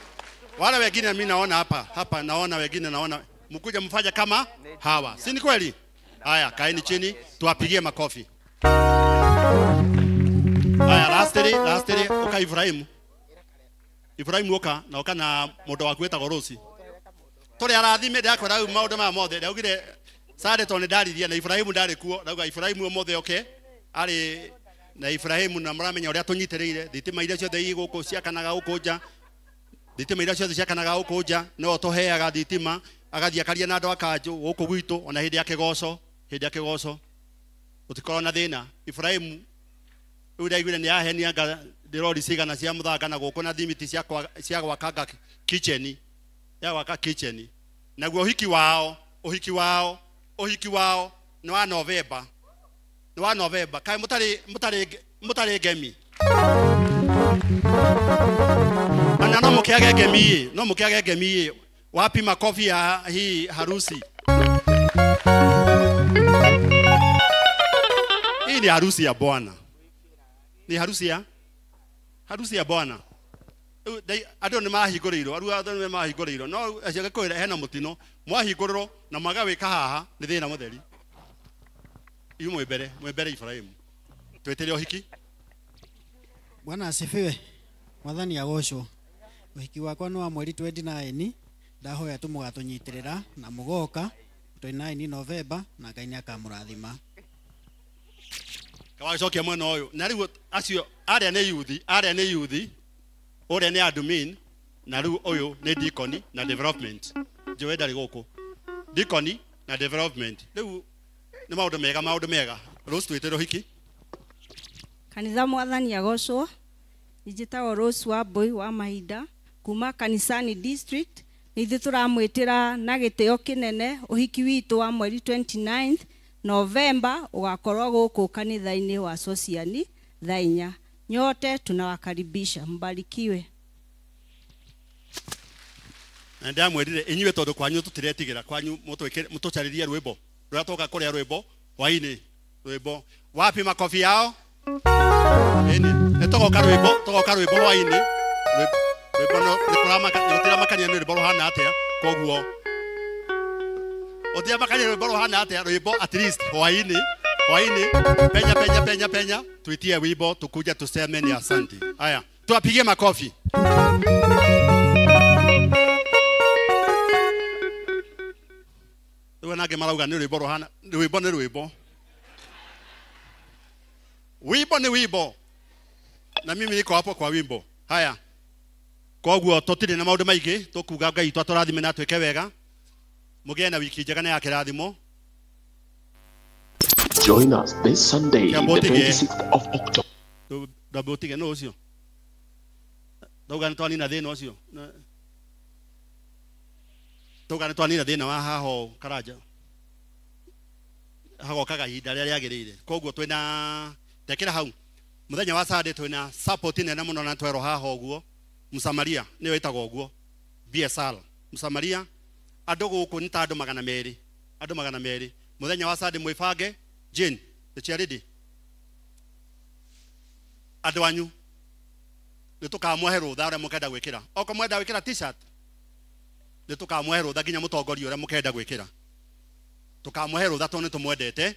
Wale wengine mimi naona hapa naona wengine naona mkuja mfanya kama hawa. Si ni kweli? Haya, kaeni chini tuwapigie makofi. Haya, lastly uka Ibrahim uka na uka na mundu waku wetagwo Rosi. Tore arathime ndakora au maundu ma mothe ndaugire sare tone ndarithia na Ibrahim ndari kuo ndauga Ibrahim mothe okay ari na Ibrahim na maramenya uria tunyitireire thitima iria ciothe iguku ciakanaga gukunja thitima iria ciothe ciakanaga gukunja no tuheaga thitima agathia karia na andu akanju guku gwitu ona hindi ya kigoco utikorwo na thina Ibrahim uria igwire ni ahenia ndirori cigana cia muthanga na guku na thimiti cia gwakanga kitchen ya waka kitchen naguo uhiki wao ni wa November kai mutari ngemi ana no mukiage ngemi wapi makofi ya hii harusi hii ni harusi ya Bwana ni harusi ya Bwana ado ni mahinguriirwo aru ni mahinguriirwo no aciake kwira hena mutino mwahinguriro na magawika haha ni thina mutheri iyu mwembere Ibrahim twetere uhiki. Bwana asifiwe. Mwathani agocwo. Uhiki wakwa ni wa mweri 29 ndahoya tumugatunyitirira na mugoka 29 November na Ngai niakamurathima. Kawacokia mwena uyu na riu acio aria ni yuthi ore ni admin na riu uyu ni deacon na development jowe ndari guku deacon na development riu ni maundu mega Rose twitero hiki kanitha mwathani agocwo njitagwo Rose Wambui wa Mahinda kuma kanisani district ithu turamwitira na gitio kinene uhiki witu wa mweri 29 November ugakorwo guku kanitha-ini wa Sociani thainya nyote tunawakaribisha mbarikiwe. Na ndamwirire inyuĩ tondu kwanyu tutiretigira kwanyu mutucaririe rwimbo ruria toka kuria rwimbo waini rwimbo wapi makofi yao ini togoka rwimbo waini rwimbo no nituramakania ni rwimbo ruhana atia koguo otia makania rwimbo ruhana atia rwimbo at least waini penya tuitie wimbo tukuja tuseme ni asante. Haya tuwapigie makofi. Wewe nage marauga ni rwimbo ruhana rwimbo ni rwimbo ni wimbo na mimi niko hapo kwa wimbo. Haya koguo tutire na maundu maingi tukuga Ngai twaturathime na tweke wega mugie na wiki njega na ya kirathimo. Join us this Sunday, the 26th of October. Dabotige no ucio. Dauga ntwani na thina ucio. Dauga ntwani na thina wa haho karaja. hagokaga ihinda rĩrĩa rĩagĩrĩire koguo twĩna tekera hau muthenya wa Sunday twĩna support nene mũno na twero haha ũguo Msamaria nĩ wĩtagwo ũguo BSL Msamaria andũ gũkũ nĩ ta andũ 200 andũ 200 muthenya wa Sunday mwĩbange Jane the charity andũ anyu nĩ tukamũhe rũtha ũrĩa mũkenda gwĩkĩra oko mwenda gwĩkĩra t-shirt nĩ tukamũhe rũtha nginya mũtongoria ũrĩa mũkenda gwĩkĩra tukamũhe rũtha tondũ nĩ tũmwendete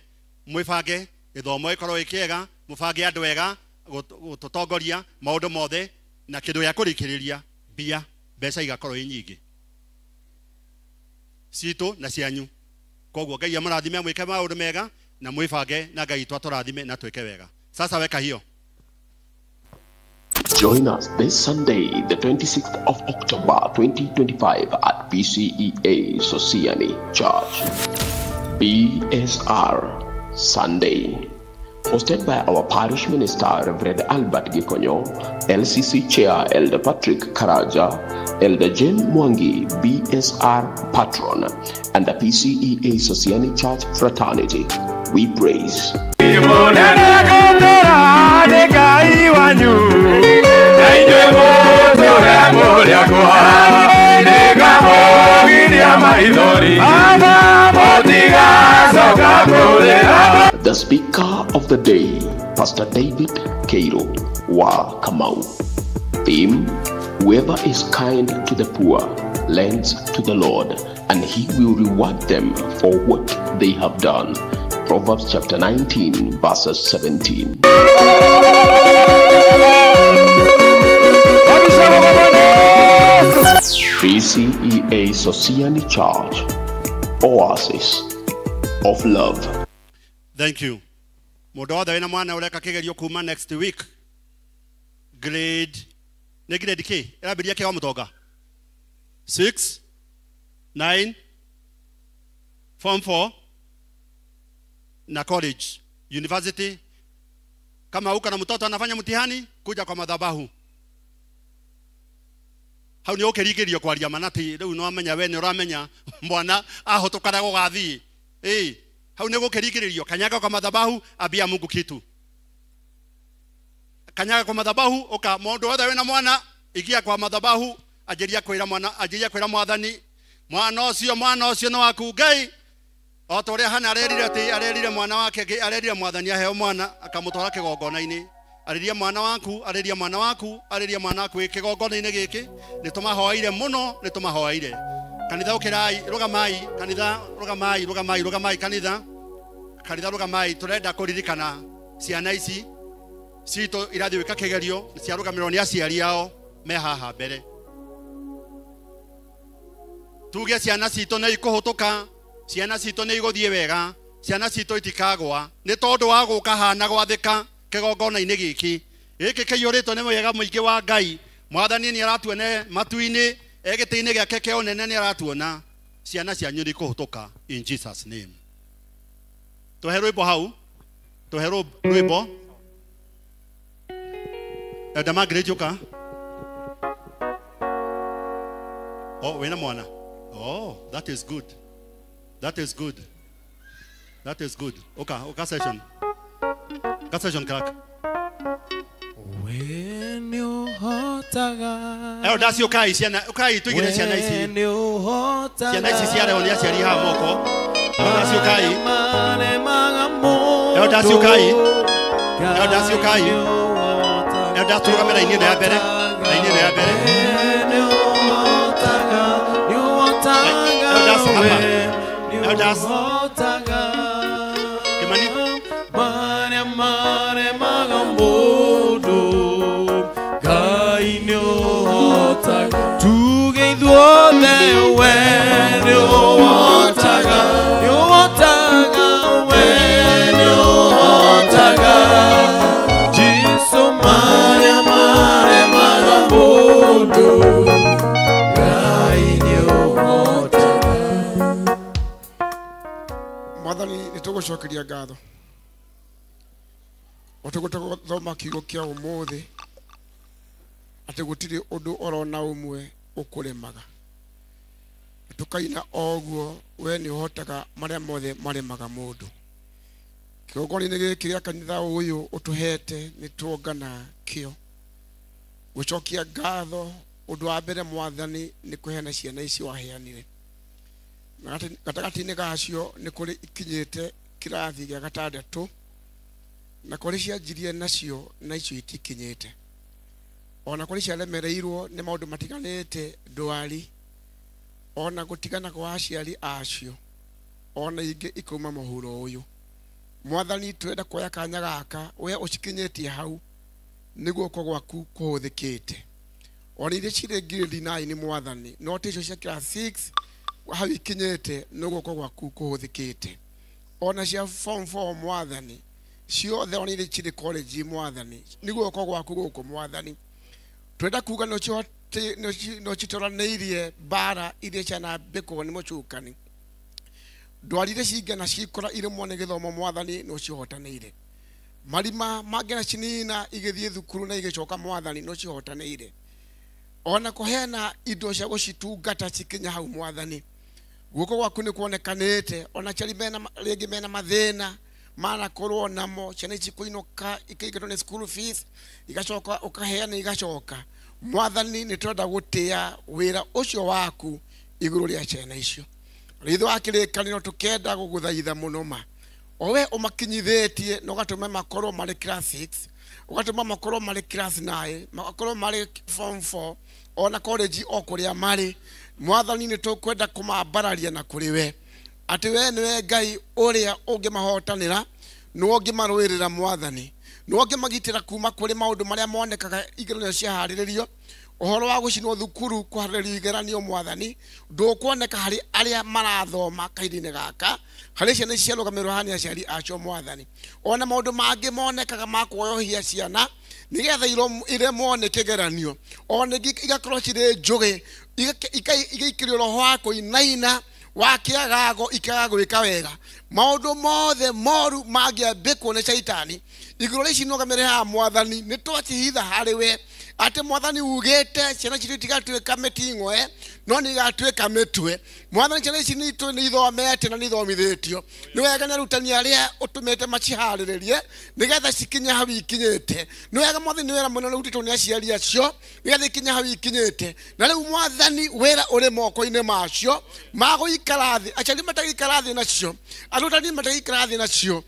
mwĩbange gĩthomo gĩkorwo gĩkĩega mũbange andũ ega gũtũtongoria maũndũ mothe na kĩndũ gĩa kũrĩkĩrĩria mbia mbeca igakorwo i nyingĩ citũ na cianyu koguo Ngai amũrathime mwĩke maũndũ mega na mwĩbange na Ngai twatũrathime na twĩke wega sasa weka hiyo. Join us this Sunday, the 26th of October 2025 at PCEA Society Church. BSR Sunday. Hosted by our parish minister, Reverend Albert Gikonyo, LCC Chair, Elder Patrick Karaja, Elder Jane Mwangi, BSR Patron, and the PCEA Society Church Fraternity. We praise. The speaker of the day, Pastor David Keiro wa Kamau. Theme: whoever is kind to the poor lends to the Lord, and he will reward them for what they have done. Proverbs chapter 19, verses 17. PCEA Society Church, Oasis of Love. Thank you. Mũndũ wothe wĩna mwana ũreka kĩgerio kuma next week. Grade K. Ĩrambĩrĩria kĩo mũtonga. 6, 9, Form 4 na college, university. Kama uko na mtoto anafanya mtihani, kuja kwa madhabahu. Hau nĩ ũkĩringĩrio kwaria manati rĩu no amenya we nĩ ũramenya mwana ahotũkara gũgathiĩ. Hau nĩ gũkĩringĩrĩrio kanyaga kwa madhabahu ambia Mungu kitu. Kanyaga kwa madhabahu oka mũndũ wothe wĩna mwana igia kwa madhabahu anjĩria kwĩra mwathani mwana ũcio no waku Ngai o ta ũrĩa Hana arerire mwana wake arerire mwathani aheo mwana akamũtwara kĩgongona-inĩ arĩria mwana waku kĩgongona-inĩ gĩkĩ nĩ tũmahoeire mũno nĩ tũmahoeire kanitha ũkĩrai rũgamai kanitha rũgamai tũrenda kũririkana ciana ici citũ irathiĩ gwĩka kĩgerio ciarũgamĩrĩrwo nĩ aciari ao me haha mbere tuge ciana citũ nĩ ikũhũtũka ciana citũ nĩ igũthiĩ wega ciana citũ itikagwa nĩ tondũ wa gũka hana gwathĩka kĩgongona-inĩ gĩkĩ kĩiyũrĩtwo nĩ wega mũingĩ wa Ngai mwathani nĩ aratuone matu-inĩ gĩtĩ-inĩ gĩake kĩa ũnene nĩ aratuona ciana cianyu nĩ ikũhũtũka in Jesus name. Tũhe rwĩmbo hau Elder Margaret Joka. Oh, wena mwana. Oh, that is good. Okay, session. Crack. When you hotaga. Elder Siokai, ukai tuigire ciana ici. Ciana ici ciare onia ciari ha moko. Elder Siokai. Elder turugamira ini ya mbere. Elders. Kimani. Mane magambodo. Gainyo hotaga. Tugeidwo ne when you hotaga. You hotaga when you hotaga. Jiso mane magambodo. Mwathani nĩtũgũcokeria ngatho ũtũgũthoma kiugo kĩa ũmũthĩ atĩ gũtirĩ ũndũ orona ũmwe ũkũremaga tũkaina oguo we nĩ ũhotaga marĩa mothe maremaga mũndũ kĩgongona-inĩ gĩkĩ gĩa kanitha ũyũ ũtũhete nĩ tuongana kĩo gũcokia ngatho. Ũndũ wa mbere Mwathani nĩ kũheana ciana ici waheanire, na gatagatĩ-inĩ gacio nĩ kũrĩ ikinyĩte kĩrathi gĩa 6 na kũrĩ cianjirie nacio na icio itikinyĩte, ona kũrĩ ciaremereirwo nĩ maũndũ matiganĩte, ndwari, ona gũtigana kwa aciari acio, ona ingĩ ikauma mũhuro ũyũ. Mwathani twenda kuoya kanya gaka we ũcikinyĩtie hau nĩguo guoko gwaku kũhũthĩkĩte. Ona iria cirĩ grade 9 Mwathani, no icio cia class 6 hau ikinyĩte nĩguo guoko gwaku kũhũthĩkĩte. Ona cia form 4 Mwathani, ciothe ona iria cirĩ college Mwathani, nĩguo guoko gwaku gũkũ Mwathani. Twenda kuga no citoranĩirie mbara iria cianambĩkwo nĩ mũcukani, ndwari iria cingĩana cikora irĩmwo nĩ gĩthomo Mwathani no cihotanĩire, marima mangĩana cinina igĩthiĩ thukuru na igĩcoka Mwathani no cihotanĩire, ona kũheana indo cia gũcitungata cikinya hau Mwathani. Guoko gwaku nĩ kuonekanĩte, ona ciari rĩngĩ mena mathĩna manakorwo namo, ciana ici kũinũka ikaingĩrwo nĩ school fees igacoka ũkaheana igacoka. Mwathani nĩ tũrenda gũtĩa wĩra ũcio waku igũrũ rĩa ciana icio. Ritho wa kĩrĩkanĩro tũkenda gũgũthaitha mũno ma, o we ũmakinyithĩtie na ũgatũma makorwo marĩ class 6, ũgatũma makorwo marĩ class 9, makorwo marĩ form 4, ona college o kũrĩa marĩ. Mwathani nĩ tũkwenda kũmambararia na kũrĩ we, atĩ we nĩwe Ngai ũrĩa ũngĩmahotanĩra, nĩwe ũngĩmarũĩrĩra Mwathani, nĩwe ũngĩmagitĩra kuma kũrĩ maũndũ marĩa monekaga igeranio ciaharĩrĩrio. Ũhoro wa gũcinwo thukuru kũharĩrĩrio igeranio Mwathani ndũkuoneka harĩ arĩa marathoma kahinda-inĩ gaka, harĩ ciana ici ciarũgamĩrĩrwo haha nĩ aciari acio Mwathani. Ona maũndũ mangĩ monekaga ma kuoyohia ciana nĩgetha iremwo nĩ kĩgeranio, ona igakorwo cirĩ njũgĩ, igaikĩrio roho wa kũinaina wa kĩagago ikaga gwĩka wega. Maũndũ mothe moru mangĩambĩkwo nĩ Shaitani igũrũ rĩa ici irũgamĩrĩire haha Mwathani, nĩ twacihitha harĩ we, atĩ Mwathani ugĩte ciana citũ itigatuĩka mĩting'oe no nĩ igatuĩka mĩtwe. Mwathani ciana ici nĩ ithomete na nĩ ithomithĩtio, nĩ wega nĩ arutani arĩa ũtũmĩte maciharĩrĩrie nĩgetha cikinye hau ikinyĩte. Nĩ wega Mwathani nĩ wĩra mũnene ũrutĩtwo nĩ aciari acio nĩgetha ikinye hau ikinyĩte, na rĩu Mwathani wĩra ũrĩ moko-inĩ macio ma gũikara thĩ, aciari matagĩikara thĩ nacio, arutani matagĩikara thĩ nacio,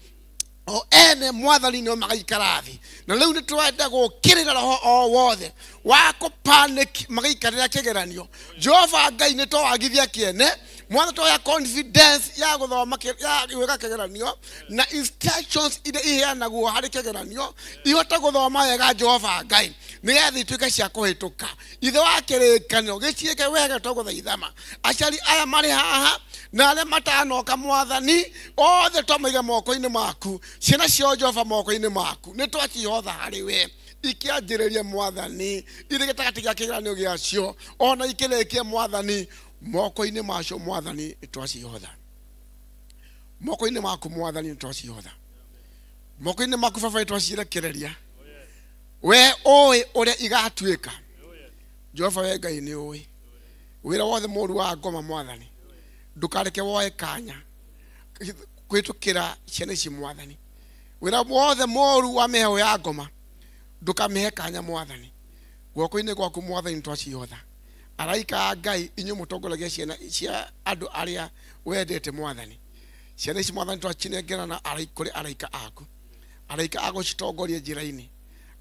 o ene Mwathani nĩo magaikara thĩ. Na rĩu nĩ tũrenda gũkĩrĩra roho o wothe wa kũpanic magĩikarĩra kĩgeranio. Jehova Ngai nĩ twawagithia kĩene, Mwathani twoya confidence ya gũthoma ya gwĩka kĩgeranio na instructions iria iheanagwo harĩ kĩgeranio ihota gũthoma wega Jehova Ngai nĩgetha ituĩke cia kũhĩtũka. Ithe wa kĩrĩkanĩro gĩciĩke wega twagũthaithama. Aciari aya marĩ haha na arĩa matanoka Mwathani othe twamaiga moko-inĩ maku, ciana ciao Jehova moko-inĩ maku, nĩ twacihotha harĩ we ikĩanjĩrĩria Mwathani irĩ gĩtagatĩ gĩa kĩgeranio gĩacio, ona ikĩrĩkie Mwathani moko-inĩ macio Mwathani nĩ twacihotha. Moko-inĩ maku Mwathani nĩ twacihotha, moko-inĩ maku Baba nĩ twacirekereria. We ũĩ ũrĩa igatuĩka Jehova, we Ngai nĩ ũĩ wĩra wothe mũru wa ngoma Mwathani, ndũkareke woe kanya kwĩtũkĩra ciana ici Mwathani. Wĩra wothe mũru wa mĩheho ya ngoma ndũkamĩhe kanya Mwathani. Guoko-inĩ gwaku Mwathani nĩ twacihotha. Araika Ngai inyuĩ mũtongoragia ciana cia andũ arĩa wendete Mwathani. Ciana ici Mwathani twacinengerana kũrĩ araika aku, araika agũcitongoria njĩra-inĩ,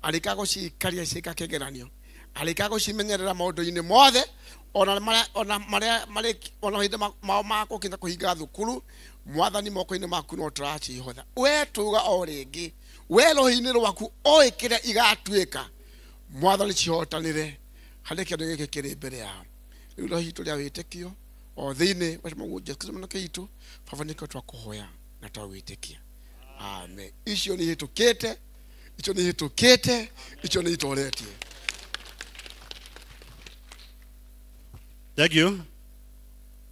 araika agũcikaria ciĩka kĩgeranio, araika agũcimenyerera maũndũ-inĩ mothe ona hĩndĩ mao ma gũkinya kũhinga thukuru. Mwathani moko-inĩ maku no tũracihotha. We tuga o rĩngĩ, we roho-inĩ rwaku oĩ kĩrĩa igatuĩka Mwathani cihotanĩre harĩ kĩndũ gĩkĩ kĩrĩ mbere yao. Rĩu roho itũ rĩa wĩtĩkio o thĩinĩ wa Jesũ Kristo mwanake witũ, Baba nĩkĩo twakũhoya na twawĩtĩkia. Amen. Icio nĩ hĩtũkĩte, icio nĩ hĩtũkĩte, icio nĩ itoretie. Thank you.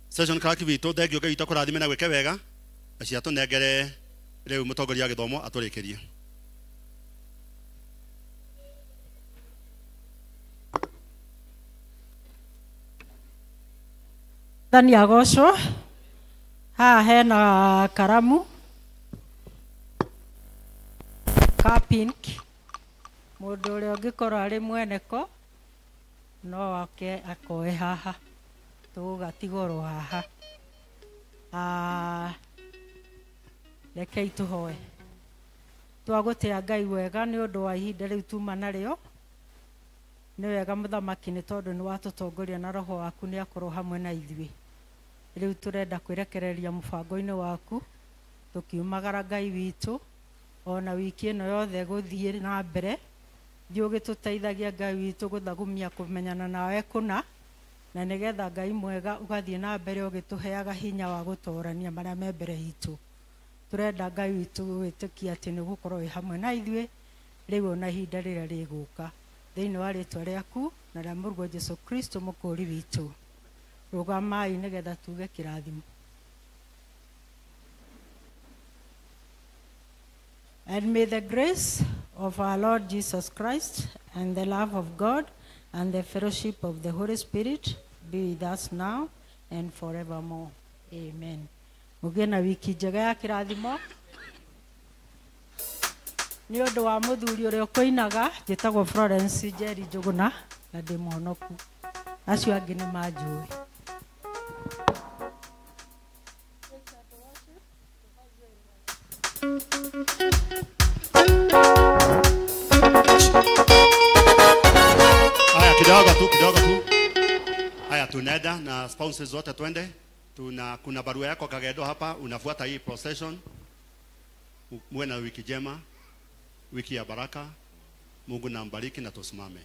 Session kaki witũ, thank you Ngai witũ kũrathime na gwĩke wega. Acia tũnengere rĩu mũtongoria wa gĩthomo atũrĩkĩrie. Mwathani agocwo. Haha hena karamu ka pink mundu uria ungikorwo ari mweneko no wake akoe haha tugatigorwo haha rekei tuhoe twagutia Ngai wega ni undu wa ihinda riu tuma nario ni wega muthamaki ni tondu ni watutongoria na roho waku ni akorwo hamwe na ithui riu turenda kwirekereria mubango-ini waku tukiumagara Ngai witu ona wiki ino yothe guthie na mbere thii ugituteithagia Ngai witu guthagumia kumenyana nawe kuna na nigetha Ngai mwega ugathie na mbere ugituheaga hinya wa gutorania maria me mbere hitu turenda Ngai witu witikia ati ni gukorwo wi hamwe na ithui riu ona ihinda riria riguka thiini wa ritwa riaku na ria Mũrũgwo Jesu Kristo mukuri witu rugamai nigetha tuge kirathimo. And may the grace of our Lord Jesus Christ and the love of God and the fellowship of the Holy Spirit be with us now and forevermore. Amen. Mugie na wiki njega ya kirathimo. Ni undu wa muthuri uria ukuinaga njitagwo Florence Njeri Njuguna na ndi muhonoku. Acio angi ni manjui. Haya kidogo tu. Haya tunaenda na sponsors zote twende. Kuna barua yako Kagedo hapa, unafuata hii procession. Muwe na wiki njema, wiki ya baraka. Mungu na mbariki na tusimame.